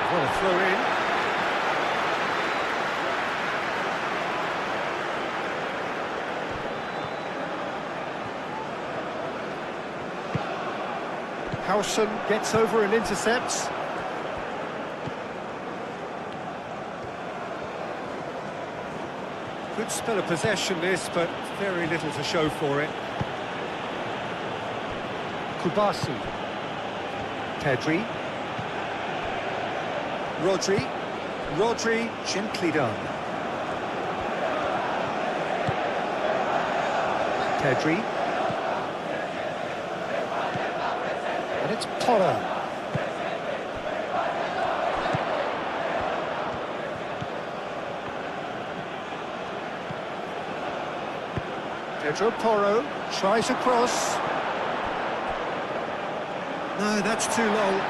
What a throw-in. Howson gets over and intercepts. Good spell of possession this, but very little to show for it. Kubasi. Pedri. Rodri, gently done. Pedri. And it's Porro. Pedro Porro tries a cross. No, that's too long.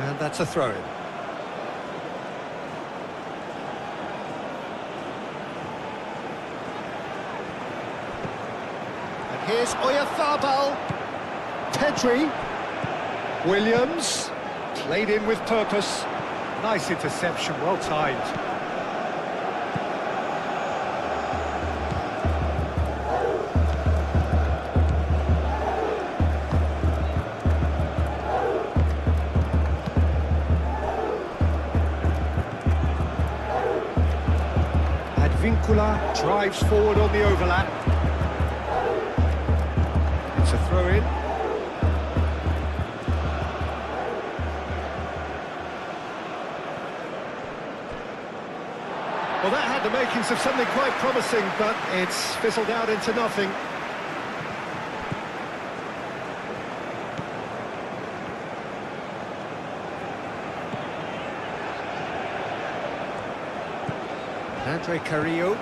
And that's a throw-in. And here's Oyarzabal. Pedri. Williams. Played in with purpose. Nice interception, well timed. Advincula drives forward on the overlap. It's a throw-in. Well, that had the makings of something quite promising, but it's fizzled out into nothing. Andre Carrillo.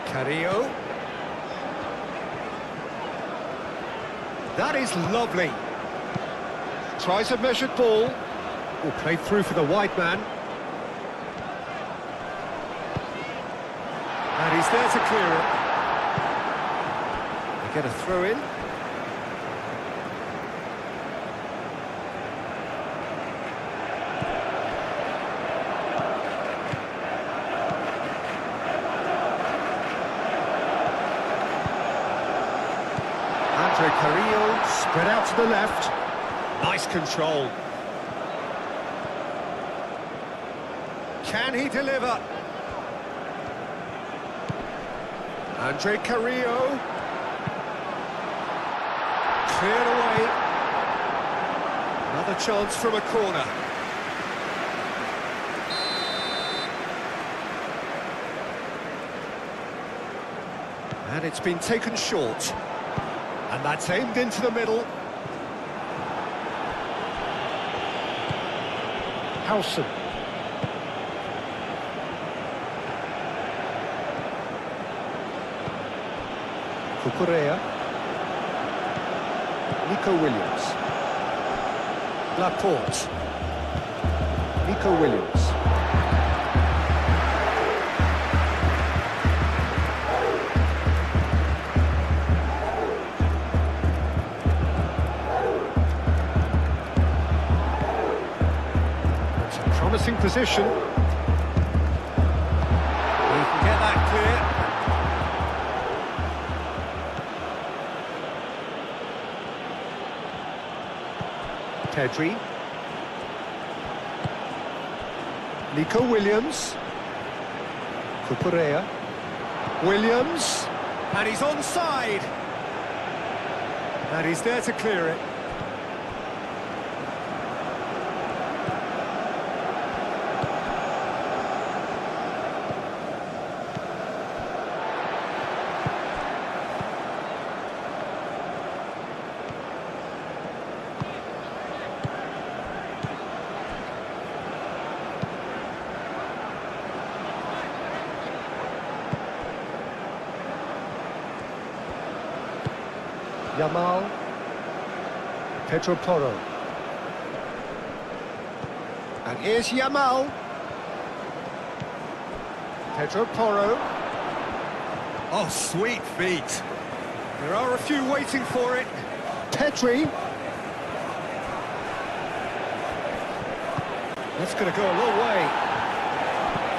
Carrillo. That is lovely. Tries a measured ball. Oh, played through for the wide man. And he's there to clear it. They get a throw in. Andre Carrillo spread out to the left. Nice control. Can he deliver? Andre Carrillo. Cleared away. Another chance from a corner. And it's been taken short. And that's aimed into the middle. Howson. Cucurella. Nico Williams. Laporte. Nico Williams. Promising position. He can get that clear. Pedri. Nico Williams. Cucurella. Williams. And he's onside. And he's there to clear it. Yamal. Pedro Porro. And here's Yamal. Pedro Porro. Oh, sweet feet. There are a few waiting for it. Pedri. That's going to go a long way.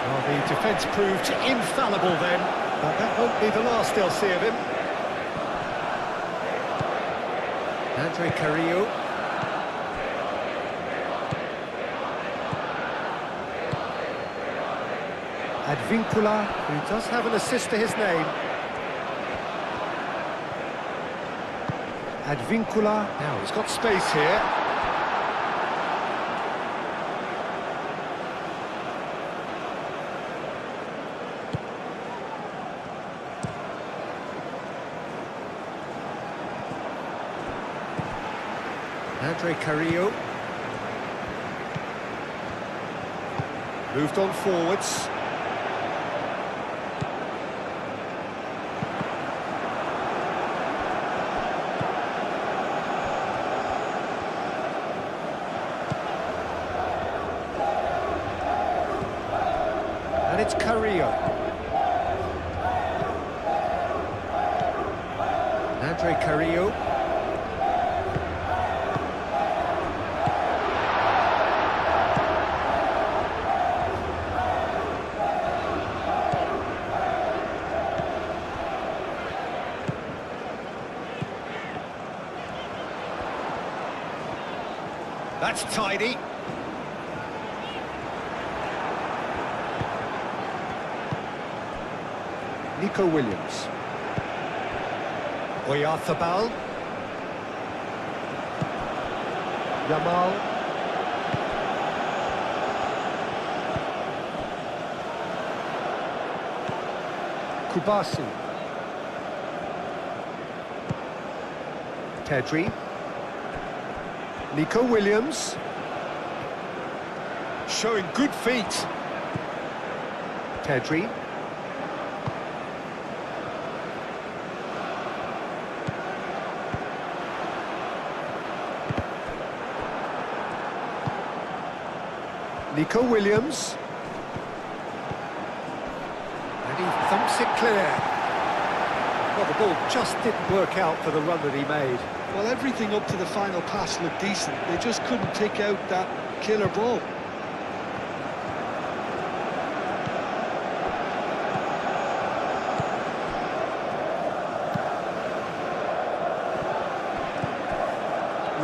Well, the defence proved infallible then, but that won't be the last they'll see of him. Andre Carrillo. Advincula, who does have an assist to his name. Advincula. Now he's got space here. Andre Carrillo. Moved on forwards. And it's Carrillo. Andre Carrillo. That's tidy. Nico Williams. Oyarzabal. Yamal. Kubasi. Pedri. Nico Williams. Showing good feet. Pedri. Nico Williams. And he thumps it clear. Well, the ball just didn't work out for the run that he made. Well, everything up to the final pass looked decent. They just couldn't pick out that killer ball.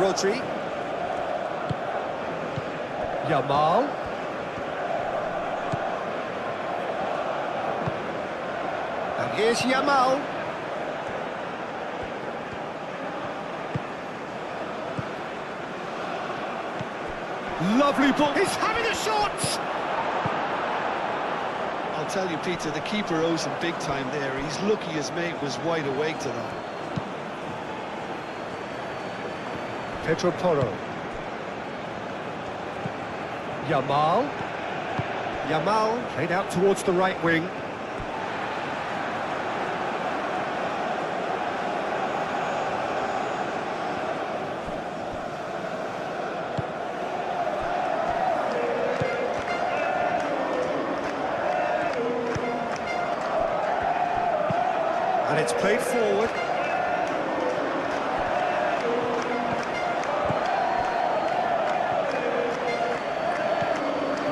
Rodri. Yamal. And here's Yamal. Lovely ball. He's having a shot! I'll tell you, Peter, the keeper owes him big time there. He's lucky his mate was wide awake to that. Pedro Porro. Yamal. Yamal played out towards the right wing. And it's played forward.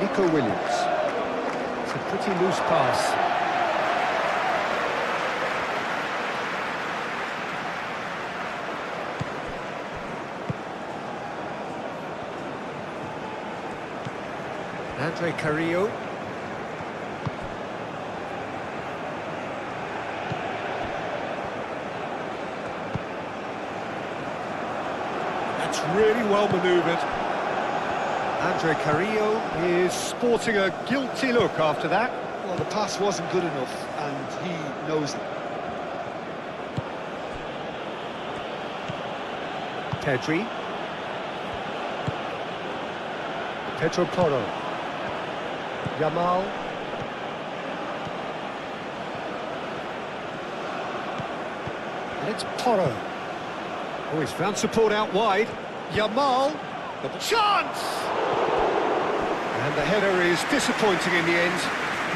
Nico Williams. It's a pretty loose pass. Andre Carrillo. That's really well manoeuvred. Andre Carrillo is sporting a guilty look after that. Well, the pass wasn't good enough, and he knows it. Pedri. Pedro Porro. Yamal. And it's Porro. Oh, he's found support out wide. Yamal. The chance! And the header is disappointing in the end.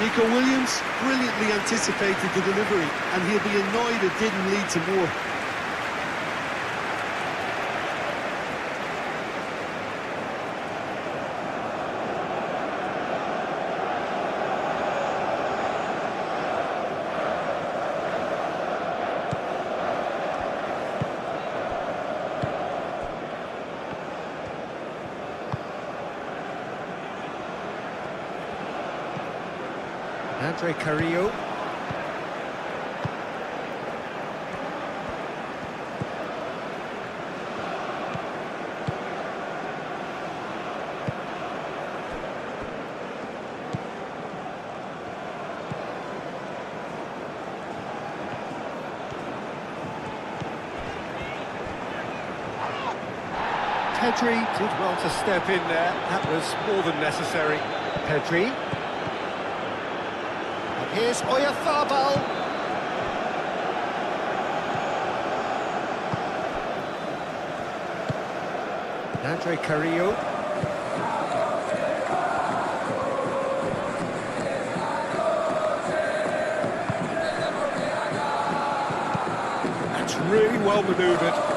Nico Williams brilliantly anticipated the delivery, and he'll be annoyed it didn't lead to more. Andre Carrillo. Pedri did well to step in there. That was more than necessary. Pedri. Here's Oyarzabal. Andre Carrillo. That's really well manoeuvred.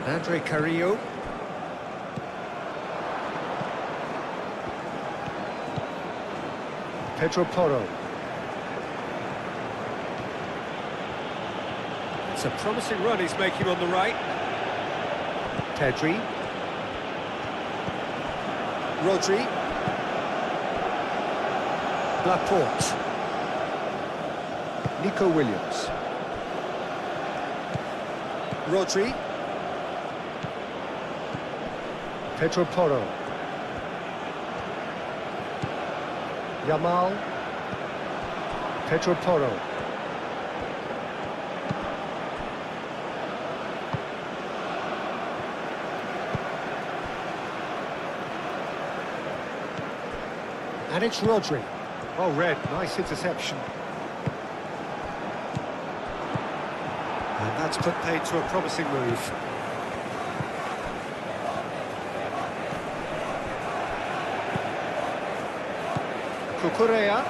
Andre Carrillo. Pedro Porro. It's a promising run he's making on the right. Pedri. Rodri. Laporte. Nico Williams. Rodri. Pedro Porro. Yamal. Pedro Porro. And it's Rodri. Well read, nice interception. And that's put paid to a promising move. Cucurella.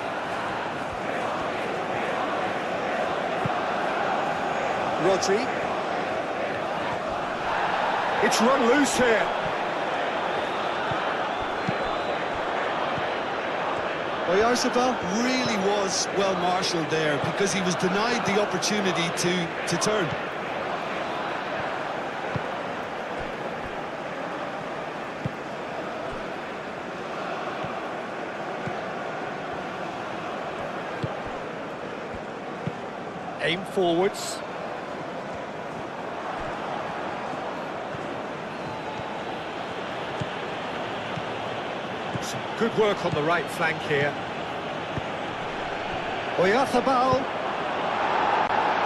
Rodri. It's run loose here. Oyarzabal really was well marshalled there because he was denied the opportunity to turn. Aim forwards. Some good work on the right flank here. Oyarzabal.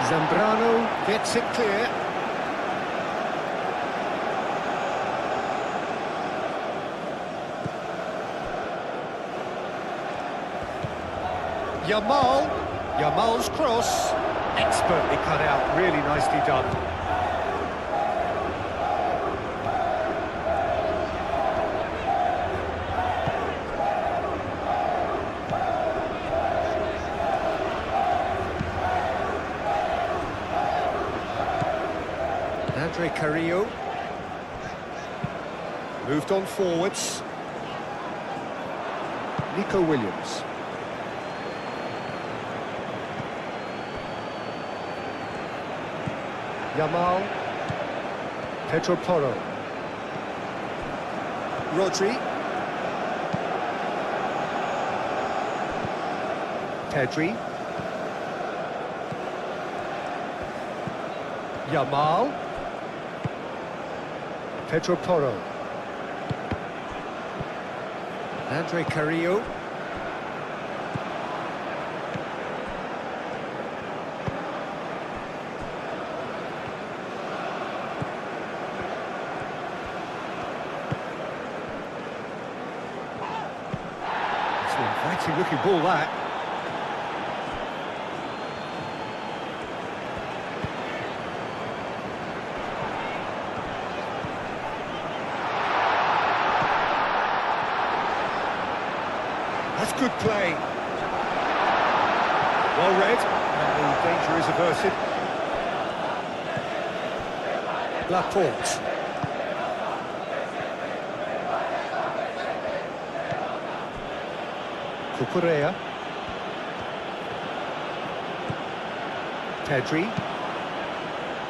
Zambrano gets it clear. Yamal's cross. Expertly cut out, really nicely done. Andre Carrillo. Moved on forwards. Nico Williams. Yamal. Pedro Porro. Rodri. Pedri. Yamal. Pedro Porro. Andre Carrillo. It's an inviting looking ball, that. That's good play. Well read, and the danger is averted. Laporte. Cucurella. Pedri.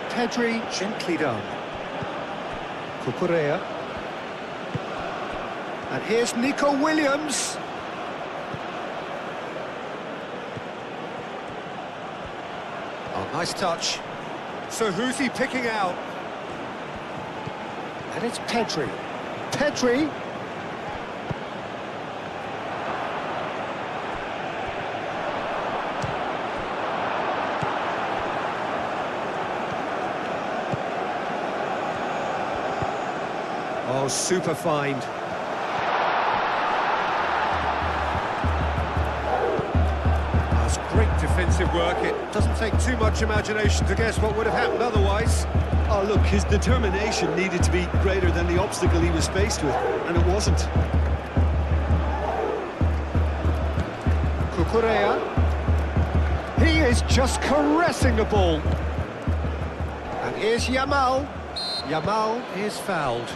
Pedri, gently done. Cucurella. And here's Nico Williams. Oh, nice touch. So who's he picking out? And it's Pedri. Pedri. Oh, super find. That's great defensive work. It doesn't take too much imagination to guess what would have happened otherwise. Oh, look, his determination needed to be greater than the obstacle he was faced with, and it wasn't. Cucurella. He is just caressing the ball. And here's Yamal. Yamal is fouled.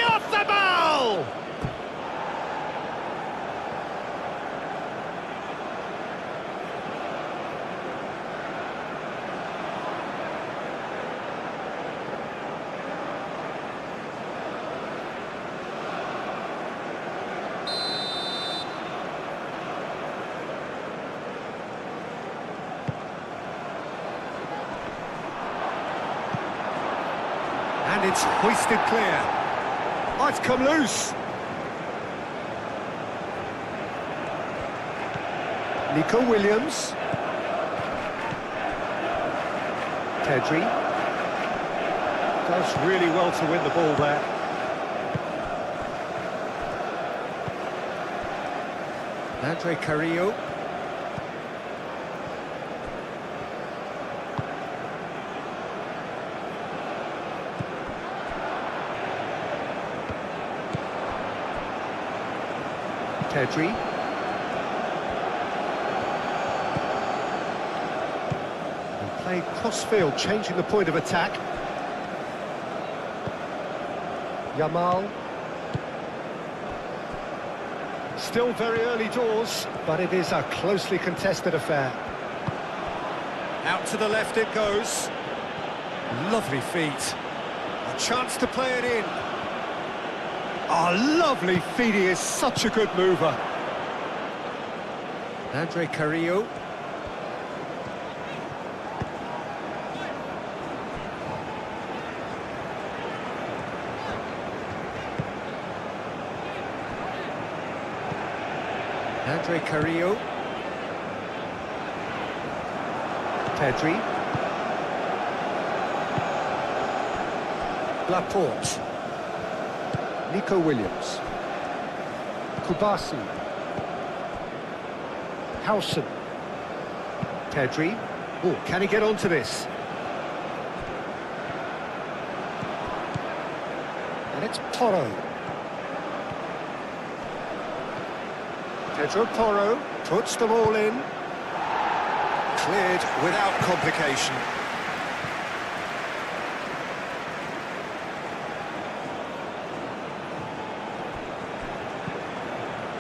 Off the ball! And it's hoisted clear. Oh, it's come loose. Nico Williams. Pedri. Does really well to win the ball there. Andre Carrillo. Pedri. And played cross-field, changing the point of attack. Yamal. Still very early doors, but it is a closely contested affair. Out to the left it goes. Lovely feet. A chance to play it in. Oh, lovely feet, he is such a good mover. Andre Carrillo. Andre Carrillo. Pedri. Laporte. Nico Williams. Kubasi. Howson. Pedri. Oh, can he get onto this? And it's Porro. Pedro Porro puts them all in. Cleared without complication.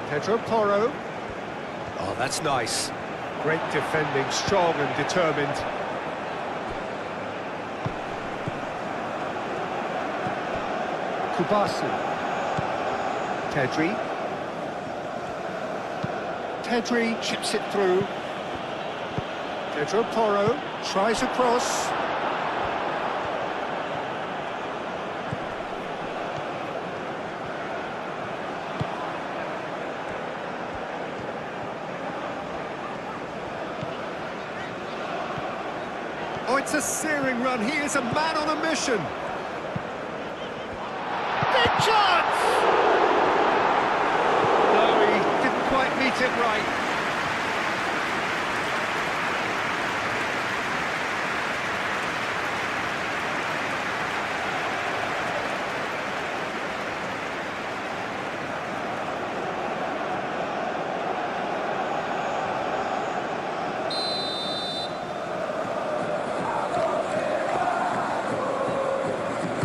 Pedro Porro. Oh, that's nice. Great defending, strong and determined. Kubasi. Pedri. Pedri chips it through. Pedro Porro tries a cross. Oh, it's a searing run. He is a man on a mission. Big chance! No, he didn't quite meet it right.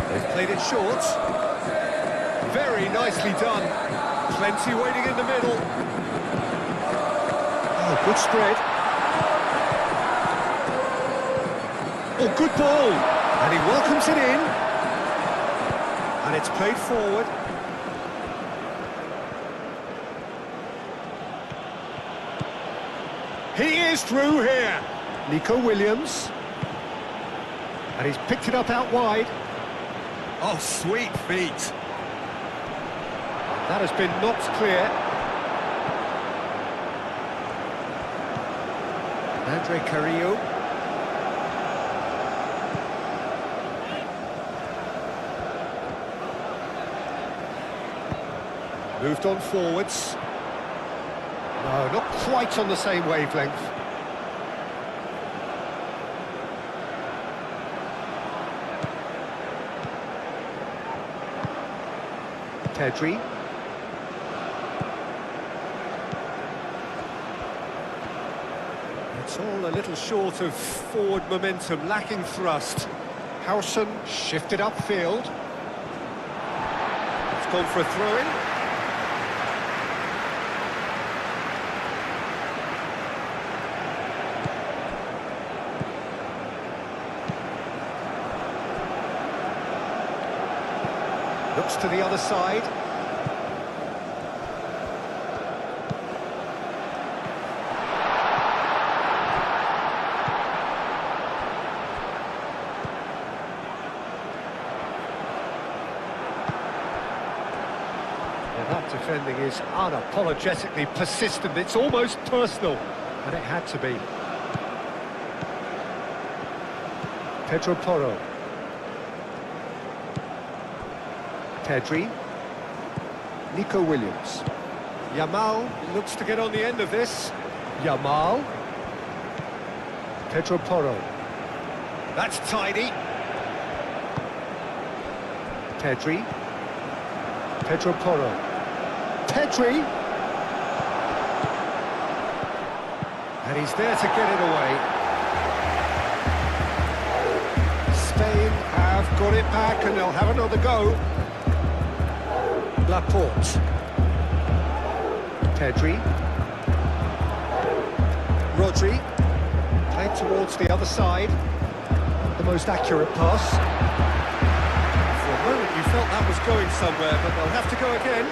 They've played it short. Very nicely done. Plenty waiting in the middle. Oh, good spread. Oh, good ball. And he welcomes it in. And it's played forward. He is through here. Nico Williams. And he's picked it up out wide. Oh, sweet feet. That has been knocked clear. Andre Carrillo. Moved on forwards. No, not quite on the same wavelength. Pedri. It's all a little short of forward momentum, lacking thrust. Howson shifted upfield. It's gone for a throw-in. Looks to the other side. That defending is unapologetically persistent. It's almost personal, and it had to be. Pedro Porro. Pedri. Nico Williams. Yamal looks to get on the end of this. Yamal. Pedro Porro. That's tidy. Pedri. Pedro Porro. Pedri. And he's there to get it away. Spain have got it back and they'll have another go. Laporte. Pedri. Rodri. Played towards the other side. The most accurate pass. For a moment you felt that was going somewhere, but they'll have to go again.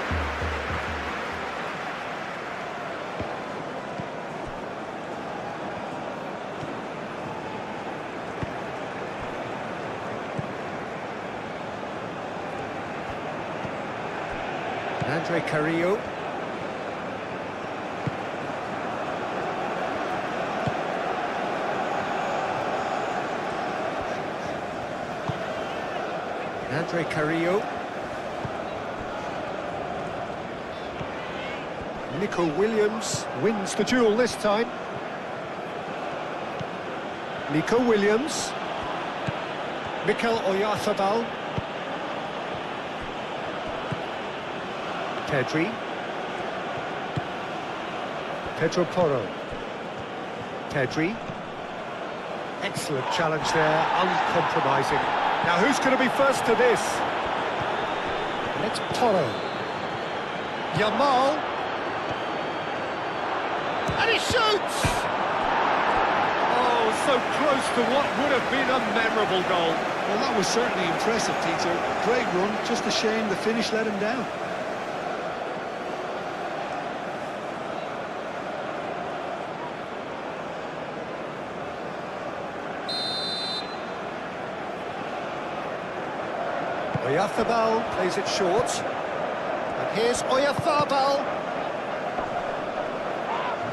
Andre Carrillo. Andre Carrillo. Nico Williams wins the duel this time. Nico Williams. Mikel Oyarzabal. Pedri. Pedro Porro. Pedri. Excellent challenge there, uncompromising. Now who's going to be first to this? And it's Porro. Yamal. And he shoots! Oh, so close to what would have been a memorable goal. Well, that was certainly impressive, Peter. Great run, just a shame the finish let him down. Oyarzabal plays it short. And here's Oyarzabal.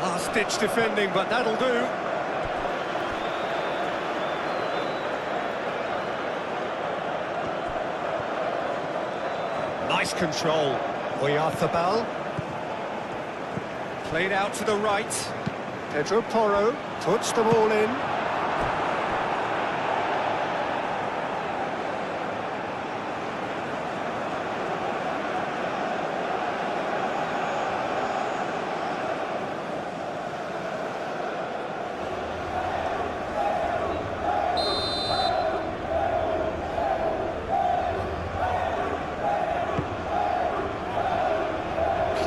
Last-ditch defending, but that'll do. Nice control. Oyarzabal. Played out to the right. Pedro Porro puts them all in.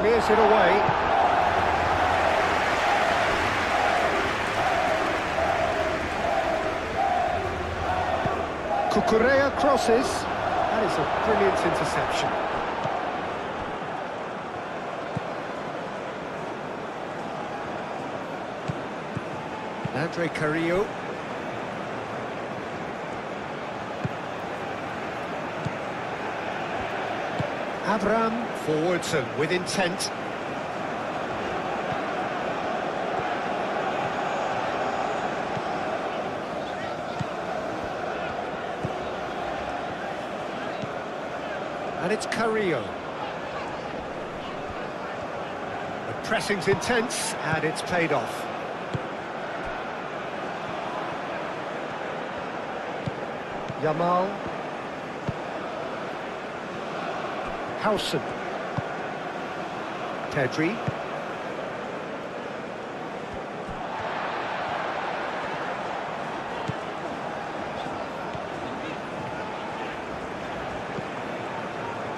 Clears it away. Cucurella crosses. That is a brilliant interception. Andre Carrillo. Abraham forwards and with intent. And it's Carrillo. The pressing's intense and it's paid off. Yamal. Howson. Pedri.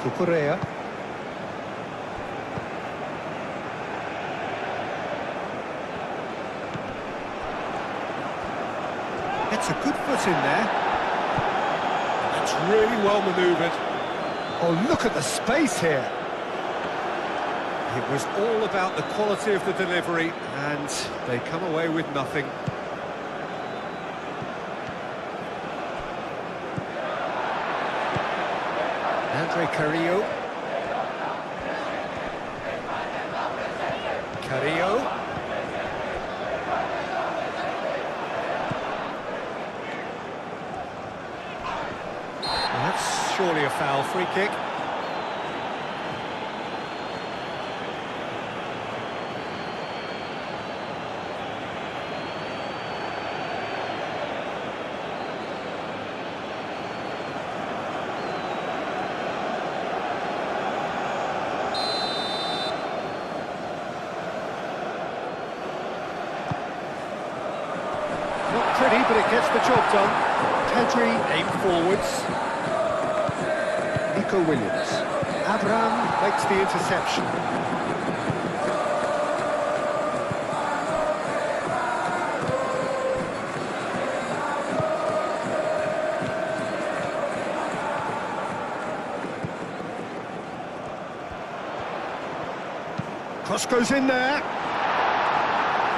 Cucurella. Gets a good foot in there. That's really well manoeuvred. Oh, look at the space here. It was all about the quality of the delivery, and they come away with nothing. Andre Carrillo. Carrillo. Well, that's surely a foul. Free kick. Not pretty, but it gets the job done. Pedri aim forwards. Nico Williams. Abraham makes the interception. Cross goes in there.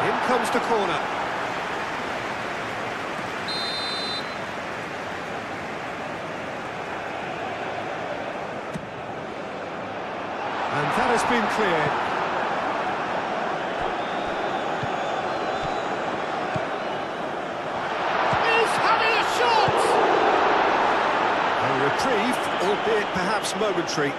In comes the corner. And that has been cleared. He's having a shot! A reprieve, albeit perhaps momentary.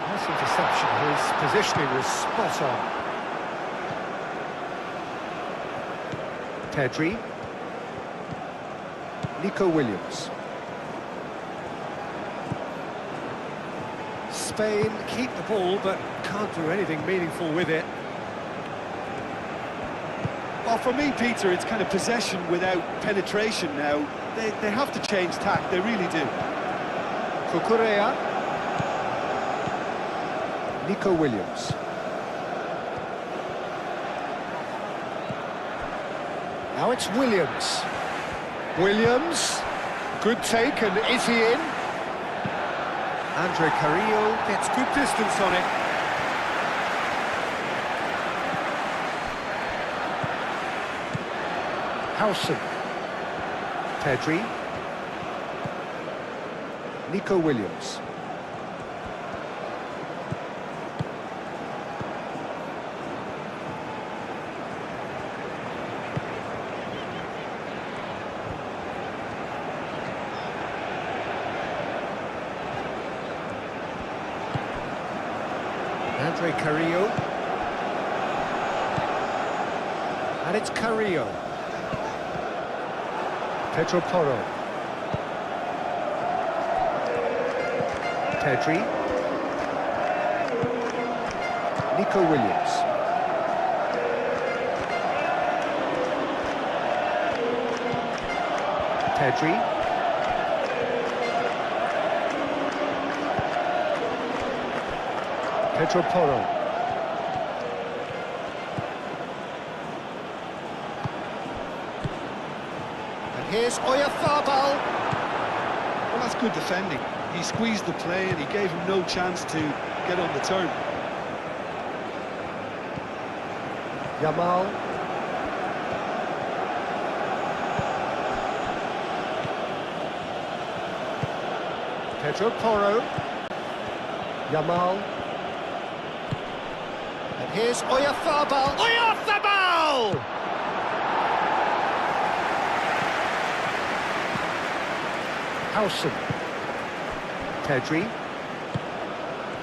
Nice interception. His positioning was spot on. Pedri. Nico Williams. Spain keep the ball, but can't do anything meaningful with it. Well, for me, Peter, it's kind of possession without penetration now. They have to change tack, they really do. Cucurella. Nico Williams. Now it's Williams. Williams. Good take, and is he in? Andre Carrillo gets good distance on it. Howson. Pedri. Nico Williams. Andre Carrillo. And it's Carrillo. Pedro Porro. Pedri. Nico Williams. Pedri. Pedro Porro. And here's Oyarzabal. Well, that's good defending. He squeezed the play and he gave him no chance to get on the turn. Yamal. Pedro Porro. Yamal. And here's Oyarzabal. Oyarzabal! Howson. Pedri.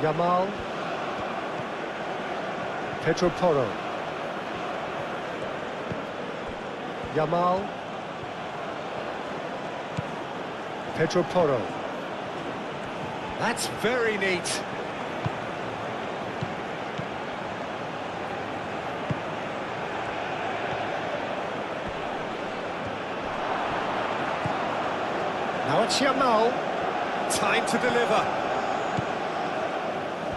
Yamal. Pedro Porro. Yamal. Pedro Porro. That's very neat. Now it's Yamal. Time to deliver.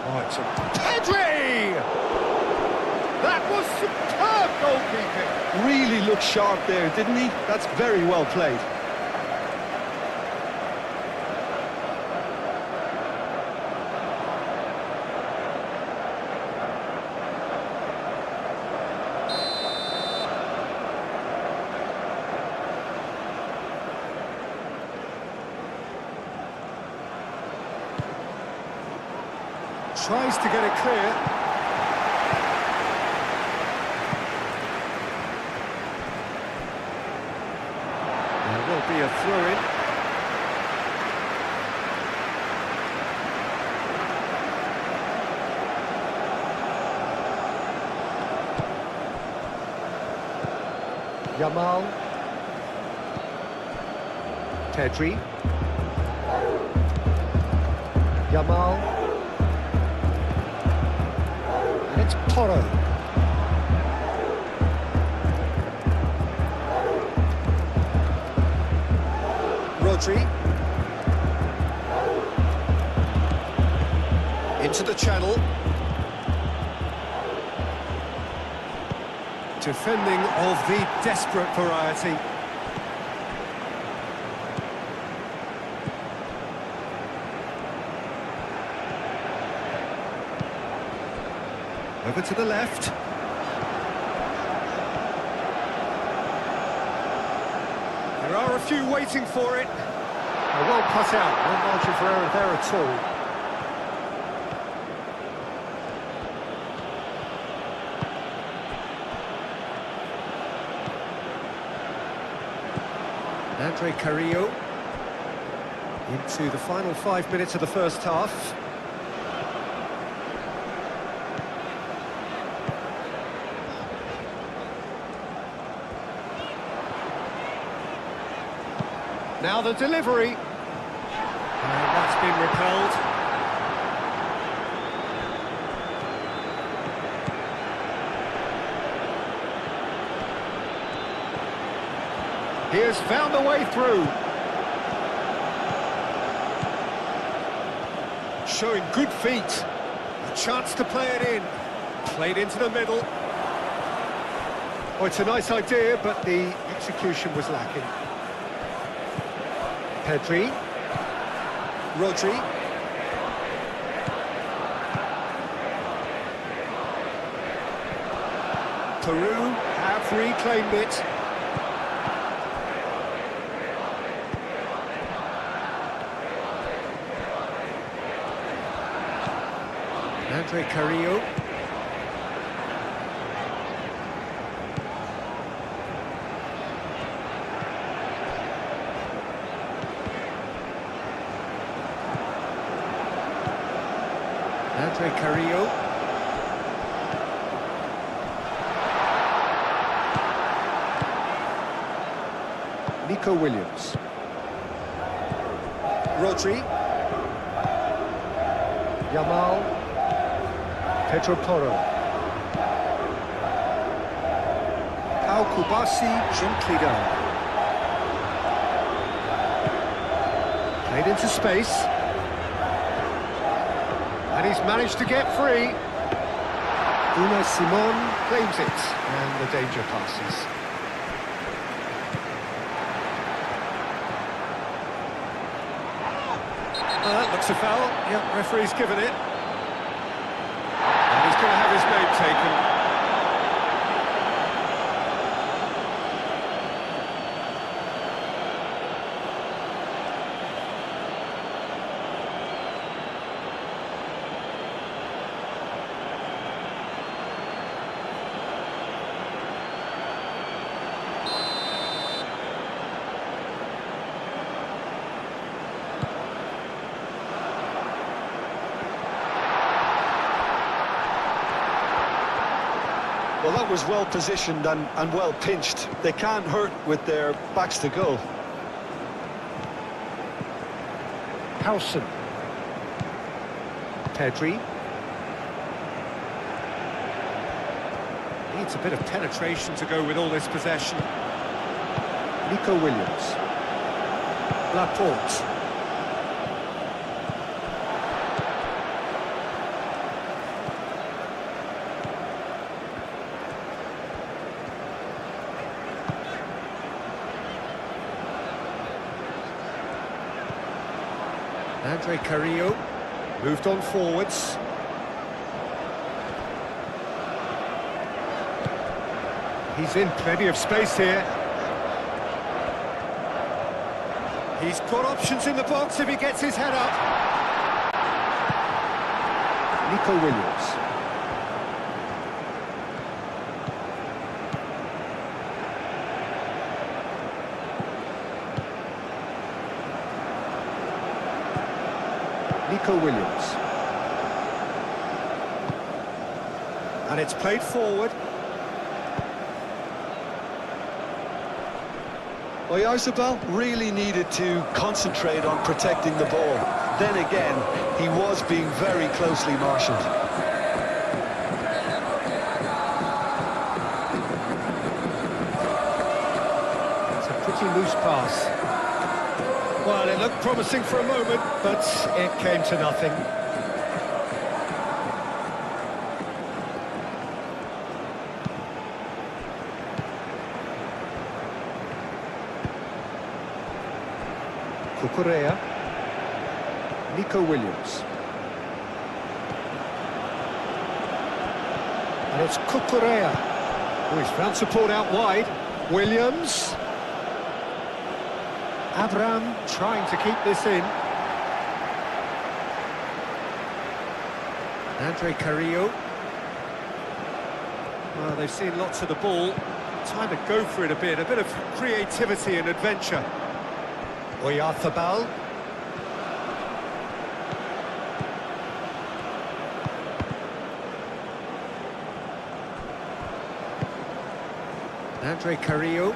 Oh, it's a Pedri! That was superb goalkeeping. Really looked sharp there, didn't he? That's very well played. Tries to get it clear. There will be a throw-in. Yamal. Pedri. Yamal. It's Porro. Rodri. Into the channel. Defending of the desperate variety. Over to the left. There are a few waiting for it. Well cut out, no margin for error there at all. Andre Carrillo into the final 5 minutes of the first half. Now the delivery. And that's been repelled. He has found a way through. Showing good feet. A chance to play it in. Played into the middle. Oh, it's a nice idea, but the execution was lacking. Pedri. Rodri. Peru have reclaimed it. Andre Carrillo. Andre Carrillo. Nico Williams. Rodri. Yamal. Pedro Porro. Pau Kubasi gently down. Played into space. And he's managed to get free. Unai Simon claims it. And the danger passes. That looks a foul. Yep, referee's given it. He's going to have his name taken. Well, that was well positioned and well pinched. They can't hurt with their backs to goal. Howson. Pedri. Needs a bit of penetration to go with all this possession. Nico Williams. Laporte. Andre Carrillo moved on forwards. He's in plenty of space here. He's got options in the box if he gets his head up. Nico Williams. Nico Williams. And it's played forward. Oyarzabal really needed to concentrate on protecting the ball. Then again, he was being very closely marshalled. It's a pretty loose pass. Well, it looked promising for a moment, but it came to nothing. Cucurella. Nico Williams. And it's Cucurella, who has found support out wide. Williams. Abraham trying to keep this in. Andre Carrillo. Well, they've seen lots of the ball. Time to go for it a bit of creativity and adventure. Oyarzabal. Andre Carrillo.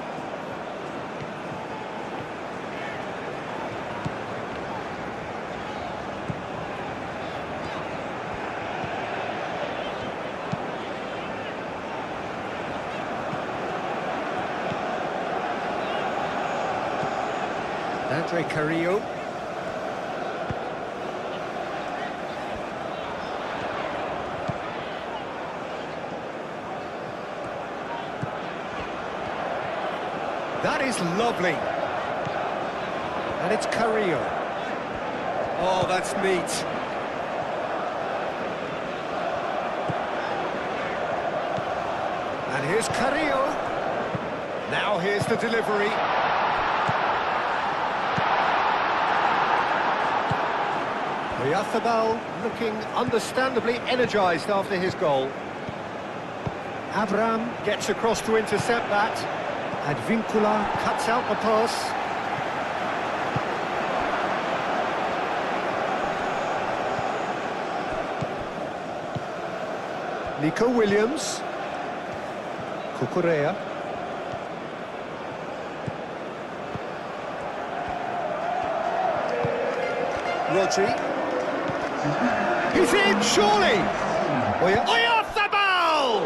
Andre Carrillo. That is lovely. And it's Carrillo. Oh, that's neat. And here's Carrillo. Now here's the delivery. Oyarzábal looking understandably energised after his goal. Abraham gets across to intercept that. Advíncula cuts out the pass. Nico Williams. Cucurella. Rodri. He's in, surely! Oyarzábal!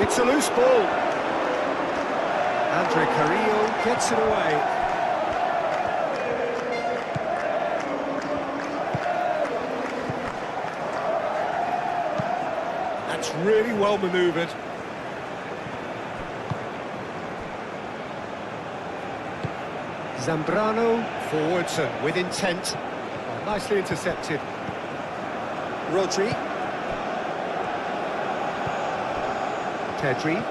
It's a loose ball. Andre Carrillo gets it away. That's really well manoeuvred. Zambrano forwards and with intent. Oh, nicely intercepted. Rodri. Pedri.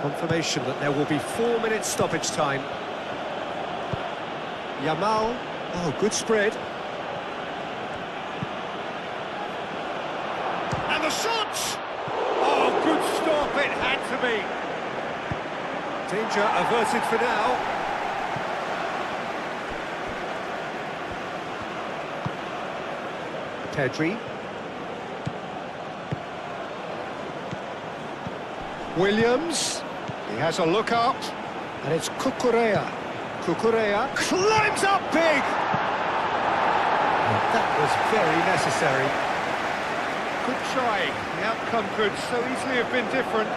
Confirmation that there will be 4 minutes stoppage time. Yamal. Oh, good spread. And the shot! Oh, good stop, it had to be. Danger averted for now. Pedri. Williams. He has a look out. And it's Cucurella. Cucurella climbs up big! That was very necessary. Good try. The outcome could so easily have been different.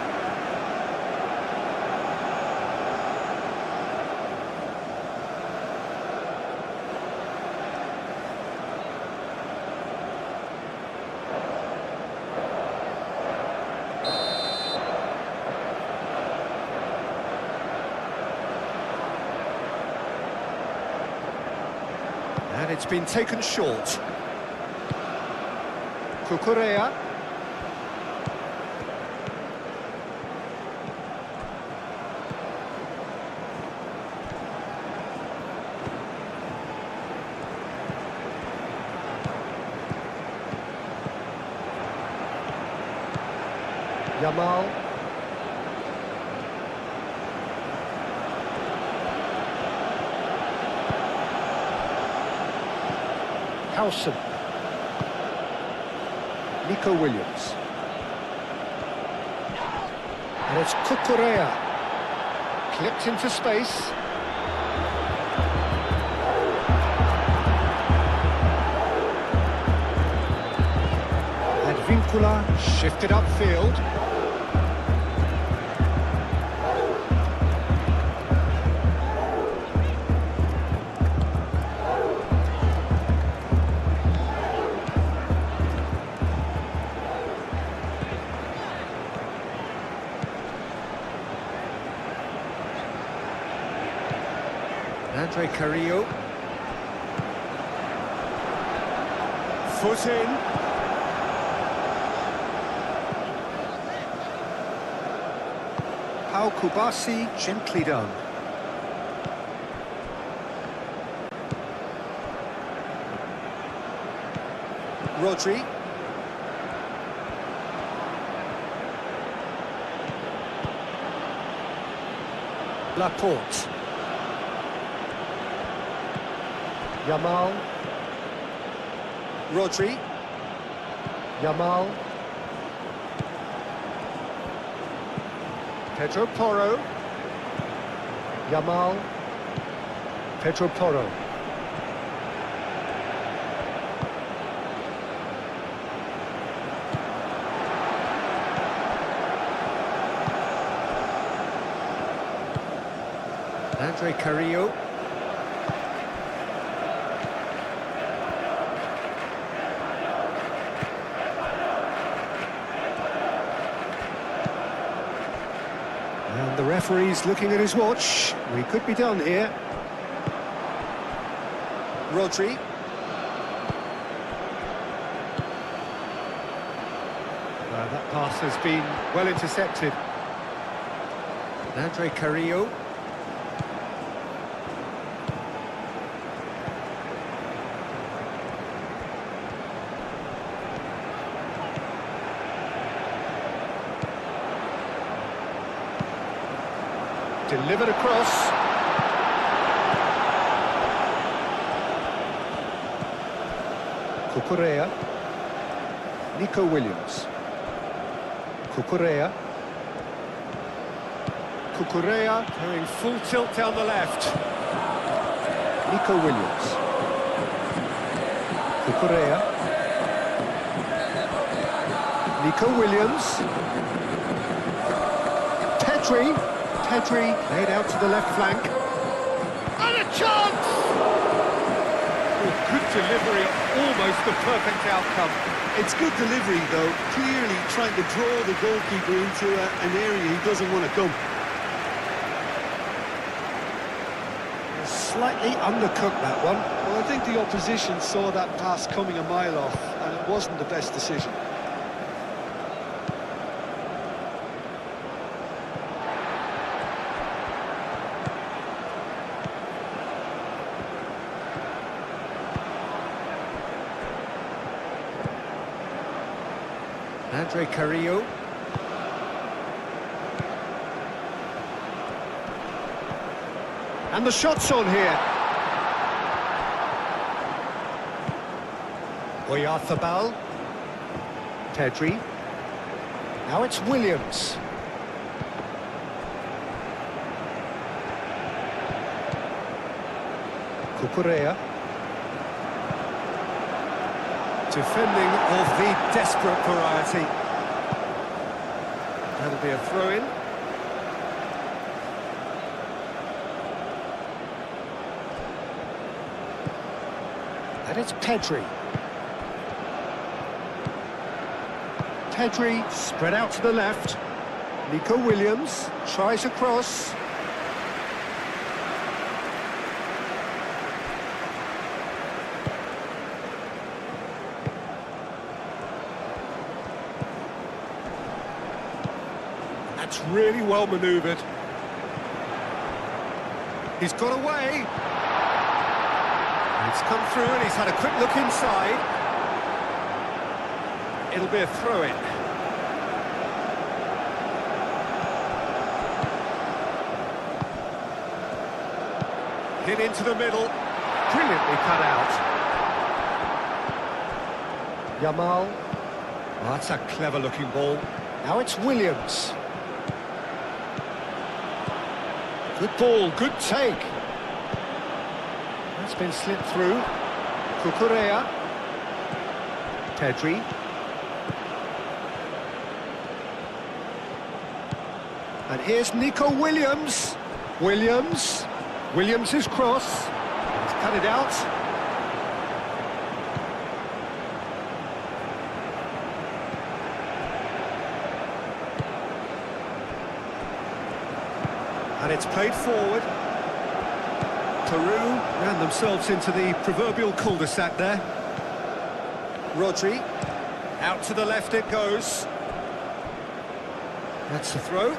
And it's been taken short. Cucurella. Yamal. Howson. Nico Williams. And it's Cucurella. Clipped into space. Advíncula shifted upfield. Andre Carrillo. Foot in. Pau Kubasi, gently done. Rodri. Laporte. Yamal. Rodri. Yamal. Pedro Porro. Yamal. Pedro Porro. Andre Carrillo. referee's looking at his watch. We could be done here. Rodri. That pass has been well intercepted. Andre Carrillo. Delivered across. Cucurella. Nico Williams. Cucurella. Cucurella going full tilt down the left. Nico Williams. Cucurella. Nico Williams. Pedri laid out to the left flank. And a chance! Oh, good delivery, almost the perfect outcome. It's good delivery, though. Clearly trying to draw the goalkeeper into an area he doesn't want to come. Slightly undercooked, that one. Well, I think the opposition saw that pass coming a mile off, and it wasn't the best decision. Andre Carrillo. And the shot's on here. Oyarzabal. Pedri. Now it's Williams. Cucurella. Defending of the desperate variety. That'll be a throw-in. And it's Pedri. Pedri spread out to the left. Nico Williams tries across. That's really well manoeuvred. He's got away. It's come through and he's had a quick look inside. It'll be a throw-in. Hit into the middle. Brilliantly cut out. Yamal. Oh, that's a clever-looking ball. Now it's Williams. Good ball, good take. That's been slipped through. Cucurella. Pedri. And here's Nico Williams. Williams' cross. He's cut it out. And it's played forward. Peru ran themselves into the proverbial cul-de-sac there. Rodri. Out to the left it goes. That's the throw.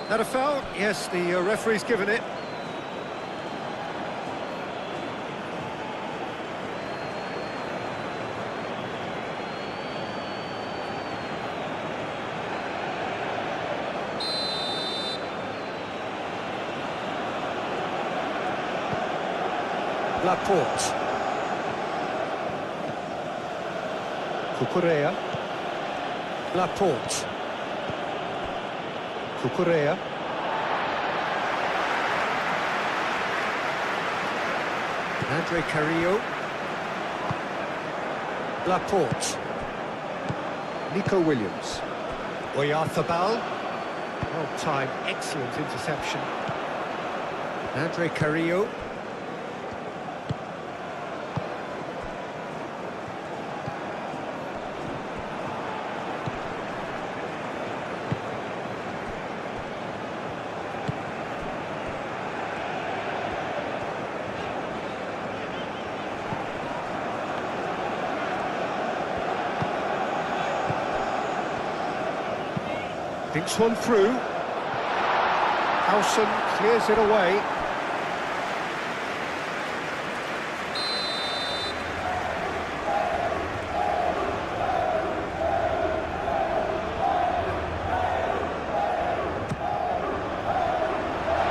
That a foul? Yes, the referee's given it. Laporte. Cucurella. Laporte. Cucurella. Andre Carrillo. Laporte. Nico Williams. Oyarzabal. Well timed, excellent interception. Andre Carrillo. Thinks one through. Howson clears it away.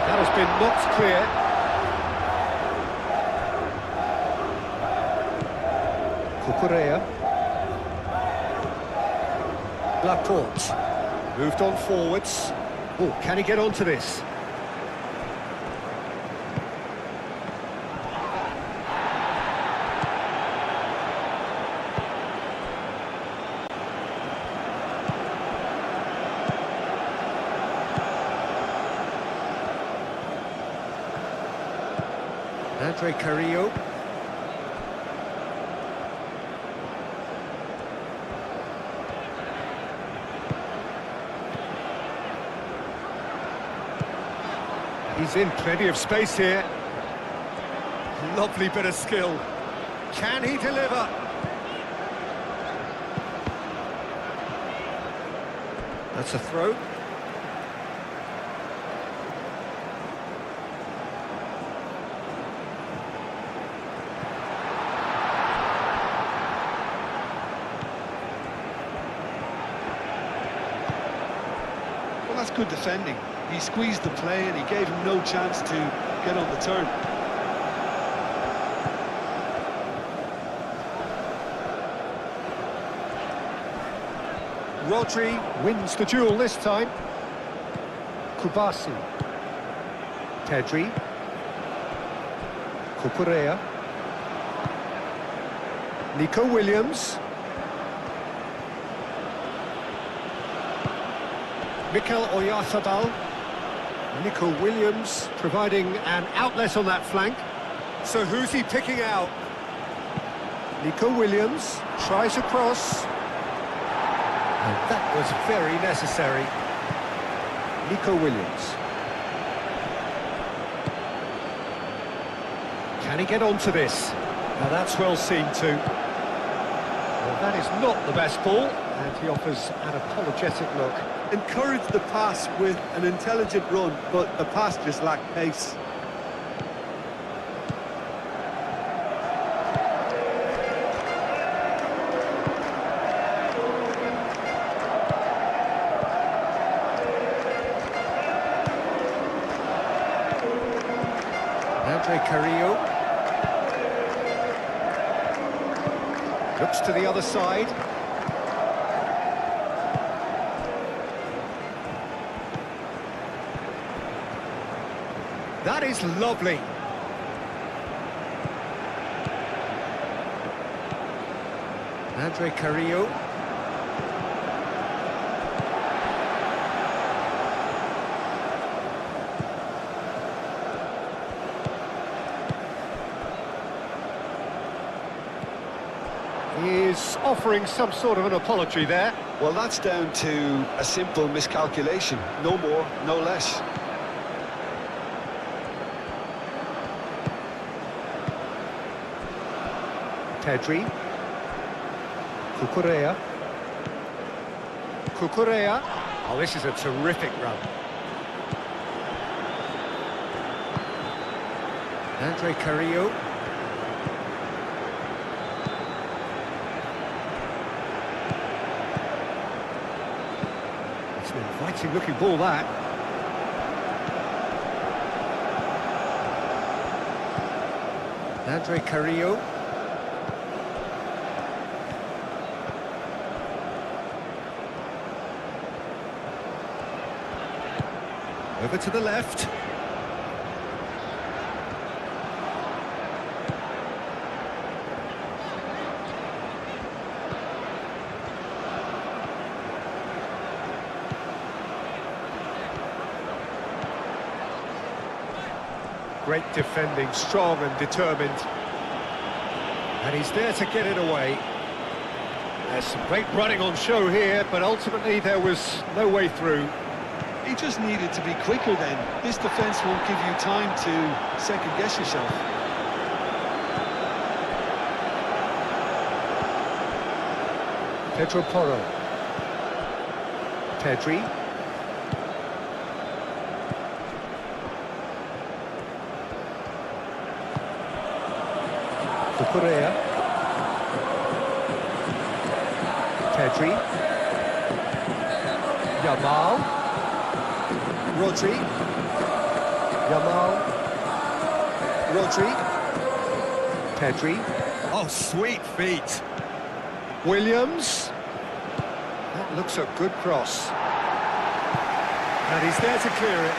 That has been knocked clear. Cucurella. Laporte. Moved on forwards. Oh, can he get onto this? Andre Carrillo. He's in plenty of space here. Lovely bit of skill. Can he deliver? That's a throw. Well, that's good defending. He squeezed the play and he gave him no chance to get on the turn. Rodri wins the duel this time. Kubasi. Pedri. Cucurella. Nico Williams. Mikel Oyarzabal. Nico Williams providing an outlet on that flank. So who's he picking out? Nico Williams tries a cross. And that was very necessary. Nico Williams. Can he get onto this? Now that's well seen too. Well, that is not the best ball, and he offers an apologetic look. Encourage the pass with an intelligent run, but the pass just lacked pace. Andre Carrillo. Looks to the other side. That is lovely. Andre Carrillo. He is offering some sort of an apology there. Well, that's down to a simple miscalculation. No more, no less. Pedri. Cucurella. Cucurella. Oh, this is a terrific run. Andre Carrillo. It's an inviting looking ball, that. Andre Carrillo. Over to the left. Great defending, strong and determined. And he's there to get it away. There's some great running on show here, but ultimately there was no way through. He just needed to be quicker then. This defence won't give you time to second-guess yourself. Pedro Porro. Pedri. Cucurella. Pedri. Yamal. Rodri. Yamal. Rodri. Pedri. Oh, sweet feet. Williams. That looks a good cross. And he's there to clear it.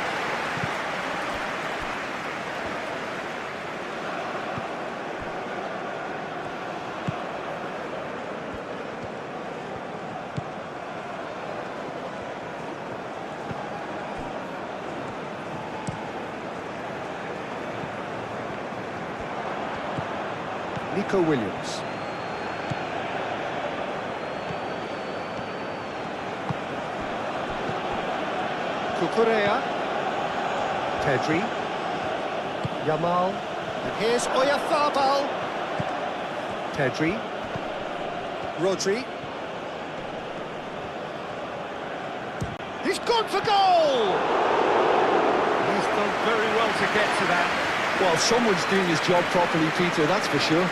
Nico Williams. Cucurella. Pedri. Yamal. And here's Oyarzabal. Pedri. Rodri. He's gone for goal! He's done very well to get to that. Well, someone's doing his job properly, Peter, that's for sure.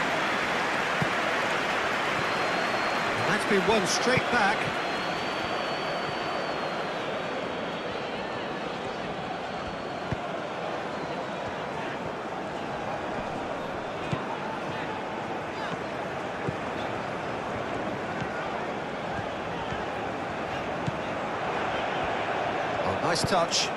And that's been won straight back. Nice touch.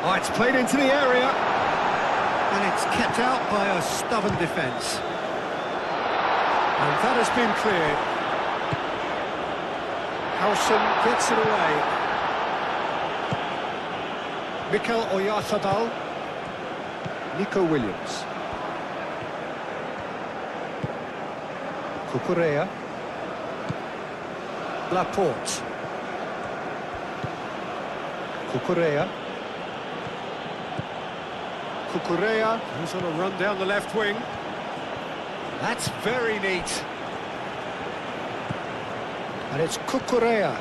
Oh, it's played into the area. And it's kept out by a stubborn defence. And that has been cleared. Howson gets it away. Mikel Oyarzabal. Nico Williams. Cucurella. Laporte. Cucurella. Cucurella, who's on a run down the left wing. That's very neat. And it's Cucurella.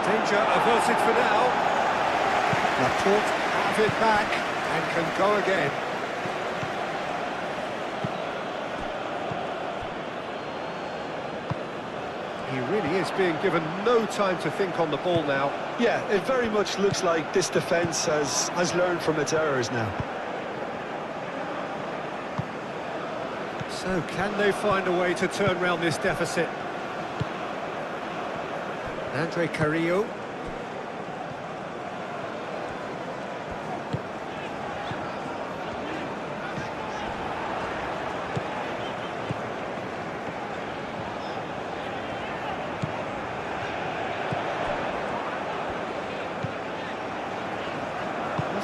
Danger averted for now. Laporte out of it back. And can go again. He really is being given no time to think on the ball now. Yeah, it very much looks like this defence has learned from its errors now. So can they find a way to turn round this deficit? Andre Carrillo.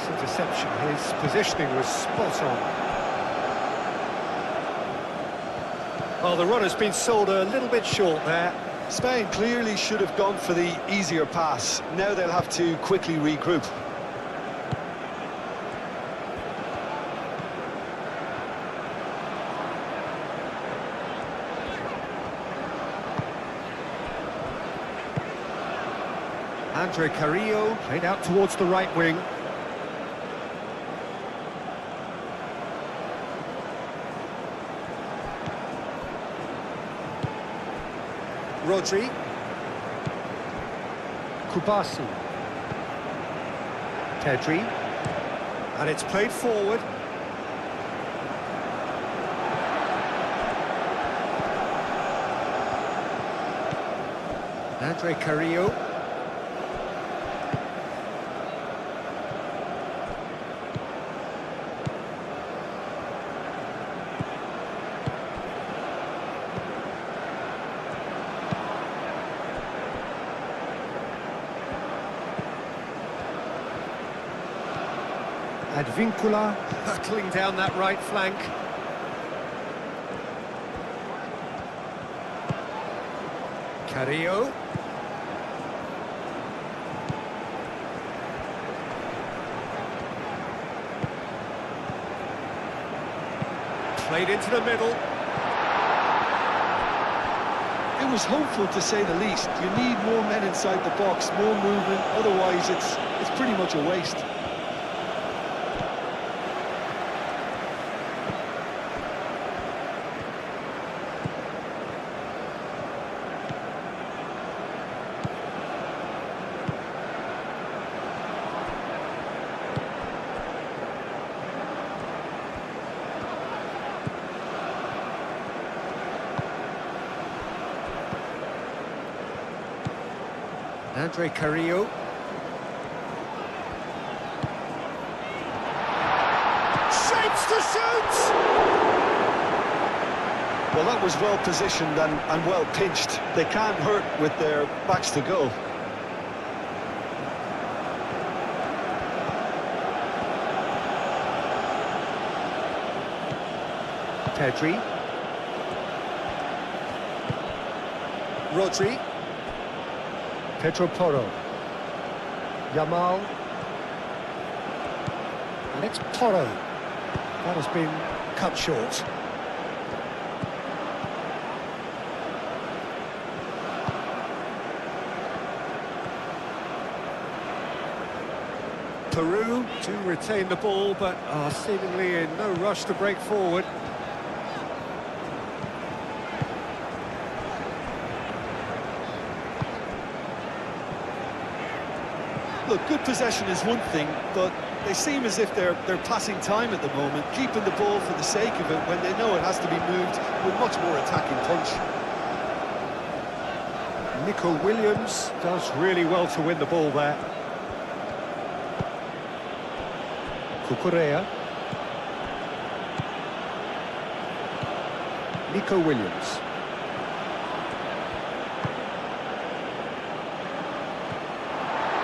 Interception. His positioning was spot on. Oh, the run has been sold a little bit short there. Spain clearly should have gone for the easier pass. Now they'll have to quickly regroup. Andre Carrillo played out towards the right wing. Rodri. Kubasi. Pedri. And it's played forward. Andre Carrillo. Advincula hurtling down that right flank. Carrillo. Played into the middle. It was hopeful, to say the least. You need more men inside the box, more movement, otherwise it's pretty much a waste. Andre Carrillo. Shapes to shoot! Well, that was well positioned and well pinched. They can't hurt with their backs to goal. Pedri. Rodri. Pedro Porro. Yamal. And it's Porro. That has been cut short. Peru to retain the ball, but are seemingly in no rush to break forward. Look, good possession is one thing, but they seem as if they're passing time at the moment, keeping the ball for the sake of it when they know it has to be moved with much more attacking punch. Nico Williams does really well to win the ball there. Cucurella. Nico Williams.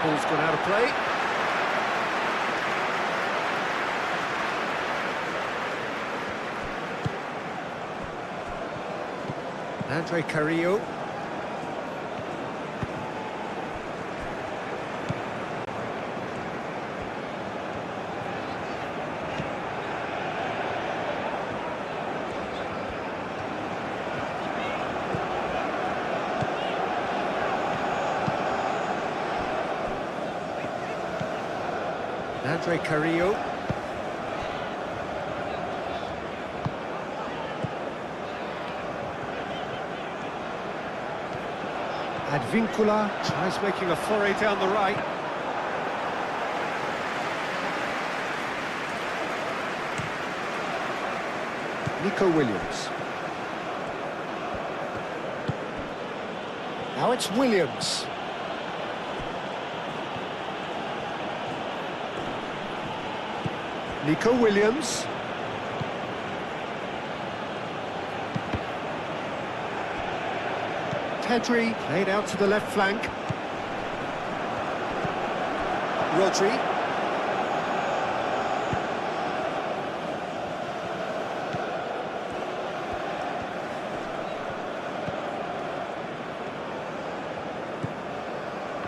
Ball's gone out of play. Andre Carrillo. Andre Carrillo. Advincula tries making a foray down the right. Nico Williams. Now it's Williams. Nico Williams. Pedri played out to the left flank. Rodri.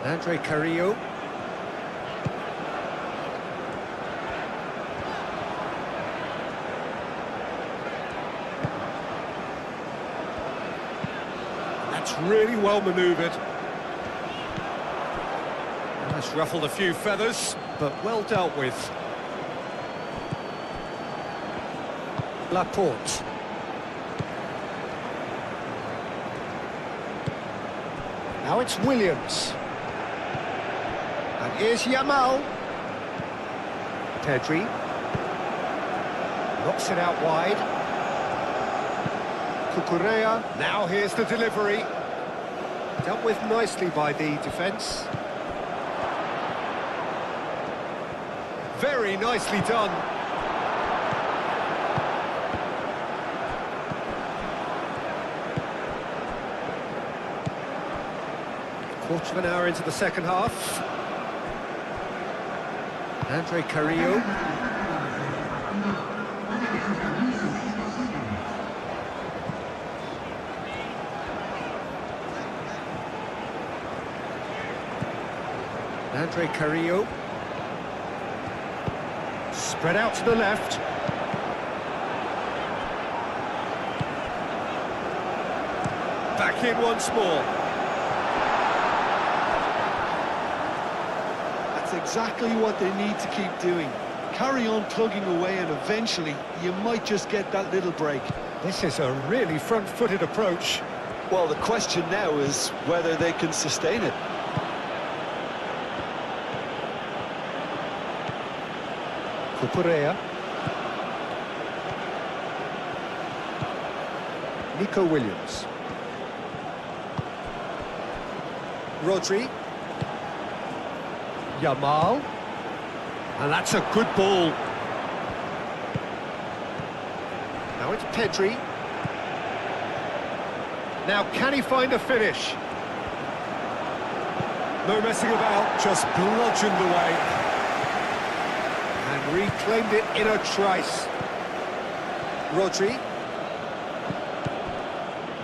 Andre Carrillo. Really well manoeuvred. That's ruffled a few feathers, but well dealt with. Laporte. Now it's Williams. And here's Yamal. Pedri. Knocks it out wide. Cucurella. Now here's the delivery. Dealt with nicely by the defence. Very nicely done. Quarter of an hour into the second half. Andre Carrillo. Andre Carrillo. Spread out to the left. Back in once more. That's exactly what they need to keep doing. Carry on plugging away and eventually you might just get that little break. This is a really front-footed approach. Well, the question now is whether they can sustain it. Cucurella. Nico Williams. Rodri. Yamal. And that's a good ball. Now it's Pedri. Now can he find a finish? No messing about, just bludgeoned away. And reclaimed it in a trice. Rodri.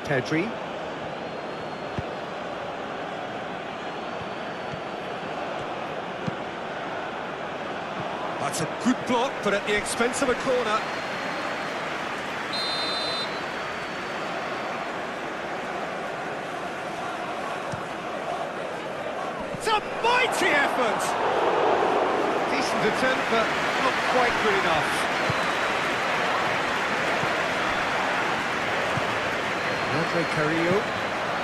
Pedri. That's a good block, but at the expense of a corner. It's a mighty effort! Decent attempt, but not quite good enough.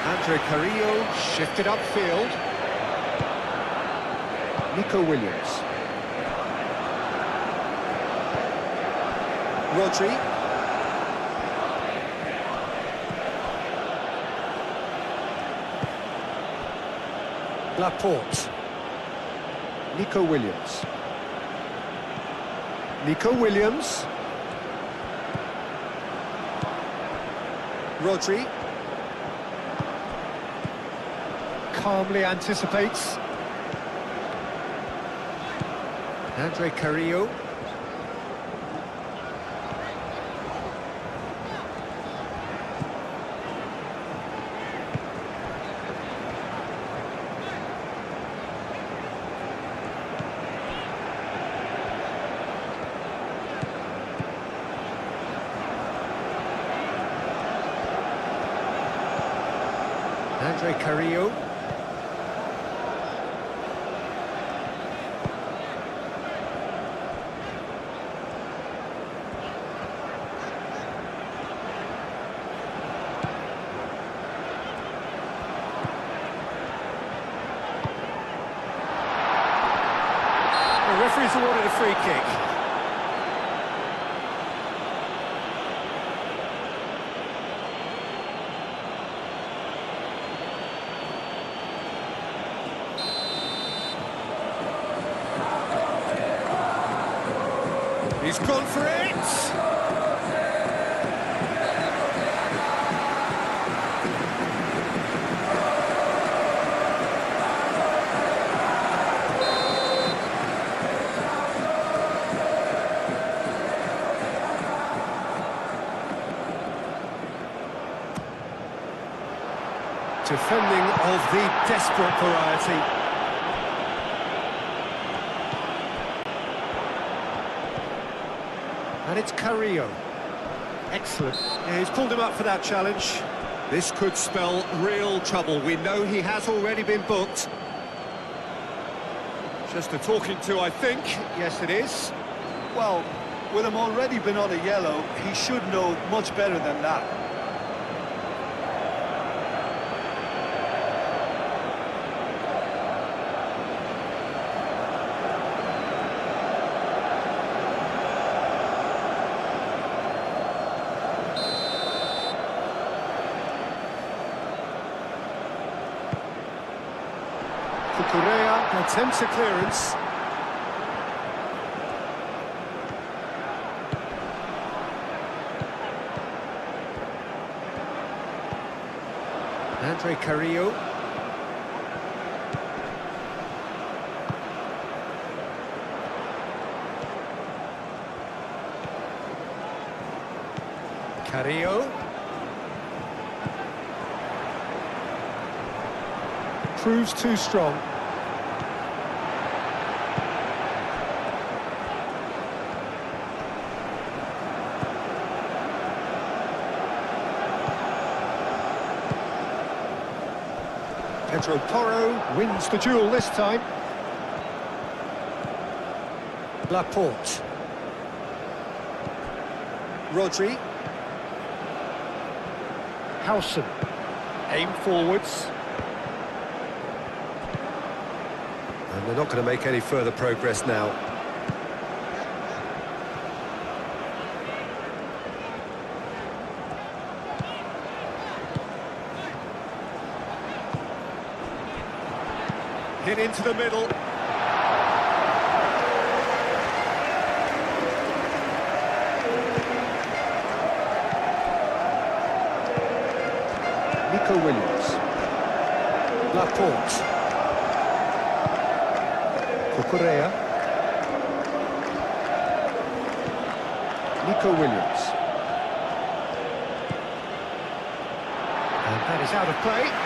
Andre Carrillo shifted upfield. Nico Williams. Rodri. Laporte. Nico Williams. Nico Williams. Rodri. Calmly anticipates. Andre Carrillo. Andre Carrillo. The referee's awarded a free kick. He's gone for it! Defending of the desperate variety. And it's Carrillo. Excellent. Yeah, he's pulled him up for that challenge. This could spell real trouble. We know he has already been booked. Just a talking to, I think. Yes, it is. Well, with him already been on a yellow, he should know much better than that. Cucurella attempts a clearance. Andre Carrillo. Carrillo. Proves too strong. Pedro Porro wins the duel this time. Laporte. Rodri. Howson. Aim forwards. And they're not going to make any further progress now. Hit into the middle. Nico Williams. Laporte. Cucurella. Nico Williams. And that is out of play.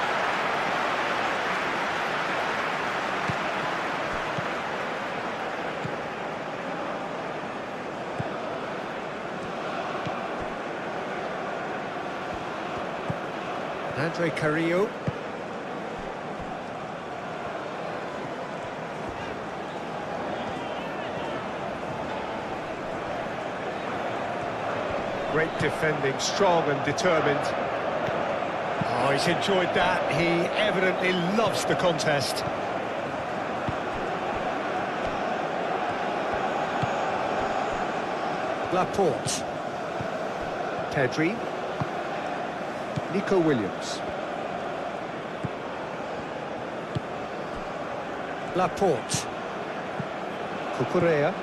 Andre Carrillo. Great defending, strong and determined. Oh, he's enjoyed that. He evidently loves the contest. Laporte. Pedri. Nico Williams. Laporte. Cucurella.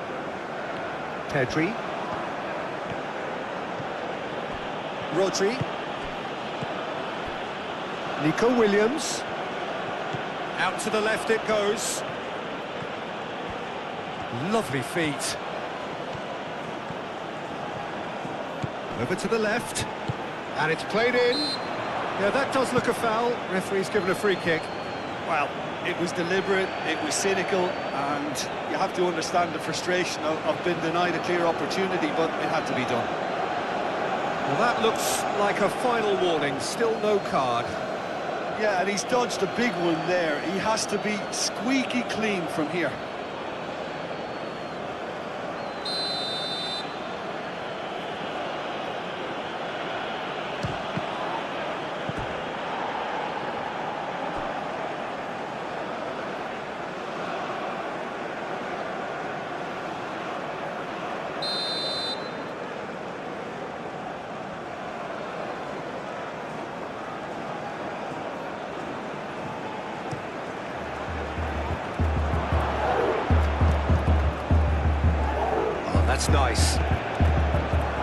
Pedri. Rodri. Nico Williams. Out to the left it goes. Lovely feet. Over to the left. And it's played in. Yeah, that does look a foul. Referee's given a free kick. Well, it was deliberate, it was cynical, and you have to understand the frustration of being denied a clear opportunity, but it had to be done. Well, that looks like a final warning. Still no card. Yeah, and he's dodged a big one there. He has to be squeaky clean from here. That's nice.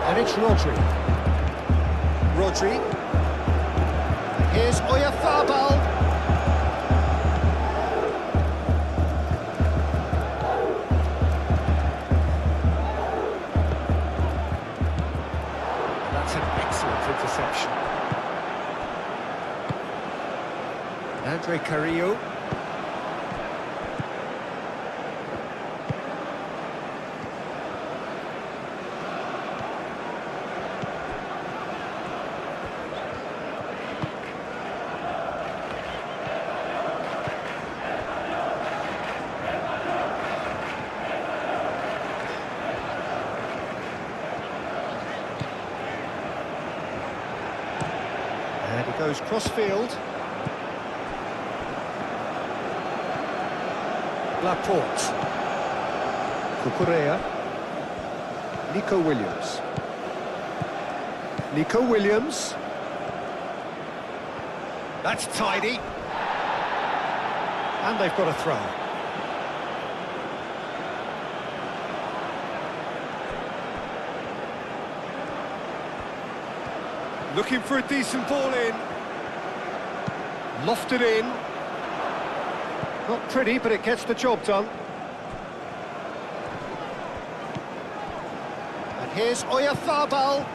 And it's Rodri. Rodri. Here's Oyarzabal. That's an excellent interception. Andre Carrillo. And he goes cross-field. Laporte. Cucurella. Nico Williams. Nico Williams. That's tidy. And they've got a throw. Looking for a decent ball in. Lofted in. Not pretty, but it gets the job done. And here's Oyarzabal.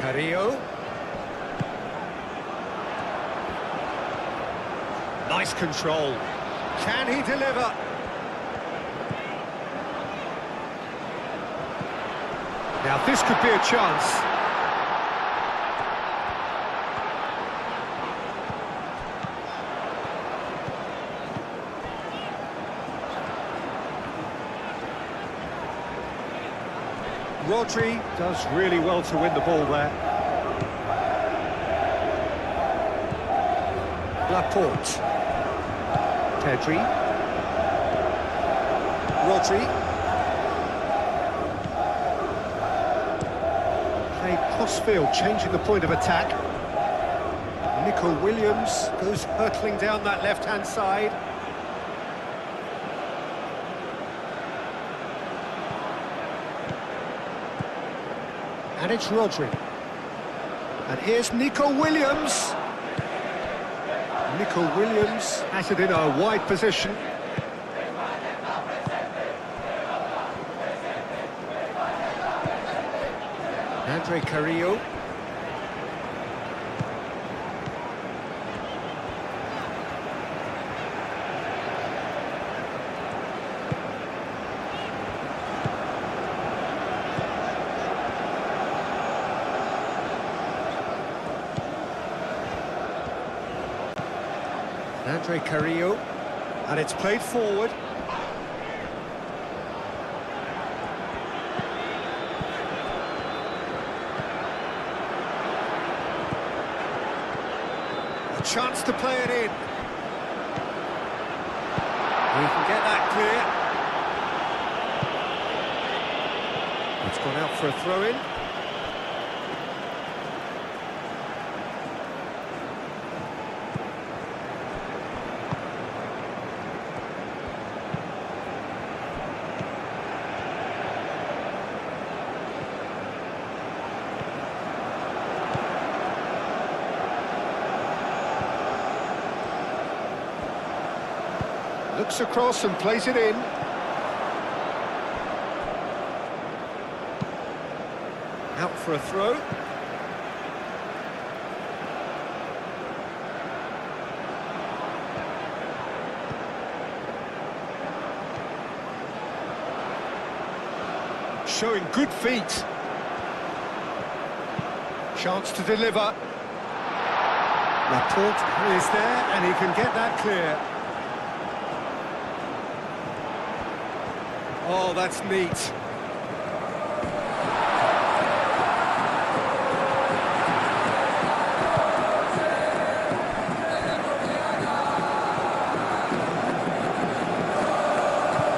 Carrillo. Nice control. Can he deliver? Now this could be a chance. Rodri does really well to win the ball there. Laporte. Pedri. Rodri. Played cross-field, changing the point of attack. Nico Williams goes hurtling down that left-hand side. And it's Rodri. And here's Nico Williams. Nico Williams has it in a wide position. Andre Carrillo. Andre Carrillo, and it's played forward. A chance to play it in. He can get that clear. It's gone out for a throw-in. Looks across and plays it in. Out for a throw. Showing good feet. Chance to deliver. Laporte is there and he can get that clear. Oh, that's neat.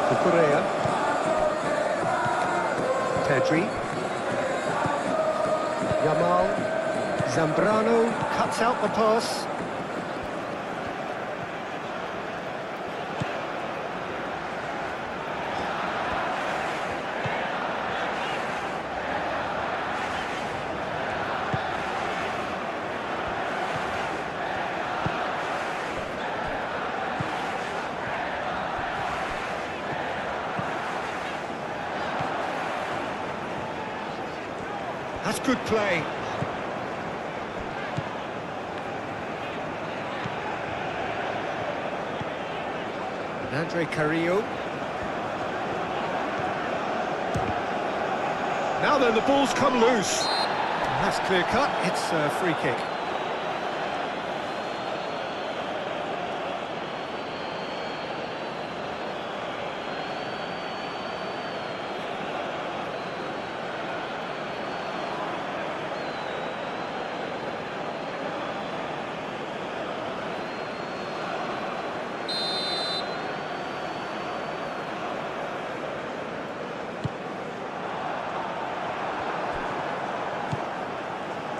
Cucurella. Pedri. Yamal. Zambrano cuts out the pass. That's good play. Andre Carrillo. Now then, the ball's come loose. That's clear cut. It's a free kick.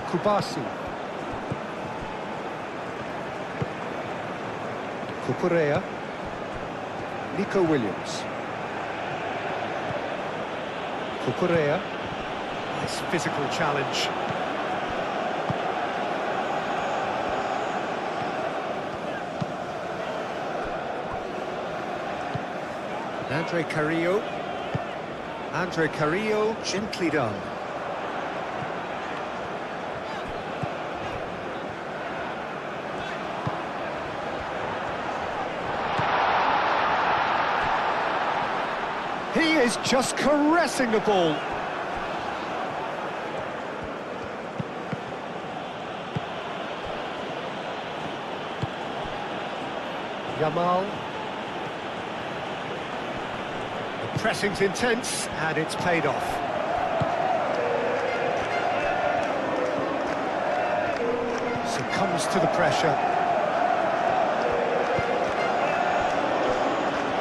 Kubasi. Cucurella. Nico Williams. Cucurella. Nice physical challenge. Andre Carrillo. Andre Carrillo, gently done. is just caressing the ball. Yamal. The pressing's intense, and it's paid off. Succumbs to the pressure.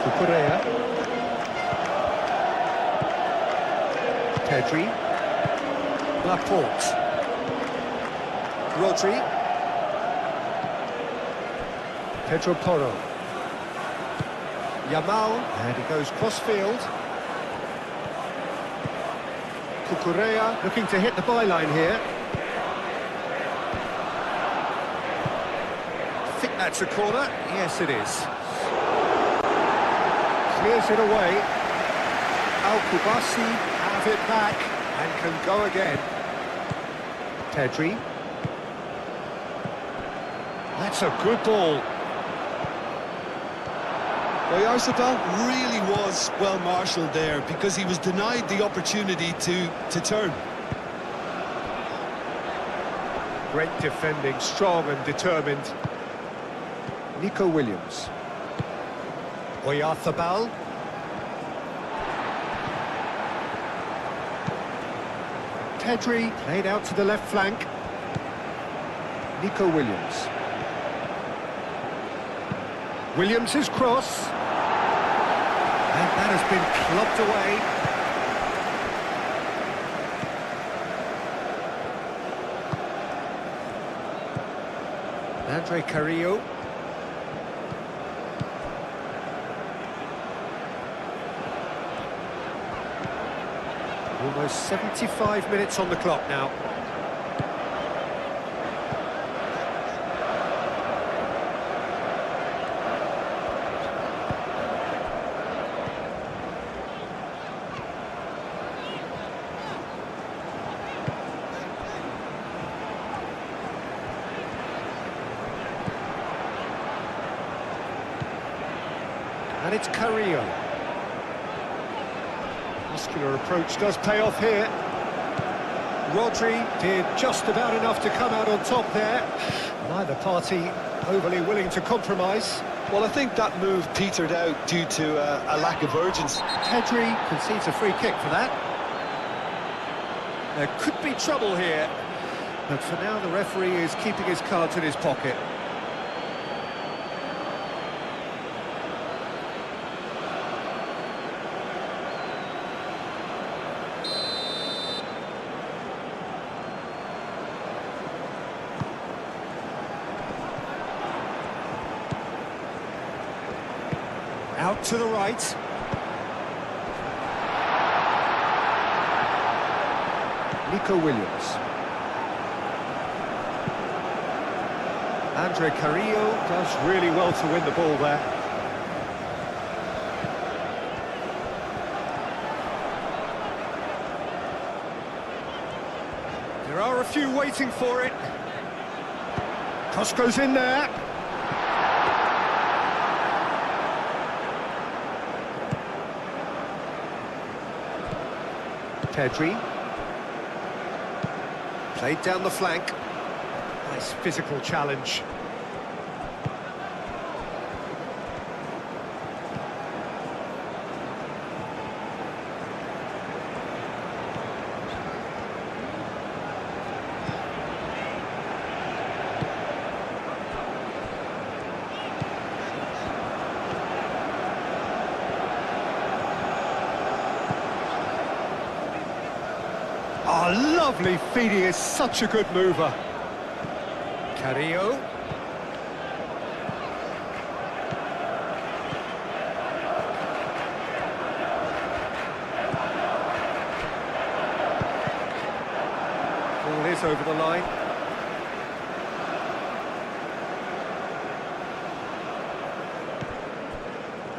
Cucurella. Pedri. Laporte. Rodri. Pedro Porro. Yamal, and he goes cross-field. Cucurella looking to hit the byline here. I think that's a corner. Yes, it is. Clears it away. Al-Kubasi have it back and can go again. Pedri. That's a good ball. Well, Oyarzabal really was well marshalled there because he was denied the opportunity to turn. Great defending, strong and determined. Nico Williams. Oyarzabal. Pedri played out to the left flank. Nico Williams. Williams' cross. And that has been clubbed away. Andre Carrillo. Almost 75 minutes on the clock now. And it's Carrillo. Muscular approach does pay off here. Rodri did just about enough to come out on top there. Neither party overly willing to compromise. Well, I think that move petered out due to a lack of urgency. Pedri concedes a free kick for that. There could be trouble here, but for now the referee is keeping his cards in his pocket. Out to the right. Nico Williams. Andre Carrillo does really well to win the ball there. There are a few waiting for it. Cross goes in there. Pedri. Played down the flank. Nice physical challenge. Oh, lovely feed, he is such a good mover. Carrillo. Ball is over the line.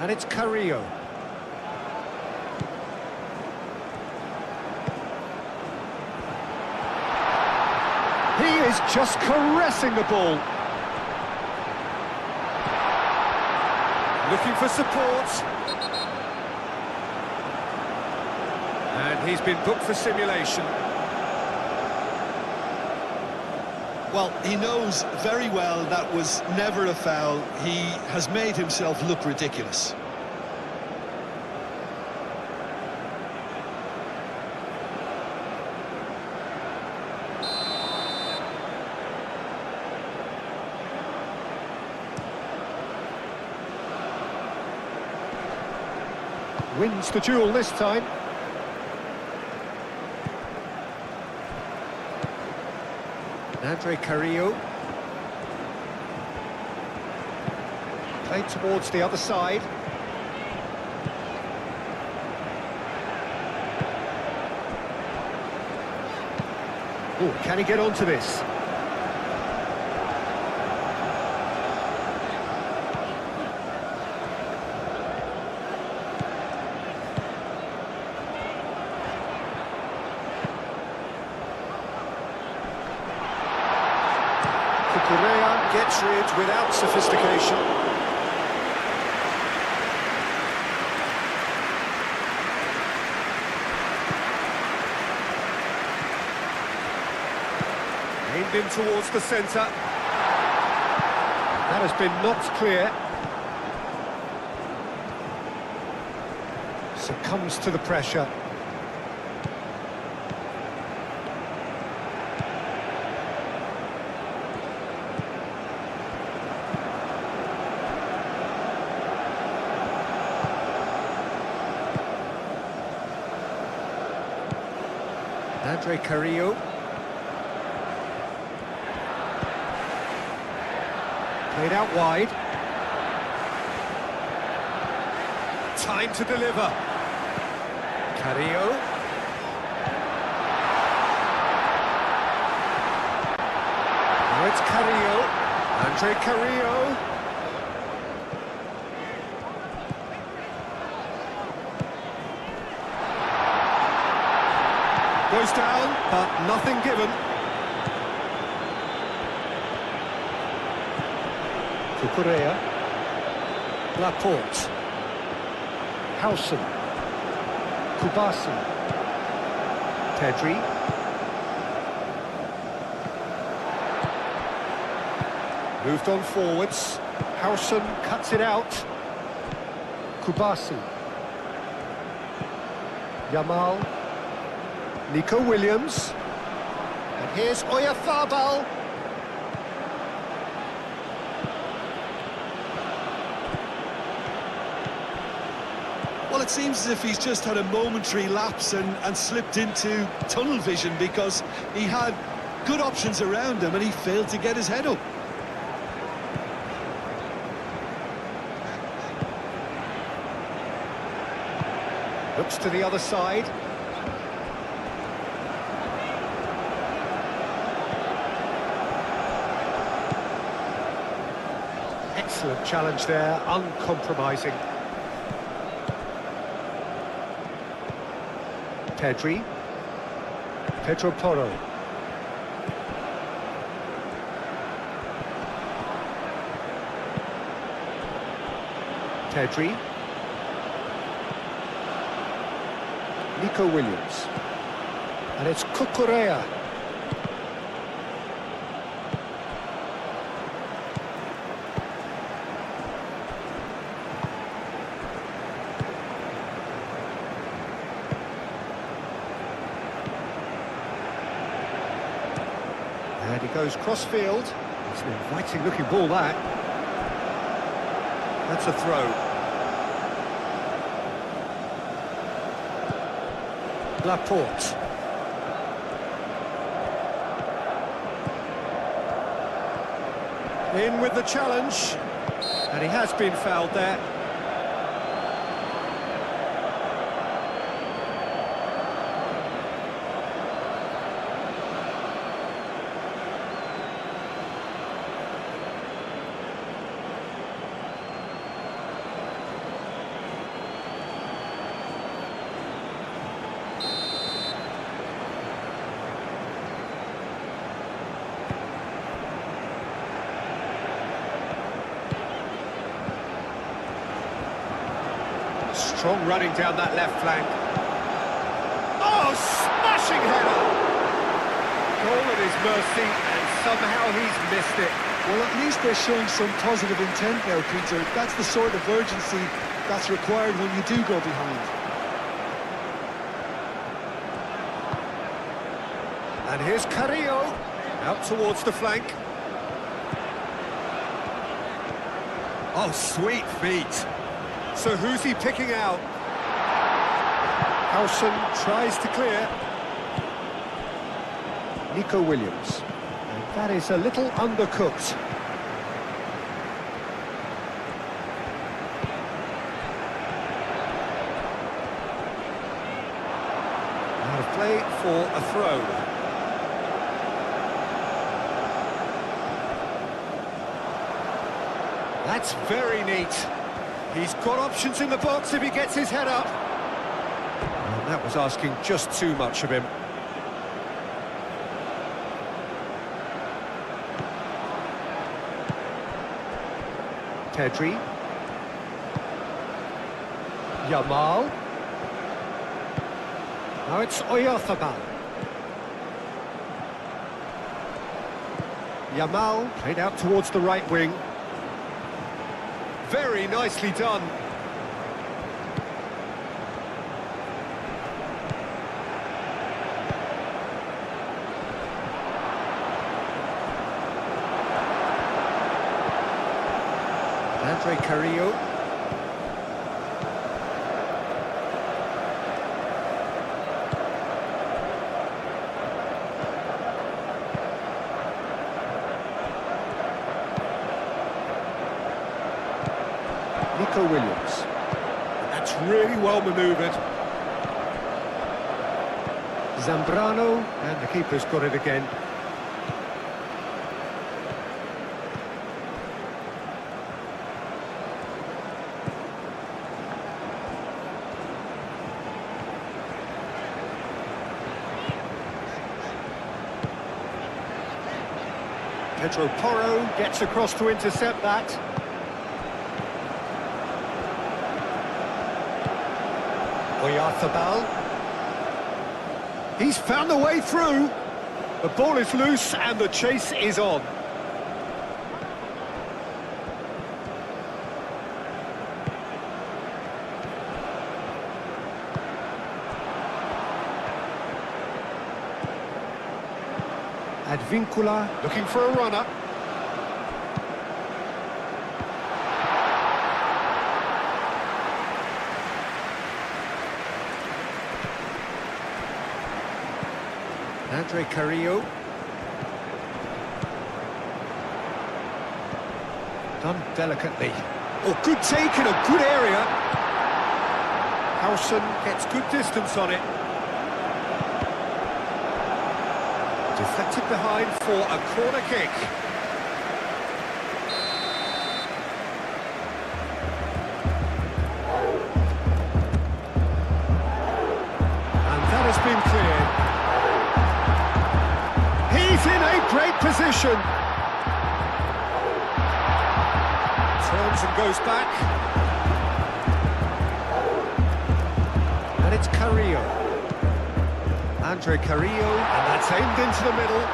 And it's Carrillo. He is just caressing the ball. Looking for support. And he's been booked for simulation. Well, he knows very well that was never a foul. He has made himself look ridiculous. Wins the duel this time. Andre Carrillo. Played towards the other side. Oh, can he get onto this? Correa gets rid without sophistication. Aimed in towards the centre. That has been knocked clear. Succumbs to the pressure. Andre Carrillo. Played out wide. Time to deliver. Carrillo. Now it's Carrillo. Andre Carrillo. Goes down, but nothing given. Cucurella. Laporte. Howson. Kubasi. Pedri. Moved on forwards. Howson cuts it out. Kubasi. Yamal. Nico Williams. And here's Oyarzabal. Well, it seems as if he's just had a momentary lapse and slipped into tunnel vision, because he had good options around him and he failed to get his head up. Looks to the other side. Excellent challenge there, uncompromising. Pedri. Pedro Porro. Pedri. Nico Williams. And it's Cucurella. And he goes cross-field. It's an inviting-looking ball, that. That's a throw. Laporte. In with the challenge. And he has been fouled there. Strong running down that left flank. his mercy, and somehow he's missed it. Well, at least they're showing some positive intent now, Peter. That's the sort of urgency that's required when you do go behind. And here's Carrillo, out towards the flank. Oh, sweet feet. So who's he picking out? Howson tries to clear. Nico Williams. And that is a little undercooked. Out of play for a throw. That's very neat. He's got options in the box if he gets his head up. Well, that was asking just too much of him. Pedri. Yamal. Now it's Oyarzabal. Yamal played out towards the right wing. Very nicely done. Andre Carrillo. Nico Williams. That's really well manoeuvred. Zambrano, and the keeper's got it again. Pedro Porro gets across to intercept that. Oyarzabal. He's found the way through. The ball is loose and the chase is on. Advincula looking for a runner. Andre Carrillo. Done delicately. Oh, good take in a good area. Howson gets good distance on it. Deflected behind for a corner kick. And that has been cleared. He's in a great position. Turns and goes back. And it's Carrillo. Andre Carrillo, and that's aimed into the middle.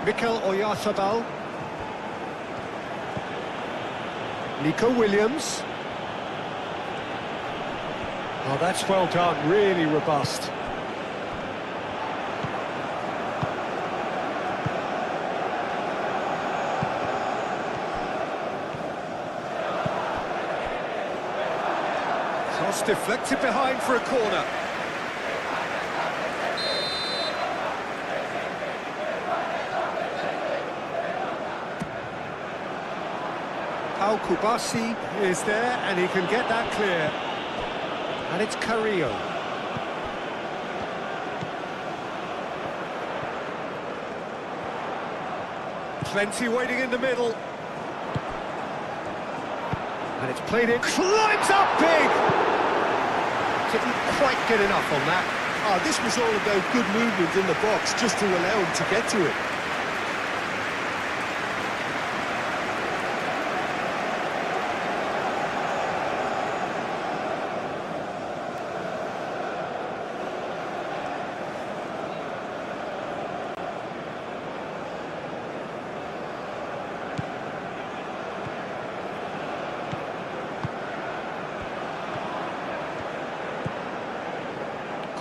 Mikel Oyarzabal. Nico Williams. Oh, that's well done, really robust. Cross deflected behind for a corner. Al Kubasi is there, and he can get that clear. And it's Carrillo. Plenty waiting in the middle. And it's played in. Climbs up big! Didn't quite get enough on that. Oh, this was all about good movement in the box, just to allow him to get to it.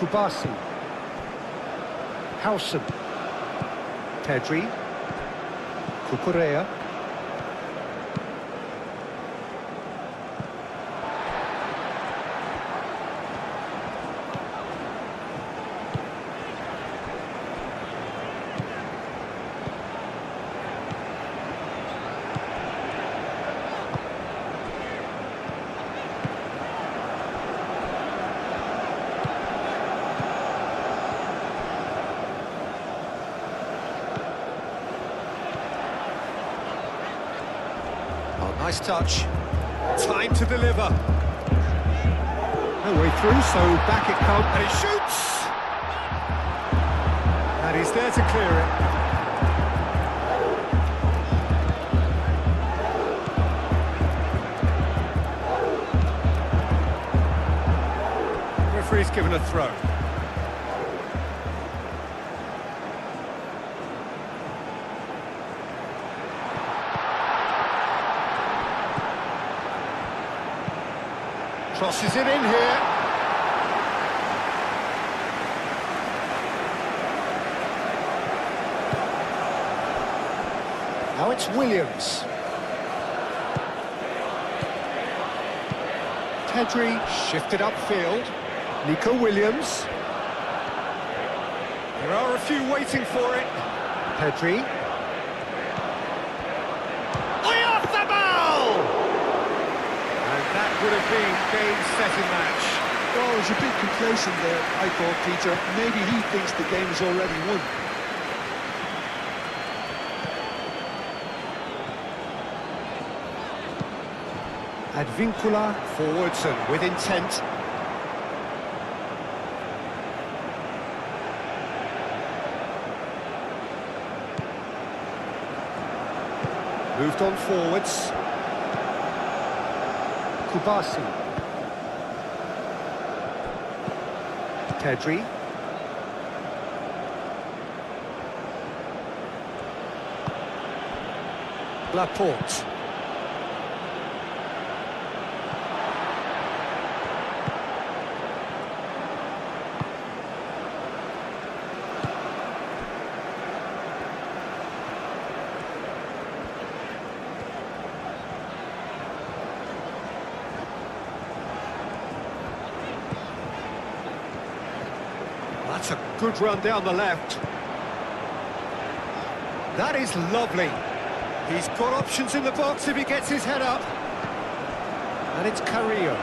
Kubasi. Howson. Pedri. Cucurella. Oh, nice touch. Time to deliver. No way through, so back it comes, and he shoots! And he's there to clear it. Referee's given a throw. Crosses it in here. Now it's Williams. Pedri shifted upfield. Nico Williams. There are a few waiting for it. Pedri. That would have been game-setting match. Oh, it was a bit complacent there, I thought, Peter. Maybe he thinks the game is already won. Advincula forwards and with intent. Moved on forwards. Kubasi. Pedri. Laporte. That's a good run down the left. That is lovely. He's got options in the box if he gets his head up. And it's Carrillo.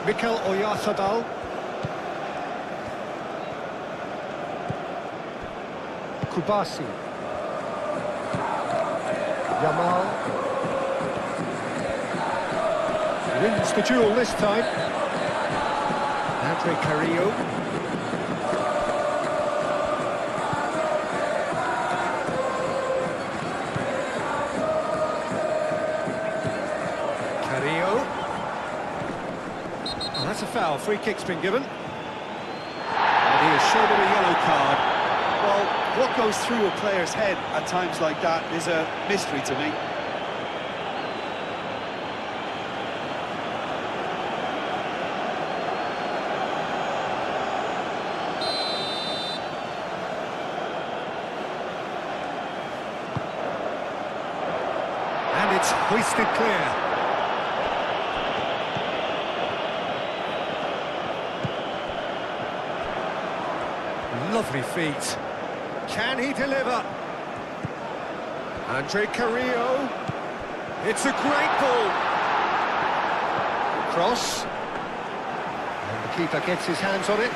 Mikel Oyarzabal. Kubasi. Yamal. Wins the duel this time. Andre Carrillo. Carrillo. Oh, that's a foul. Free kick's been given. And he has shown him a yellow card. Well, what goes through a player's head at times like that is a mystery to me. And it's hoisted clear. Lovely feet. Can he deliver? Andre Carrillo. It's a great ball. Cross. And the keeper gets his hands on it.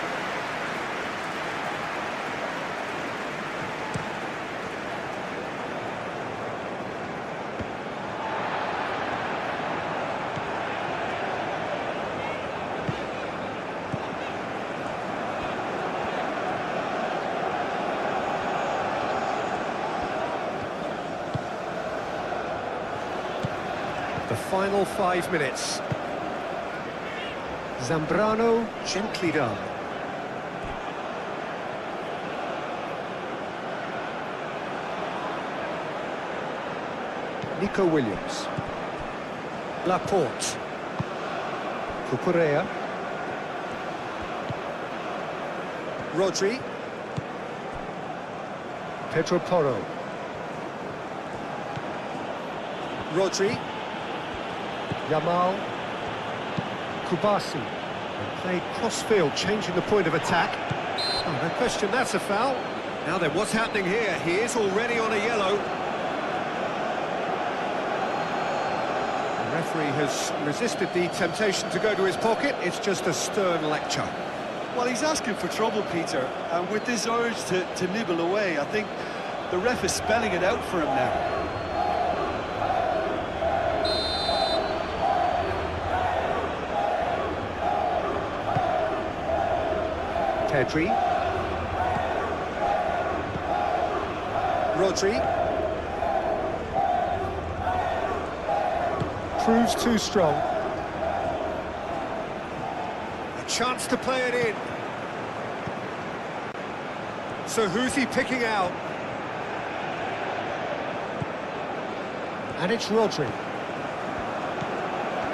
The final 5 minutes. Zambrano gently done. Nico Williams. Laporte. Cucurella. Rodri. Pedro Porro. Rodri. Yamal. Kubasi. And played cross-field, changing the point of attack. Oh, no question, that's a foul. Now then, what's happening here? He is already on a yellow. The referee has resisted the temptation to go to his pocket. It's just a stern lecture. Well, he's asking for trouble, Peter, and with this urge to nibble away, I think the ref is spelling it out for him now. Pedri. Rodri. Proves too strong. A chance to play it in. So who's he picking out? And it's Rodri.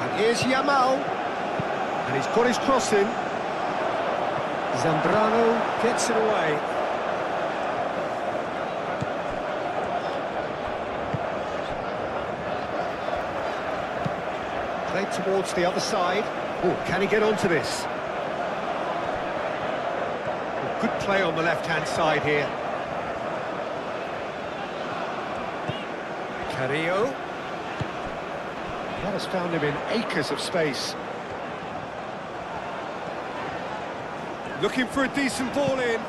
And here's Yamal. And he's got his cross in. Zambrano gets it away. Played towards the other side. Oh, can he get onto this? Good play on the left-hand side here. Carrillo. That has found him in acres of space. Looking for a decent ball in.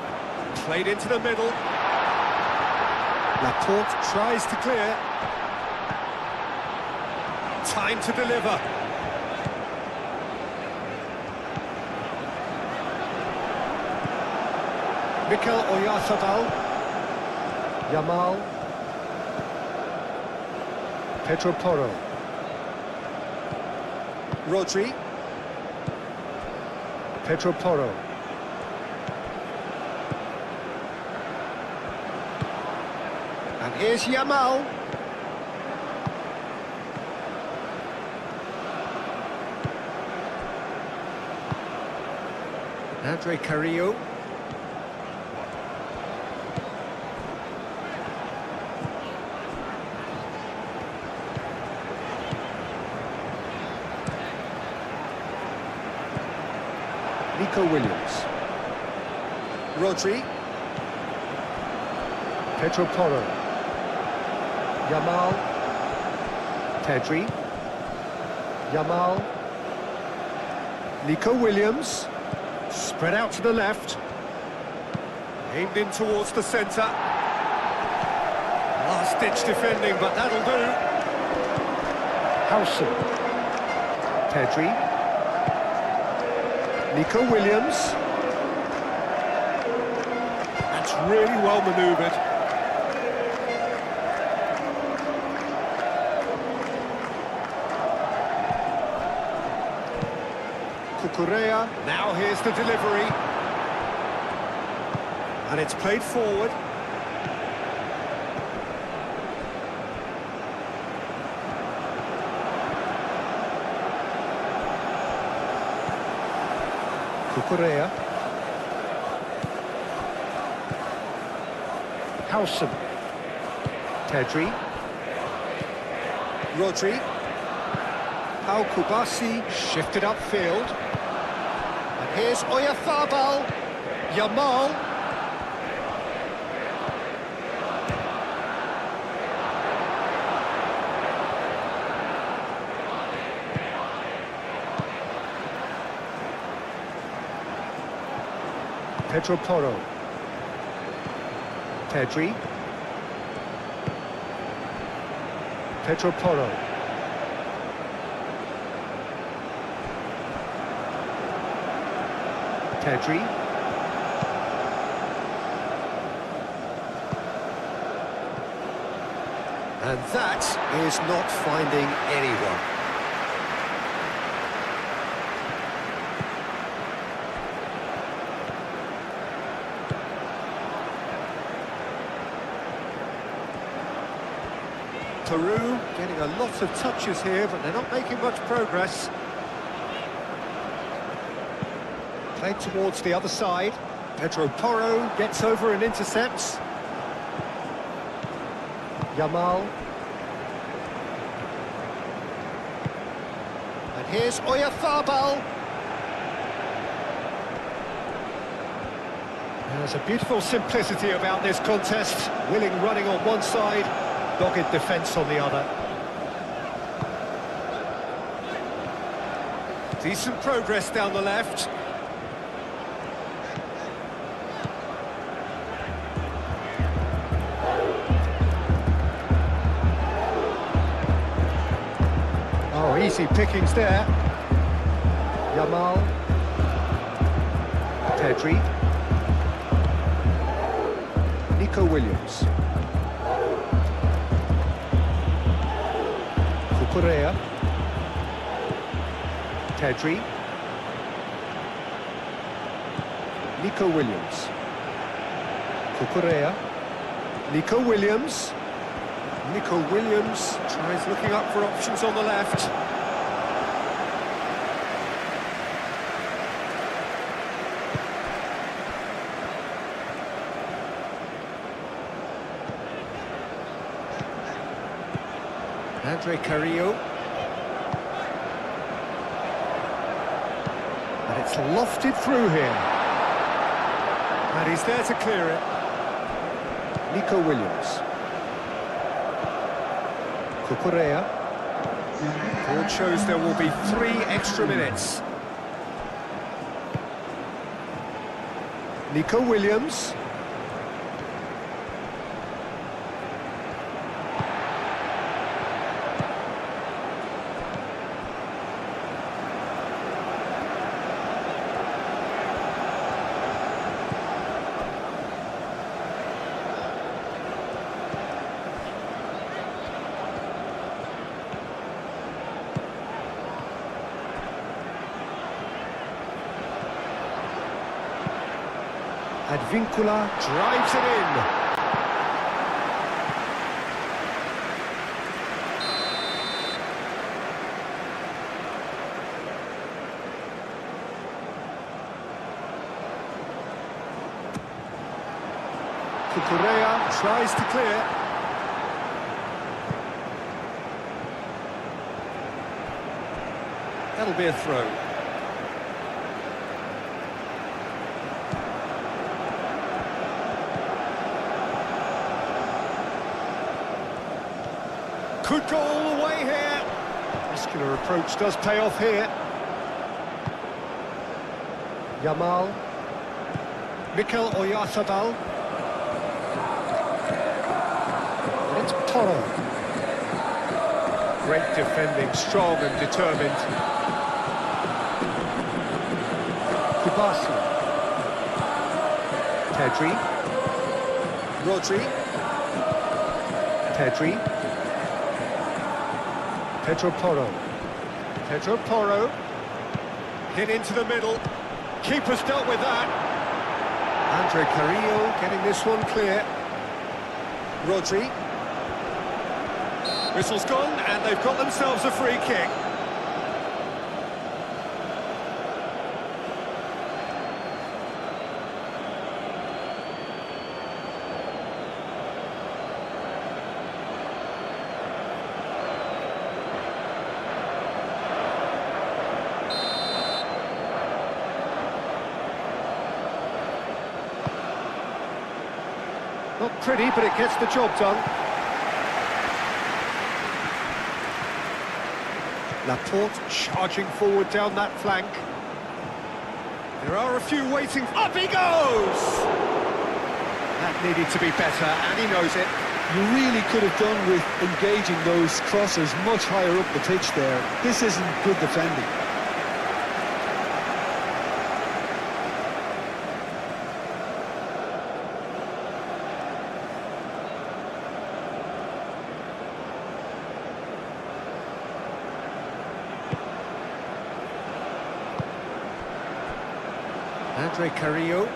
Played into the middle. Laporte tries to clear. Time to deliver. Mikel Oyarzabal. Yamal. Pedro Porro. Rodri. Pedro Porro. And here's Yamal. Andre Carrillo. Nico Williams. Rodri. Pedro Porro. Yamal. Pedri. Yamal. Nico Williams. Spread out to the left. Aimed in towards the centre. Last-ditch defending, but that'll do. Howson. Pedri. Nico Williams. That's really well manoeuvred. Cucurella. Now here's the delivery. And it's played forward. Cucurella. Howson. Pedri. Rodri. Pau Kubasi shifted upfield. And here's Oyarzabal. Yamal. Pedro Porro. Pedri. Pedro Porro. Pedri. And that is not finding anyone. Peru getting a lot of touches here, but they're not making much progress. Played towards the other side. Pedro Porro gets over and intercepts. Yamal. And here's Oyarzabal. There's a beautiful simplicity about this contest. Willing running on one side, dogged defence on the other. Decent progress down the left. Oh, easy pickings there. Yamal. Pedri. Nico Williams. Cucurella. Pedri. Nico Williams. Cucurella. Nico Williams. Nico Williams tries looking up for options on the left. Andre Carrillo. And it's lofted through here. And he's there to clear it. Nico Williams. Cucurella. Board shows there will be 3 extra minutes. Nico Williams. Advincula drives it in. Cucurella tries to clear. That'll be a throw. Could go all the way here. Muscular approach does pay off here. Yamal. Mikel Oyarzabal. And it's Porro. Great defending, strong and determined. Kubasi. Pedri. Rodri. Pedri. Pedro Porro. Pedro Porro. Hit into the middle. Keeper's dealt with that. Andre Carrillo getting this one clear. Rodri. Whistle's gone and they've got themselves a free kick. Not pretty, but it gets the job done. Laporte charging forward down that flank. There are a few waiting. Up he goes! That needed to be better, and he knows it. You really could have done with engaging those crossers much higher up the pitch there. This isn't good defending. Andre Carrillo.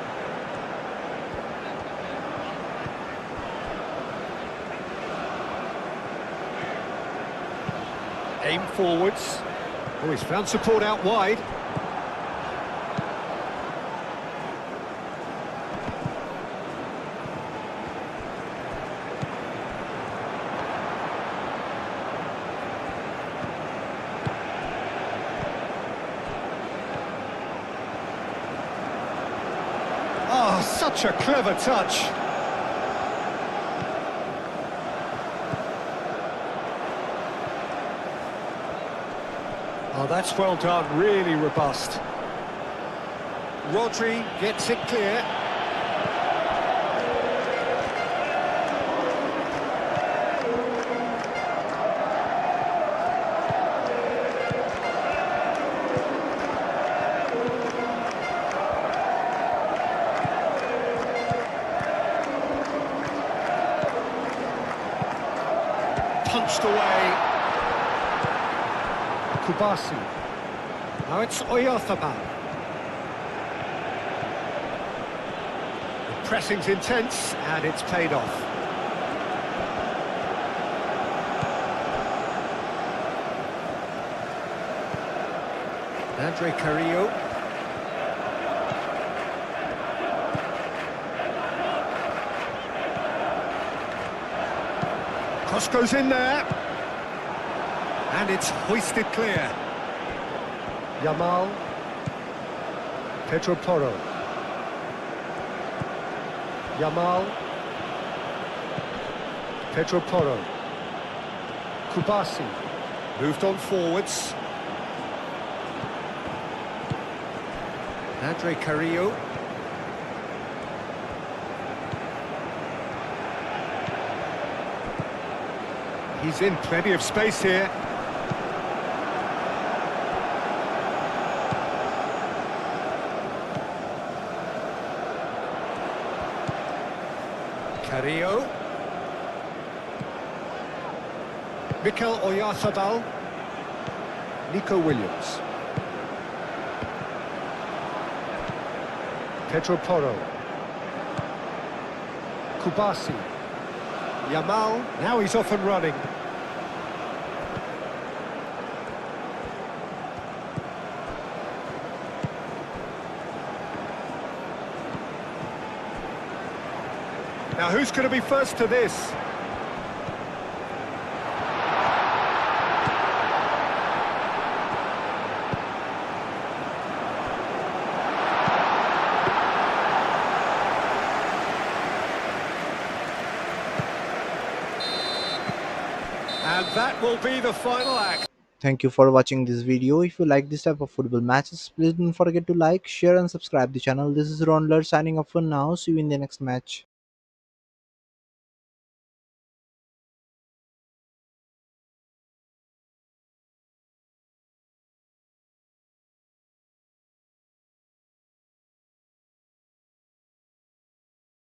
Aim forwards. Oh, he's found support out wide. Such a clever touch. Oh, that's well done, really robust. Rodri gets it clear. Punched away. Kubasi. Now it's Oyarzabal. The pressing's intense and it's paid off. Andre Carrillo. Cross goes in there. And it's hoisted clear. Yamal. Pedro Porro. Yamal. Pedro Porro. Kubasi. Moved on forwards. Andre Carrillo. He's in plenty of space here. Carrillo. Mikel Oyarzabal. Nico Williams. Pedro Porro. Kubasi. Yamal. Now he's off and running. Now who's going to be first to this? And that will be the final act. Thank you for watching this video. If you like this type of football matches, please don't forget to like, share and subscribe the channel. This is Raundler signing off for now. See you in the next match.